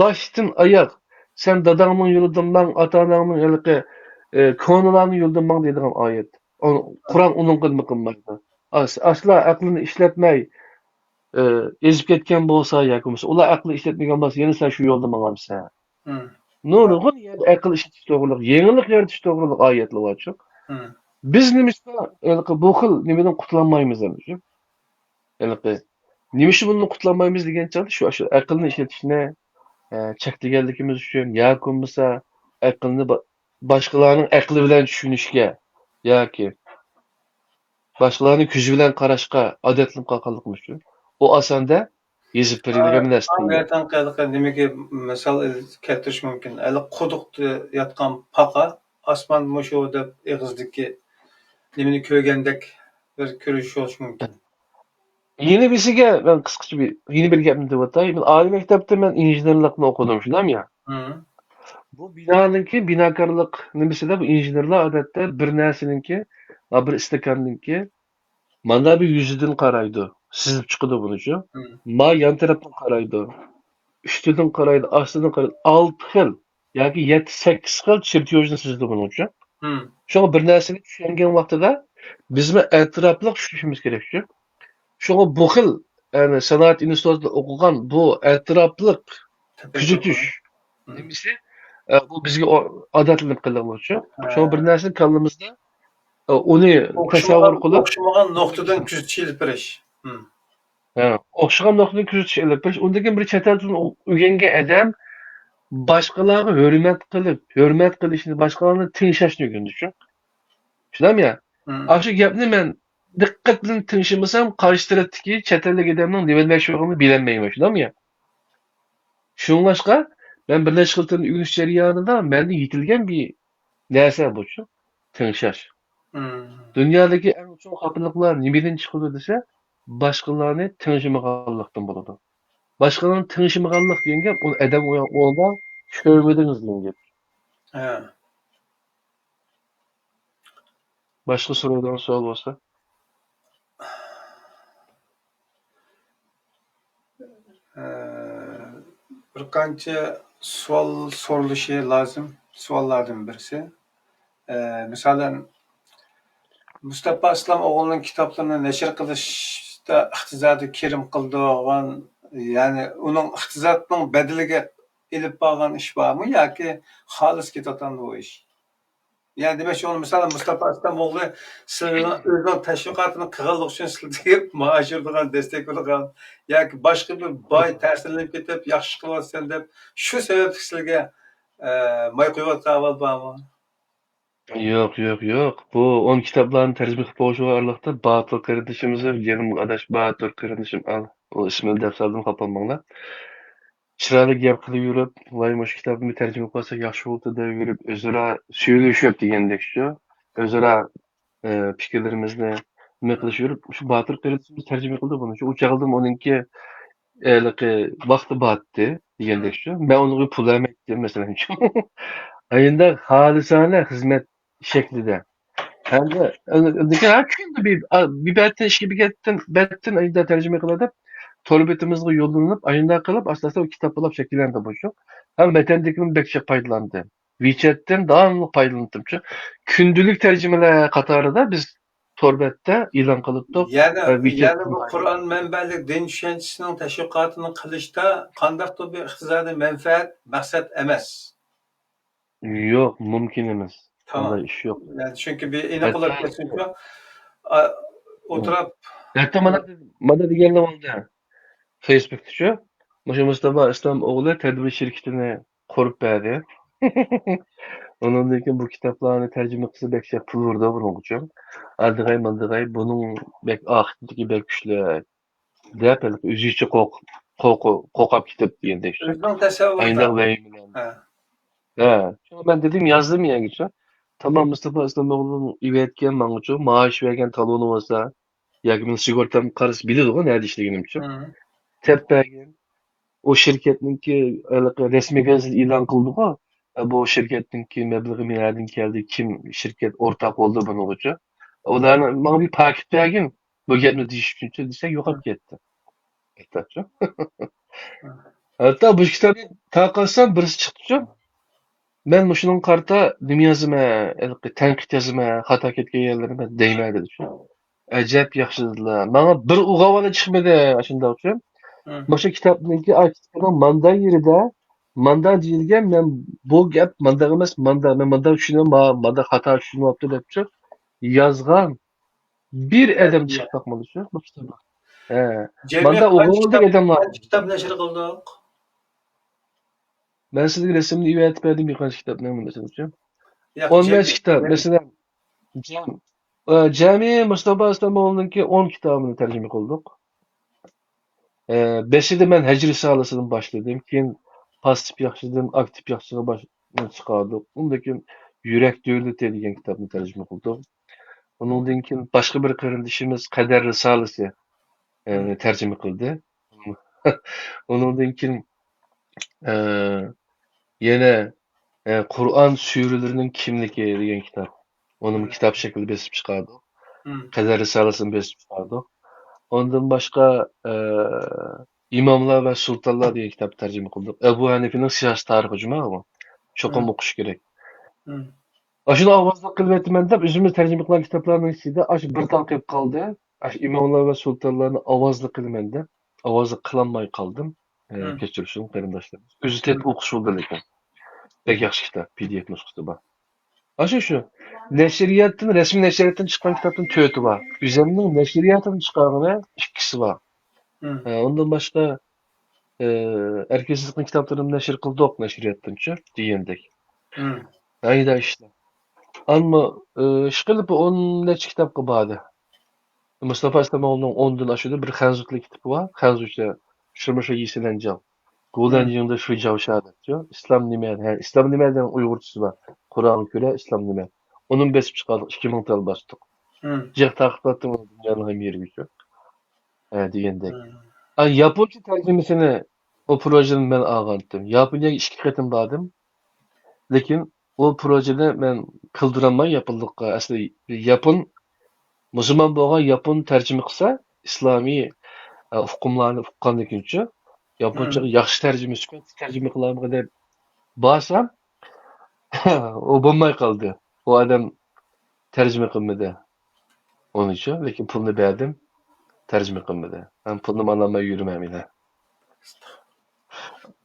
boshdan oyoq sen dadangning yo'lidan man, ota-onangning yo'liga ko'nlarning yo'lidan man deydigan oyat. Qur'on uning qilmaydi. Asla aqlini ishlatmay ezib ketgan bo'lsa yoki ular aqli ishlatmagan bo'lsa, yana sen shu yo'lda manamsan. Nurg'un aql ishlatish to'g'riliq, yangilik yaratish to'g'riliq oyatlar bor. Biz nimishda bu xil nimadan qutulolmaymiz demoqchi. Nimashi bundan qutulolmaymiz degan chog'da shu aqlni ishlatishni cheklaganligimiz uchun yoki bo'lmasa aqlni boshqalarning aqli bilan tushunishga yoki boshqalarning ko'zi bilan qarashga odatlanib qolganligimiz uchun u osonda yezib berilgan narsa. Nimaga misol keltirish mumkin? Hali quduqda yotgan paqa osmon mushu deb eg'izdagi nimani ko'rgandek bir ko'rish bo'lishi mumkin. Yeni birisiga ben kısaca yeni bir gapni deb o'tay. Ben oliy maktabda men injenerlikni o'qidim, shundami? Bu binokorlik nimasida bu injenerlar odatda bir narsaninki, bir istakanninki mana bir yuzidan qaraydi, sizib chiqadi buni-chi. Ma yon tarafdan qaraydi, ustidan qaraydi, ostidan qaraydi. 6 xil yoki 7-8 xil chertyojni sizdi buni-chi. Shunga bir narsani tushungan vaqtida bizmi atrofli tushunishimiz kerak-chi. Şuna bu xil yani sanat institutida o'qigan bu atrofliq kuzatish nimasi bu bizga odatlanib qolgancha. Shuna bir narsa kallamizda uni tasavvur qilib o'xshamagan nuqtadan kuzatish ilib berish. O'xshagan nuqtadan kuzatish ilib berish. Undan keyin bir chet eldan o'rgangan odam boshqalarga hurmat qilishni, boshqalarni tinglashni o'rganadi-chi. Tushunammi? Shu gapni men diqqat bilan tinglamasam qarshi tarafdagi chet ellik odamning nima demashligini bilolmayman, shundami? Shunglashqa men bir necha xil tilni o'rganish jarayonida menda yetilgan bir narsa bu-chi, tinglash. Dunyodagi eng cho'ng xafaliklar nimadan chiqadi desa, boshqalarni tinglashmaganlikdan bo'ladi. Boshqalarni tinglashmaganlik degan gap uni odam o'yinda tushunmadingiz degan gap. Boshqa so'rovdan savol bo'lsa? bir qancha savol sorilishi lozim. Savollardan birisi. Misolan, Mustafa Islom o'g'lining kitoblarini nashr qilishda iqtisodiy kirim qildigan, ya'ni uning iqtisodning badaliga ilib borgan ish bormi yoki xolis ketayotgandi bu ish? Yani demek ki onu mesela Mustafa İslamoğlu sizin özünün teşvikatını kıgıllık için sizlere maaş yurduğun, destek yurduğun, yani başka bir bay tersirlenip gidip, yaxşı kılarsın deyip, şu sebep sizlere may koyup davul bağımı. Yok. Bu 10 kitaplarını tercüme qilib boğuşu arlıqda Bahatır kardeşimizi, yerim adaş Bahatır kardeşim al. O ismini defterden kapanmağlar. Chiroyli gap qilib yurib, voy mush kitobni tarjima qilsak yaxshi bo'ldi deb yurib, o'zaro söyleshyap degandek shu. O'zaro fikrlarimizni nima qilish yurib, shu Botir qarindishimiz tarjima qildi buni. Shu uchog'ida uninki vaqti batdi degandek shu. Men unga pul bermaydim masalan shu. Endi xolisona xizmat shaklida. Endi kunda bir betden işki bir betten ayında tercüme kılıp torbetimizde yollanıp ayında kalıp aslında o kitap bulup şekillendi bu şu. Hem metendekinin bekçe paylandı. WeChat'ten devamlı paylandım şu. Kündülük tercümeler katarında biz torbette ilan kılıptık. Yani bu Kur'an menbelik din düşüncesinin teşvikatını kılışta kandakta bir iqtisadi menfaat maksat emez. Yok, mümkün emez. Tamam. Onda iş yok. Yani çünkü bir inek olarak kesinlikle oturup hatta bana diyenler oldu. Facebook'ta şu. Mustafa İslamoğlu tedbir şirketini kurup verdi. Onundaki bu kitaplarını tercüme kısa bekçe pul vurdu bunun için. Aldıgay bunun bek ahitindeki bek güçlü. Deyip üzücü kokap kitap diyende işte. özünün tasavvurda. Aynen veyimlen. He. Şimdi ben dedim yazdım ya geçen. Tamam Mustafa İslamoğlu'nun ivetken bana için maaş vergen talonu olsa ya ben sigortam karısı bilir o nerede işleyenim için. Tepegen o şirketninki resmi gazetede ilan kıldı o. Bu şirketninki meblağı nereden geldi, kim şirket ortak oldu bunun için. Onların bana bir paket vergin. Bu getme düşünce desek yok gitti. Hatta hatta bu kitabı takasam birisi çıktı. Ben şunun karta dünyasıma, tenkit yazıma, hata ketken yerlerime değmedi düşün. Acayip yaxşıdılar. Bana bir uğavala çıkmadı aşında uçum. Başka kitapdaki arkadaşlarım manda yeride manda deyilgen ben bu gap manda emas manda ben manda düşünüyorum manda hata şunu yaptı dep çık yazgan bir adam çıkıp bakmadı şu bu kitaba. Manda uğavala adamlar. Kitap neşir kıldık. Ben size resimli ivet verdim birkaç kitap ne mesela hocam. 15 kitap mesela Cami Mustafa İslamoğlu'nunki 10 kitabını tercüme kıldık. Beşi de ben Hecr Risalesi'nin başladım. Keyin pasif yaxşıdan aktif yaxşıga başladım çıkardık. Ondaki Yürek Devleti degan kitapni tercüme kıldık. Ondan keyin başka bir kardeşimiz Kader Risalesi tercüme kıldı. Ondan keyin yine Kur'an sürülerinin kimligi degan kitap. Onun kitap şekli besip çıkardık. Kader Risalesi'ni besip çıkardık. Ondan başka İmamlar ve Sultanlar diye kitap tercüme kıldık. Ebu Hanife'nin siyasi tarihi cuma ama çok okuş gerek. Aşını avazda kılvetmen de üzümüz tercüme kılan kitaplarının içinde aşı bir takip kaldı. Aşı İmamlar ve Sultanlarını avazda kılmende. Avazda kılanmay kaldım. Geçiriyorsun kardeşlerim. Özü tet okuş oldu lekin. Pek yaxşı kitap. PDF nüskası var. Aşı şu. Resmi neşriyattan çıkan kitabın tötü var. Üzerinin neşriyattan çıkanına ikisi var. Ondan başka erkeksin kitaplarını neşir kıldık neşriyattanca diyendek. Ayda işte. Ama şıkılıp 10 neç kitap kıbadı. Mustafa İslamoğlu'nun 10'dan aşağıda bir Xanzutlu kitabı var. Xanzutça Şırmışa Yisilencal. Guğdancığında şu cavşadı diyor. İslam nimer. İslam nimerden Uygurçusu var. Kur'an-ı Köle İslam nimer. Onun besip çıkardık. 2000 tal bastık. Cek takip ettim onu dünyanın hem yeri gücü. Diyendek. Japonca tercümesini o projenin ben ağantım. Japonca iki ketim badım. Lekin o projede ben kıldıranmay yapıldık. Aslında Japon Müslüman boğan Japon tercüme kılsa İslami hukumlarını uqqandan künçü Japonchaga yaxshi tarjima sifatida tarjima qilaman deb borsam, o bo'lmay qoldi. O odam tarjima qilmadi. Onun uchun, lekin pulni berdim, tarjima qilmadi. Men pulni olmay yurmayman.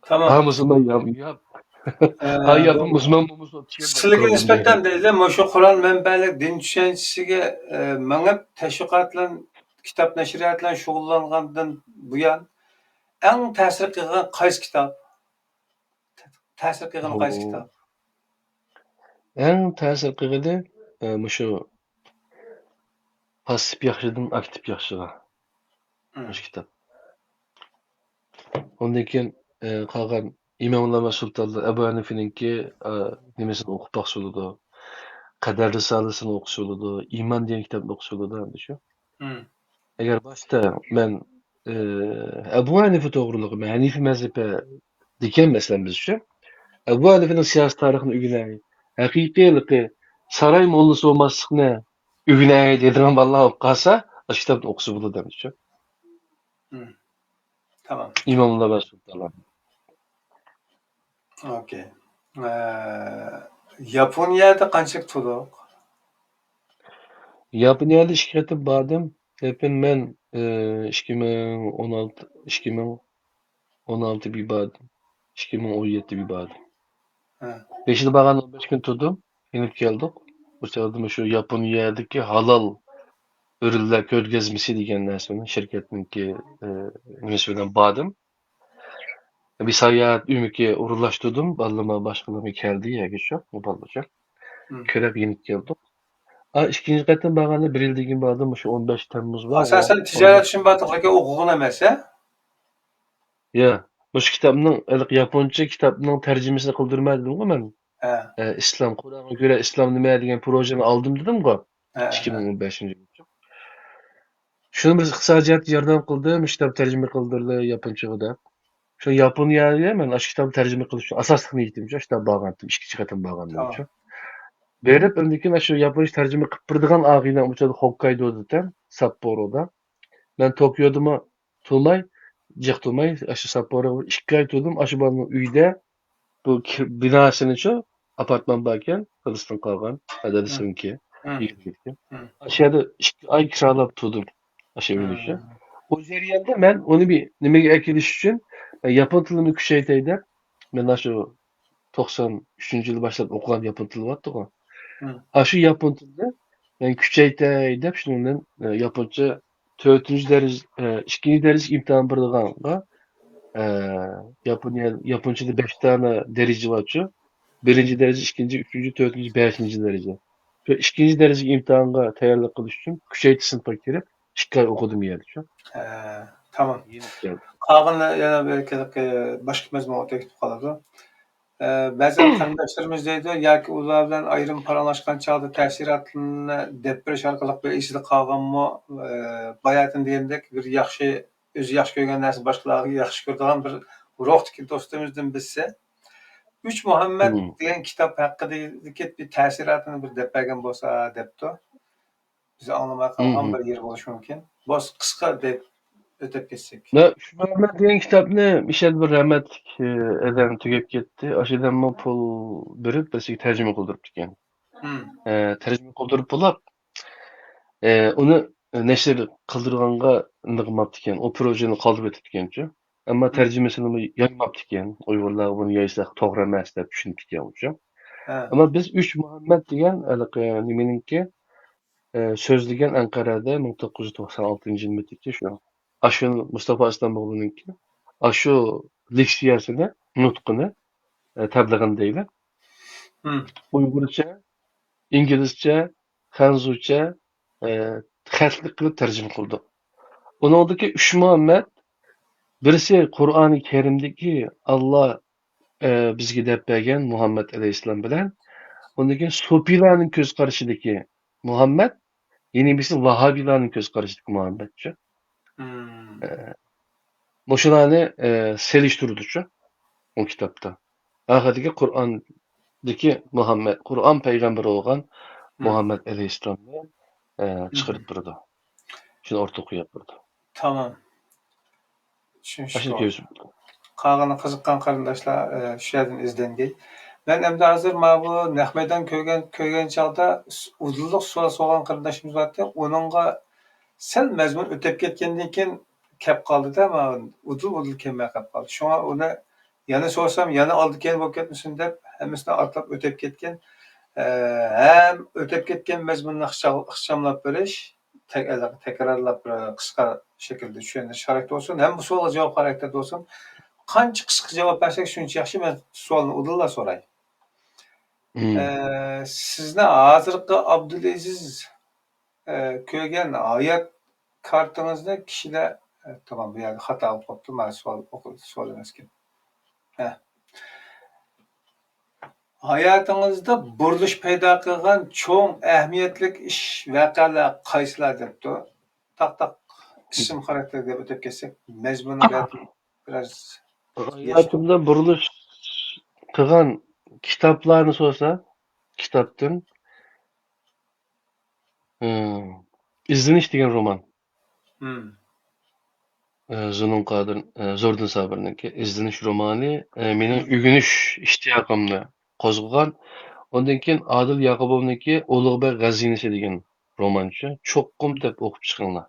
Tamam. Ha musulmon yap. Ha yapın musulmon Sizlarga nisbatan deydi, shu Qur'on manbalik din tushunchasiga mengib tashviqotlar, kitob nashriyat bilan shug'ullangandan buyon eng ta'sir qilgan qaysi kitob? Ta'sir qilgan qaysi kitob? Eng ta'sir qilgani shu passiv yaxshidan aktiv yaxshiga. Shu kitob. Ondan keyin qolgan imomlar va sultonlar Abu Hanifaninki nimasini o'qib boqsuladi. Qadar risolasini o'qisuladi, iymon degan kitobni o'qisuladi endi shu. Agar boshda men Abu Hanifa to'g'riligi, men Hanifi mazhabi degan masalan biz shu. Abu Hanifaning siyosiy tarixini o'rganay, haqiqiyligi saroy mollasi bo'lmaslikni o'rganay degan bolalar o'qib qolsa, shu kitobni o'qisa bo'ladi endi shu. Tamam. İmamlar ve sultanlar. Okey. Yaponiyada qanchalik to'liq? Yaponiyada ikki qatim bordim. Lekin men 2016 bir bordim. 2017 bir bordim. 5 yıl borganda 15 kun turdim. Yenip keldik. Bu sefer şu Yaponiyadagi halal o'rinlar ko'rgazmasi degan narsani shirkatniki nimasi bilan bordim. Bir sayohat uyimga o'rinlashtirdim. Ballama boshqalarga keldi yoki shu bolacha. Ko'rib yenib keldik. İkinci qatim borganda 1 yildan keyin bordim. Shu 15 Temmuz var. Asasan tijorat uchun bordiqlarga o'qigan emas, a? Ya, bu kitobning ilk yaponcha kitobning tarjimasini qildirmadim-ku men. İslam Qur'onga ko'ra islom nima degan projeni oldim dedim-ku. 2015-yilda. Shuni biz iqtisodiyot yordam qildim, kitob tarjima qildirdi yaponchaga. Shu Yaponiyaga men shu kitobni tarjima qilish uchun asosli niyatim shu kitob borgandim, ikkinchi qatim borgandim shu. Berib endi shu yaponcha tarjima qilib birdigan og'iylar o'chadi Hokkaydoda, Sapporoda. Men Tokyodami turmay, jiq turmay, shu Sapporoga 2 oy turdim. Shu bolaning uyida bu binosini shu apartman bor ekan, Qirg'iziston qolgan, dadasininki, yigitniki. Shu yerda 2 oy kirolab turdim. Shu uyda. O jarayonda men uni bir nimaga akilish uchun yapon tilini kuchaytay deb, men shu 93-yil boshlab o'qigan yapon tili bor-ku. Shu yapon tilini men kuchaytay deb shundan yaponcha 4-derece 2-derece imtihan berdiganga Yaponchada 5 tane derece var şu. 1. derece, 2. 3. 4. 5. derece. Şu 2. derece imtihanga tayyorlik qilish uchun kuchaytirish sinfga kirib 2 oy o'qidim yerda shu. Tamam. Qolgani yana belki boshqa mazmunga ketib qoladi. Ba'zan qarindoshlarimiz deydi, yoki ular bilan ayrim paranlashgan chog'da ta'sirotlarni deb berish orqali bir esida qolganmi, bayatin degandek bir yaxshi o'zi yaxshi ko'rgan narsa boshqalarga yaxshi ko'radigan bir ruhdagi do'stimizdan bilsa, 3 Muhammad degan kitob haqidagi bir ta'sirotini bir deb bergan bo'lsa debdi. Biz anglamay qolgan bir yer bo'lishi mumkin. Bos qisqa deb o'tib ketsak. Şu Muhammad degan kitobni Mishel bir rahmatlik adam tugab ketdi. O'shadan men pul berib bizga tarjima qildirib ekan. Tarjima qildirib bo'lib, uni nashr qildirganga nig'mabdi ekan. O projeni qoldirib o'tibdi ekan-ku. Ammo tarjimasini yoymabdi ekan. Uyg'urlar buni yoysa to'g'ri emas deb tushunib ketgan. Ammo biz 3 Muhammad degan nimaninki so'zlagan Anqarada 1996-yilda shu. Shu Mustafa Islamoğlu'nunki. Shu leksiyasini, nutqini tabliğini deydi. Uygurca, İngilizce, Hanzuca xatlik qilib tarjima qildi. Uningdagi 3 Muhammad birisi Qur'oni Karimdagi Alloh bizga deb bergan Muhammad alayhissalom bilan undan keyin Sofilarning ko'z qarashidagi Muhammad, yeni birisi Vahabilarning ko'z qarashidagi Muhammadchi. Shularni selishtirdi o kitobda. Oxirgi Qur'ondagi Muhammad, Qur'on payg'ambar bo'lgan Muhammad alayhissalomni chiqarib turdi. Shuni o'rtaga qo'yib turdi. Tamam. Tushunishdim. qag'ini qiziqqan qarindoshlar shu yerdan izlangay. Men endi hozir mana bu naq maydon ko'rgan chog'da uzunliq savol so'ragan qarindoshimiz bordi. Uningga sal mazmun o'tib ketgandan keyin kelib qoldida, uzun kelmay qolib qoldi. Shunga uni yana so'rasam, yana oldi keyin bo'lib ketmasin deb hammasini ortlab o'tib ketgan. Hem o'tib ketgan mazmunni ixchamlab berish, takrorlab qisqa shaklda tushunish xarakter olsun. Hem bu savolga javob xarakterda olsun. Qancha qisqa javob bersak shuncha yaxshi. Men savolni udilla so'ray. Sizni hozirgi Abdulaziz ko'rgan hayot kartangizni kishilar tamam bu yerda xato bo'lib qolibdi. Men savol emas ekan. Hayotingizda burilish paydo qilgan cho'ng ahamiyatli ish voqealar qaysilar debdi. Taq ism xarakter deb o'tib ketsak, mazmuni biraz Hayatımda buruluş qilgan kitaplarni so'rasa, kitapdan İzdiniş degan roman. Zulun Qadir Zordun Sabir'ninki İzdiniş romanı mening ügünüş iştiyaqimni qo'zg'agan. Ondan keyin Adil Yaqubovniki Ulug'bek G'azinisi degan romanchi. Cho'qqum deb o'qib chiqinglar.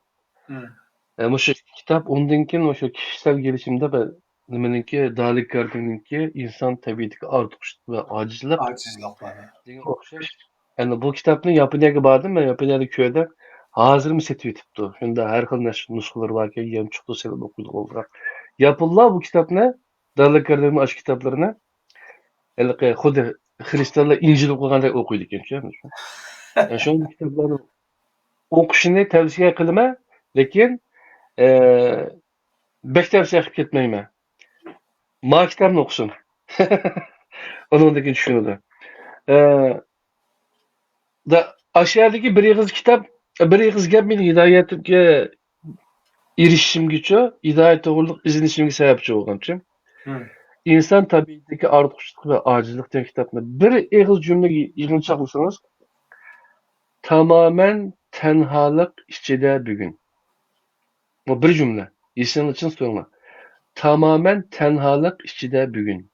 O'sha kitap ondan keyin o'sha kishisal gelişimde nimaniki Dalik Kardininki inson tabiatiga ortiqlik va ojizlik degan o'xshash. Yani bu kitapni Yaponiyaga bordim, men Yaponiyada ko'rdim. Hozirmi setib yetibdi. Shunda har xil nusxalari bor ekan, ham chiqdi selib o'qiydi o'ldirib. Yaponlar bu kitapni, Dalik Kardining ash kitoblarini xuddi xristianlar Injil o'qigandek o'qiydi ekan-ku. Yani shu kitoblarni o'qishni tavsiya qilaman, lekin bek tavsiya qilib ketmayman. Ma kitobni o'qisin. Undan keyin tushunadi. Da aşağıdaki bir yığız kitap, bir yığız gap meni hidoyatga erishishimgacha, hidoyat to'g'riliq izlanishimga sababchi bo'lgancha. İnson tabiatidagi ortiqlik va ojizlik degan kitobni bir yığız jumlaga yig'inchoqlasangiz, tamamen tenhalık ichida bugun. Bu bir cümle. İnsan için söyleme. Tamamen tenhalık ichida bugun.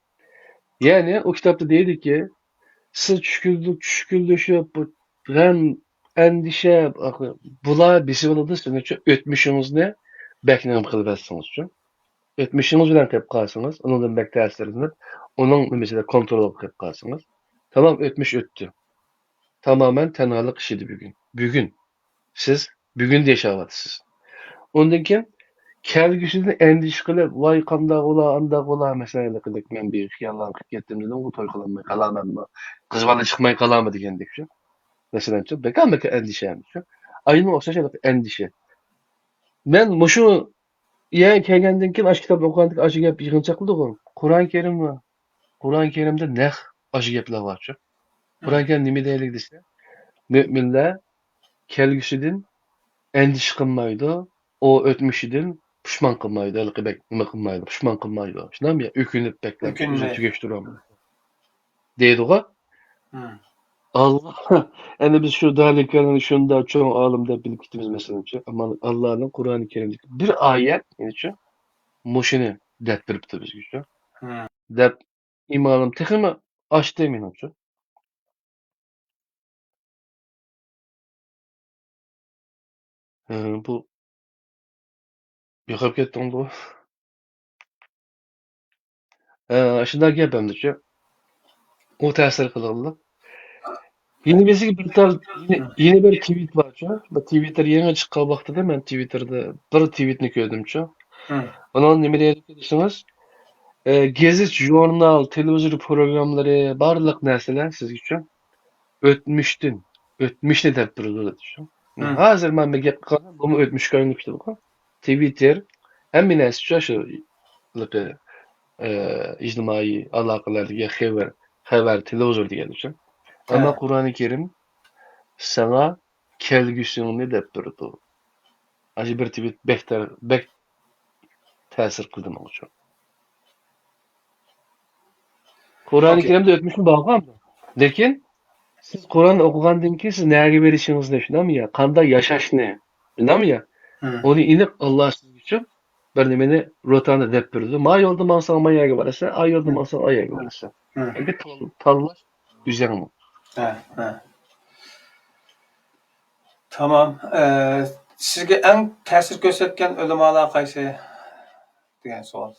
Yani o kitapta deydi ki, siz tushkuldashib, g'am, endişe, bular besib oladi, sizning uchun o'tmishingizni baknam qilib olsangiz uchun. O'tmishingiz bilan qilib qolsangiz, undan bak ta'sirini, uning nimasida kontrol qilib qolsangiz, tamam o'tmish o'tdi. Tamamen tenhalık ishidi bugun. Bugun siz bugun yashayapsiz. Ondan keyin kelgusidan endish qilib, voy qanday bo'lar, anday bo'lar masalalar qilib men bir xiyollar qilib ketdim dedim, u to'y qilolmay qolamanmi? Qiz bola chiqmay qolarmi degandek shu. Masalanchi, bekamaka endişeymiş. Aynı o'xshash endişe. Men mushu yani kelgandan keyin ash kitobni o'qigandan ash gap yig'inchoq qildim. Qur'oni Karim va Qur'oni Karimda naq ash gaplar bor-ku. Qur'oni Karim nima deylik desa, mo'minlar kelgusidan endish qilmaydi, o o'tmishidan pushmon qilmaydi, nima qilmaydi, pushmon qilmaydi. Shundan ya o'kinib beklab, tugashtiramiz. Deydi-ku. Allah, yani biz şu daliklerini şunda çoğun alimde bilip gittiğimiz meselence, ama Allah'ın Kur'an-ı Kerim'deki bir ayet, yani şu, muşini dep biripti biz güçlü. Dep imanım tekimi açtı eminim şu. Bu yakıp kettim bu. Şundan gepemdi şu. O tesir kılıldı. Yeni bir tweet var şu. Bu Twitter yeni çıkan vaxtıda ben Twitter'da bir tweetini gördüm şu. Onun nemi deyilmişsiniz? Gezit, jurnal, televizyon programları, barlıq narsalar siz üçün ötmüşni deb turadi şu. Hozir men bir gap qildim, bu ötmüş ko'rinibdi bu. Twitter hamma narsa shu ijtimoiy aloqalardagi xabar televizor degan uchun. Ama Qur'oni Kerim sana kelgusini deb turadi. Aji bir tweet bek ta'sir qildi men uchun. Qur'oni Kerimda o'tmishni bağlamdı. Lekin siz Qur'on o'qigandan keyin siz nega berishingizni tushunami ya? Qanday yashashni, bilammi ya? Onu iniq Alloh siz uchun bir nimeni rotani dep berdi. Ma yolda mansang ma yerge barasa, a yolda mansang a yerge barasa. Hı. Bir tanlaş düzen bu. He. Tamam. Sizge en ta'sir ko'rsatgan ulamolar qaysi degan savol.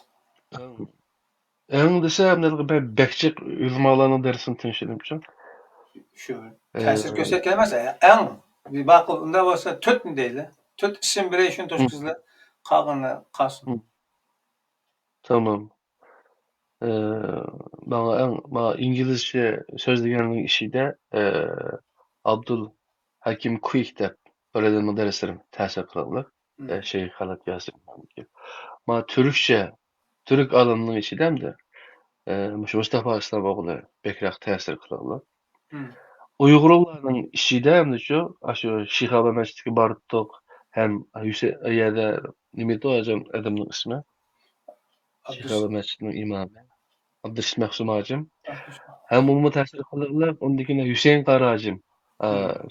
En desem ne ben bekçik ülmalarının dersini tinşedim. Shu ta'sir ko'rsatgan emas, eng bir baqil unda bo'lsa 4 ni deydi. 4 isim biray shuni to'shqizlar, qolgani qolsin. Tamam. Bana İngilizce sözlüğünün işi de Abdul Hakim Quick dep öğrenme derslerim təsir qılarlar. Şey halat yazdım. Ma Türkçe Türk alanının işi de Mustafa İslamoğlu bekrak təsir qılarlar. Uygurlarning işi de şu Şihaba Mescid'e barıttık hem Hüseyin'de nima hocam adamning ismi Şihaba Mescid'in imamı Abdülsmehsum hacım. Hem onu təsir qılarlar, ondakine Hüseyin Qaracım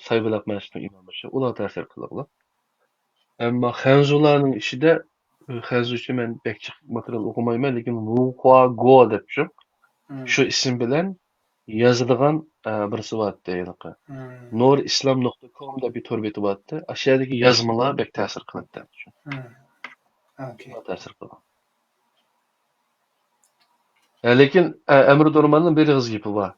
Saybalaq Mescid'in imamı. Ular təsir qılarlar. Amma Xanzularning işi de Xanzuchi men bekçi material okumayman, lekin Wu Hua Go depçim. Şu isim bilen yazılgan birisi vardı yılqı. nurislam.com'da bir torbeti vardı. Aşağıdaki yazmalar bek təsir qıladı. Okay. Təsir qıladı. Lekin Emre Dorman'ın bir kız gibi var.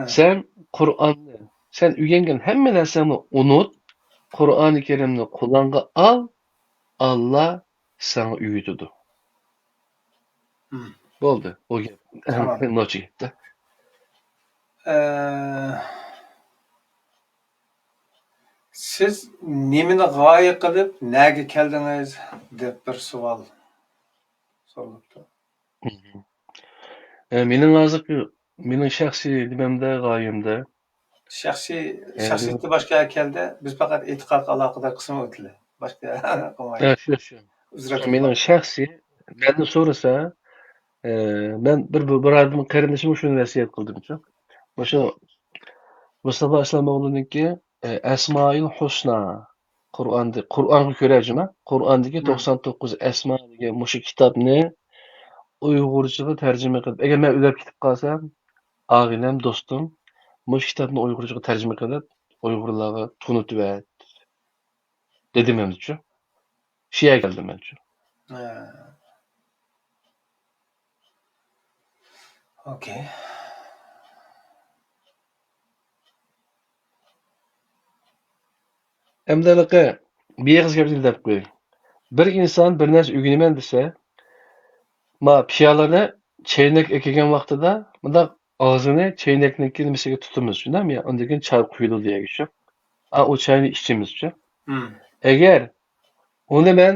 Sen Kur'an'ı, sen üyengen hemen narsani unut, Kur'an-ı Kerim'ni kullanğa al, Allah sana üyüdüdü. Oldu. O gep. Tamam. Noçi gitti. Siz nimani g'oya qilib, nega keldingiz deb bir savol so'rabdi. Mening shaxsiy nimamda, g'oyamda Shaxsiyatda boshqa keldi. Biz faqat e'tiqod aloqador qismi o'tdi. Boshqa qilmaydi. Shu. Mening shaxsiy, meni so'rasa, men bir birodimning qarindishim shuni vasiyat qildim. O'sha Mustafa Islamoğlu'nunki Esmail Husna Qur'onga ko'rajima. Qur'ondagi 99 asma degan mushu kitobni Uyg'urchaga tarjima qilib, agar men o'lib ketib qolsam, og'ilam, do'stim, mushu kitobni Uyg'urchaga tarjima qilib, Uyg'urlarga tunutib et. Dedim menimcha. Shiya keldim menimcha. Okay. Emdaliqi beğiz gapni deb qo'y. Bir inson bir narsa o'rganaman desa, ma piyolani chaynak ekigan vaqtida bunda og'zini chaynakniki nimasiga tutamiz, shundaymi? Undan keyin choy quyiladi deyish. O chayni ichimiz-chi. Agar uni men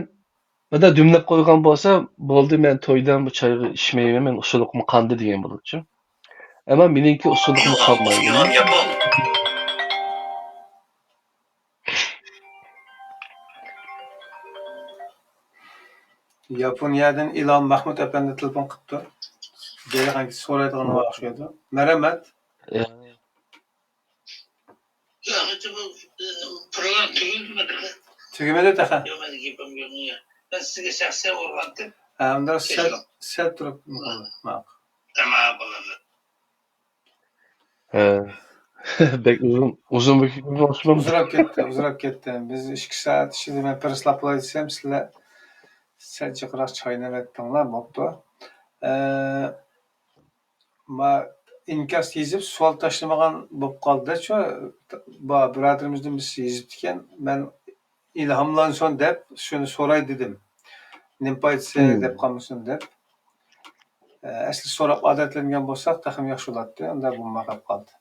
bunda dumlab qo'ygan bo'lsa, bo'ldi, men to'ydan bu choyni ichmayman, men usulukmi qandi degan bo'ladi-chi. Ammo meningki usulukmi qolmaydi. Yaponiyadan İlham Mahmud efendi telefon qilibdi. Degan so'raydigan o'xshaydi. Marhamat. Program tugilmadi. Tugimadi taxa. Yo'q, men gapim yo'q. Ben sizga shaxsiy o'rgandim. Unda sel turib ma'qul. Tamam bo'ladi. Bek uzun bir konuşmam. Uzrab ketdi. Biz 2 soat ishni men pirislab qo'yay desam, sizlar salchiqroq choynab etdinglar, bo'pti. Ma inkos yezib savol tashlamagan bo'lib qoldi-chu. Bu birodarimizdan birisi yezibdi ekan. Men ilhomlansin deb shuni so'ray dedim. Nimpaytsa deb qolmasin deb. Asli so'rab odatlangan bo'lsak, taxim yaxshi bo'ladi. Unda bo'lmay qoldi.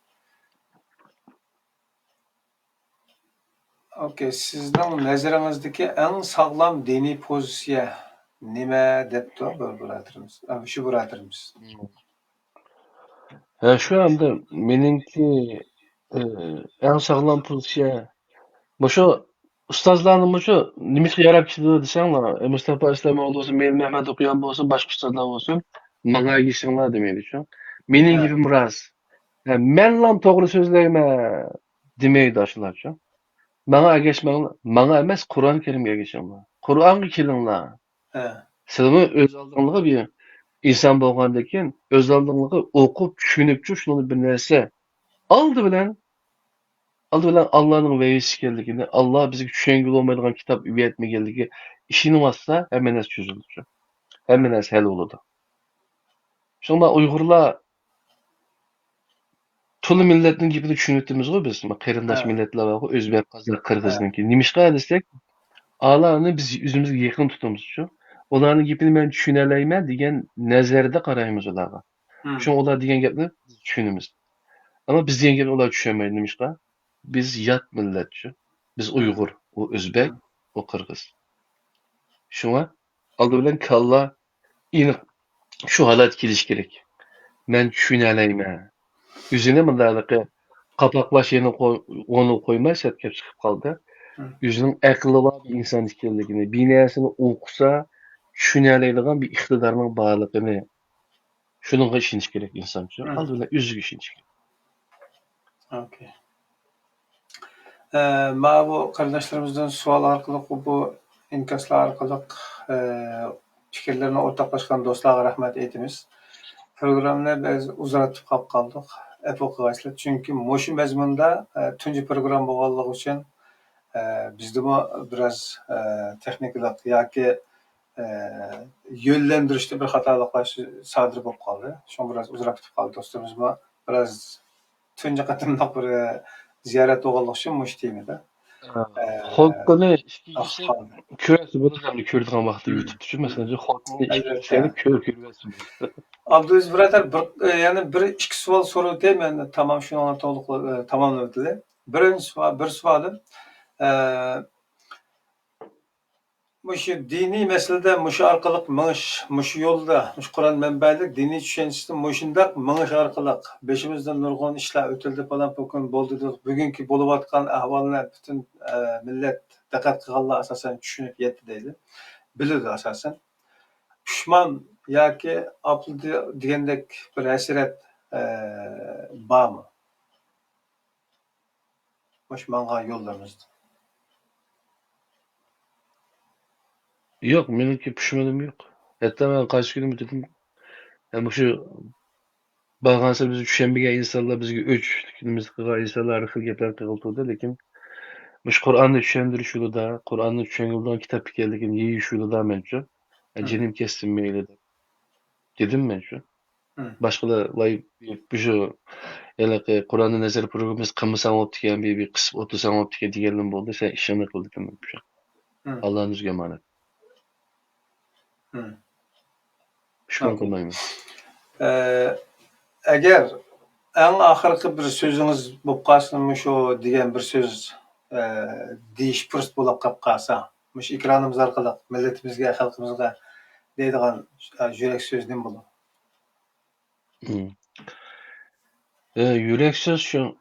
Okay, sizning nazaringizdagi eng sog'lom diniy pozitsiya nima debdi bir birodarimiz? Shu birodarimiz. Şu anda meningki eng sog'lom pozitsiya Mushu ustozlarning mushu nimasi yarab ketdi desanglar, Mustafa Islamoğlu bo'lsin, Mel Mehmet o'qigan bo'lsin, boshqa ustozlar bo'lsin, menga ergashinglar demaydi-chu. Mening gapim rost. Menlam to'g'ri so'zlayman demaydi shular-chu. Menga ergashmanglar, menga emas, Qur'on Karimga ergashinglar. Kur'an'ı kelinglar. He. Sizmi öz aldığınlığı bir insan bolgandan keyin öz aldığınlığı okup düşünüpçü şunu bir narsa aldı bilen Allah'ın veyisi keldigini, Allah bizi düşüngül olmaydigan kitap üyetmegeligi işini vassa hemen ez çözülür. Hemen ez hal oldu. Şunda Uygurlar tulu milletinin gibini düşünüttümiz go biz. Qeyrindaş He. milletler var, Özbek, Kazak, Kırgız'ınki. Nimişqa desek, Allah'ını biz yüzümüzge yakın tutumuz şu. Onların gibini ben düşüneleymen degan nazarda qaraymiz ularga. Hı. Şu olar degan gapni biz düşünemiz. Ama biz degan gapni ular tushunmaydi nimişqa? Biz yat millet şu. Biz Uygur, o Özbek, o Kırgız. Şuna aldı bilen kalla iniq şu halat keliş gerek. Men düşüneleymen. Yüzüne mındalıqı qapaklaş yeni onu koymay setkep çıkıp kaldı. Hı. Yüzünün akıllı var bir insan ikirligini, binasını okusa düşüneleydigan bir iktidarının bağlılığını şununla işiniz gerek insanca. Hı. Aldı bilen üzüg işiniz gerek. Okey. Ma bu kardeşlerimizden sual arkalık bu inkaslar arkalık fikirlerini ortaklaşkan dostlarga rahmet etimiz. Programni biz uzatıp kap kaldık. Epoqayslı. Çünkü moşu mezmunda tunji program bolganligi üçün bizde bu biraz texniklik yoki yönlendirişte bir hatalıklar sodir bo'lib qoldi. Şunu biraz uzatıp kaldı dostumuz bu biraz tunji qatımdaq bir ziyaret bolganligi üçün moş temada. Halkını işkisi Qaldı. küresi bunu da kördüğün vakti YouTube düşün. Mesela halkını işkisini kürüversin. Abdülaziz birader yani bir iki sual sorup men tamam şunu to'liq tamamladim. Bir sualim Muşu dini meselede muşu arkalık mınış, muşu yolda, muşu Kur'an menbailik dini düşüncesi muşundaq mınış arkalık. Beşimizden nurgun işler ötüldü falan bugün boldu. Bugünkü boluvatkan ahvalına bütün millet dikkat kılganlar asasen düşünüp yetti deydi. Bilirdi asasen. Pişman yoki aplı degandek bir hasiret barmı? Muş manga yollarımızda. Yok, menimki pişmanim yok. Hatta ben kaç günüm dedim. Yani şu bağlansa bizi düşenbege insanlar bizge üç günümüz kıga insanlar arxil gepler kıgıltıdı. Lekin muş Kur'an'ı düşendiriş yolu da, Kur'an'ı düşen yoldan kitap ekenligin yeyiş yolu da mençu. Jenim kestim meyle dedim mençu. Başkalar şu yani Kur'an'ı nazar programımız kımısan olup diken bir kısıp otursan olup diken diyelim oldu. Sen işini kıldı dedim şu. Allah'ın üzge emanet. Pişman kılmayım. Eğer en ahırkı bir sözünüz bu qalsın şu degan bir söz deyiş pürst bo'lib qolib qolsa, mush ekranımız arqali milletimizga, xalqimizga deydigan yürek söz nima bo'ladi? Yürek söz şu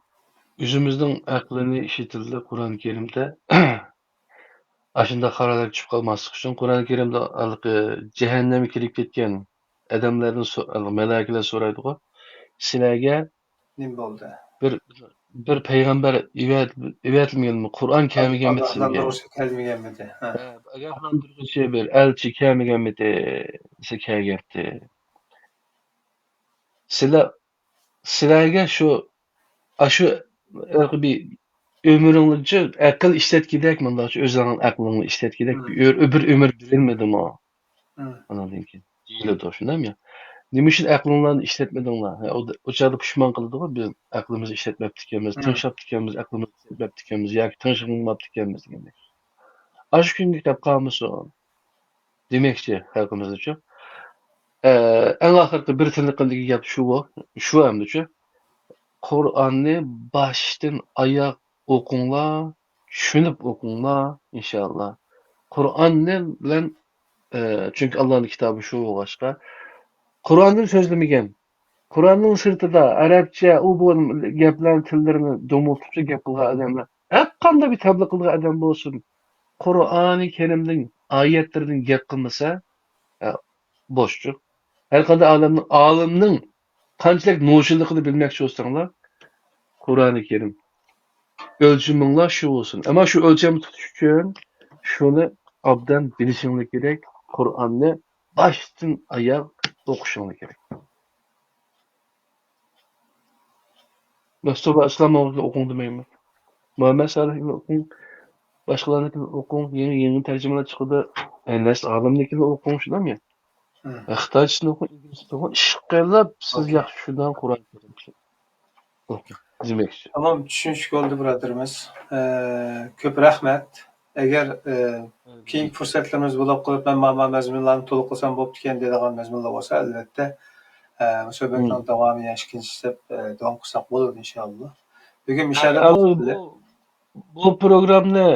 yüzümüzden aklını işitildi Kur'an-ı Kerim'de. Aşında karalar çıkıp kalmasık için Kur'an-ı Kerim'de cehennemi kirip ketken adamlardan melaikeler soraydı o. Silerge Nima bo'ldi? bir peygamber evetilmeyen mi? Kur'an kemigen mi sizge? Kelmegenmidi. Agahlandırıcı şey bir elçi kemigen mi de sekergerdi. Silerge şu bir ömrünlüce akıl işlet gidek mi? Daha özünün aklını işlet gidek. Öbür ömür bilinmedim o. Anladın ki. Değil de şundan ya. Nimişin aklından işletmedin la. O çağda pişman kıldı o biz aklımızı işletmep dikemiz, tınşap dikemiz, aklımızı işletmep dikemiz, ya ki tınşapmap dikemiz demek. Aş gün kitap kalmış o. Demekçi halkımızda şu. En ahırda bir tınlık kıldığı yap şu hem de şu. Kur'an'ı baştan ayak okunla, düşünüp okunla inşallah. Kur'an'ı bilen çünkü Allah'ın kitabı şu başka. Kur'an'ın sözlemegen. Kur'an'ın sırtıda Arapça o bu geplen tillerini domultupça gep kılgan adamlar. Hep kanda bir tablı kılgan adam bolsun. Kur'an-ı Kerim'den ayetlerden gep kılmasa boşçuk. Her kanda alimnin kançılık noşulluğunu bilmekçi olsanlar Kur'an-ı Kerim. Ölçümünler şu olsun. Ama şu ölçümü tutuş için şunu obdan bilishingli kerak. Qur'onni boshdan oyoq o'qishingli kerak. Mustafa Islamovni o'qing demayman. Muhammad Salihni o'qing, boshqalarnikini o'qing, yangi tarjimalar chiqdi. Enas olimnikini o'qing, shunami? Hı. Xitoychisini o'qing, inglizchisini o'qing. Ishqilib siz Okey. yaxshi shundan Qur'on o'qing. Demakchi. Tamam, tushunishga bo'ldi birodarimiz. Ko'p rahmat. Agar keyingi fursatlarimiz bo'lib qolib, men mana mazmunlarni to'liq qilsam bo'pti ekan deydigan mazmunlar bo'lsa, albatta musobaqa davomini ikkinchi deb davom qilsak bo'ladi inshaalloh. Bugun mishada bu programni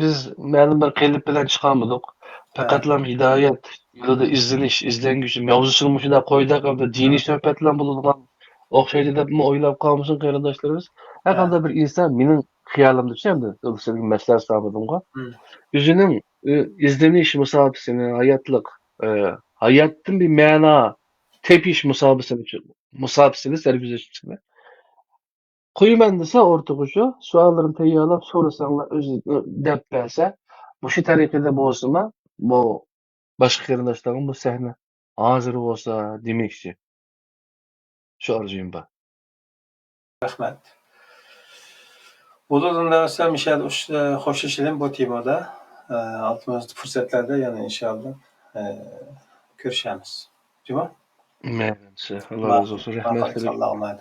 biz ma'lum bir qilib bilan chiqarmadik. Faqatlam hidoyat yo'lida izlanish, izlanguchi mavzusini shunday qo'ydik, diniy suhbatlar bo'ladigan o'xshaydi deb o'ylab qolmasin qarindoshlarimiz. Har qanday bir inson mening xiyolimda tushadi. Sizning maslahat so'radimga. O'zining izlanish musobaqasini, hayotdan bir ma'no tepish musobaqasini sarguzashtini qo'yman desa o'rtog'i shu savollarni tayyorlab so'rasanglar o'zi deb bersa shu tariqada bo'lsinmi bu boshqa qarindoshlarim bu sahna hozir bo'lsa demoqchi shu orzuyim bor. Rahmat. Bo'ladigan narsa mishal xo'shlashilim bu temada altımızda fursatlarda yana inshaalloh ko'rishamiz. Juma? Allah razı olsun. Rahmet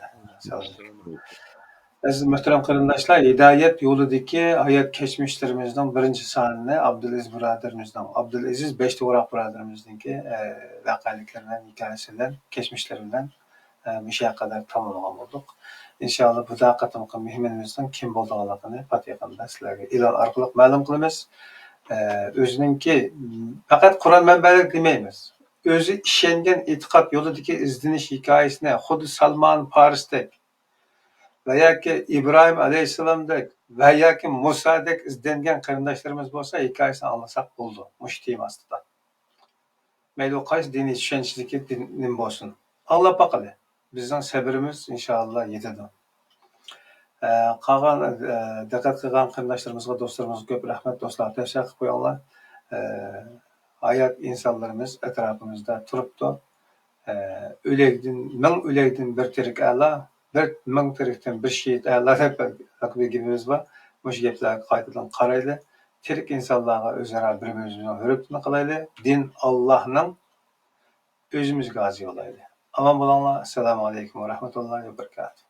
Aziz muhtaram qarindoshlar, hidoyat yo'lidagi hayot kechmishlarimizning birinchi sonini Abdulaziz birodarimizdan, Abdulaziz Beshto'roq birodarimizniki voqealiklaridan, hikoyasidan, kechmishlaridan misha qadar tamomlagan bo'ldik. İnşallah bu da qatimqi mehmonimizdan kim bo'lganligini Fatihada sizlarga e'lon orqali ma'lum qilamiz. O'zininki faqat Qur'on manbalar demaymiz. O'zi ishongan e'tiqod yo'lidagi izlanish hikoyasini xuddi Salman Farisdek va yoki İbrahim alayhissalomdek va yoki Musodek izlangan qarindoshlarimiz bo'lsa, hikoyasini anglasak bo'ldi. Mush tema ostida. Mayli qaysi diniy tushunchdagi din bo'lsin. Alloh baqali. Bizning sabrimiz inshaalloh yetadi. Qolgan diqqat qilgan qarindoshlarimizga, do'stlarimizga ko'p rahmat do'stlar. Tashakkur qilib qo'yinglar. Hayot insonlarimiz atrofimizda turibdi. Ming o'lakdan bir tirik a'lo, bir ming tirikdan bir shehid a'lo deb gapimiz bor. Mush gaplarga qaytadan qarayli. Tirik insonlarga o'zaro bir-birimizga hurmatni qilayli. Din Allohning o'zimizga aziz bo'layli. Aman bo'linglar. Assalomu alaykum va rahmatullohi va barakatuh.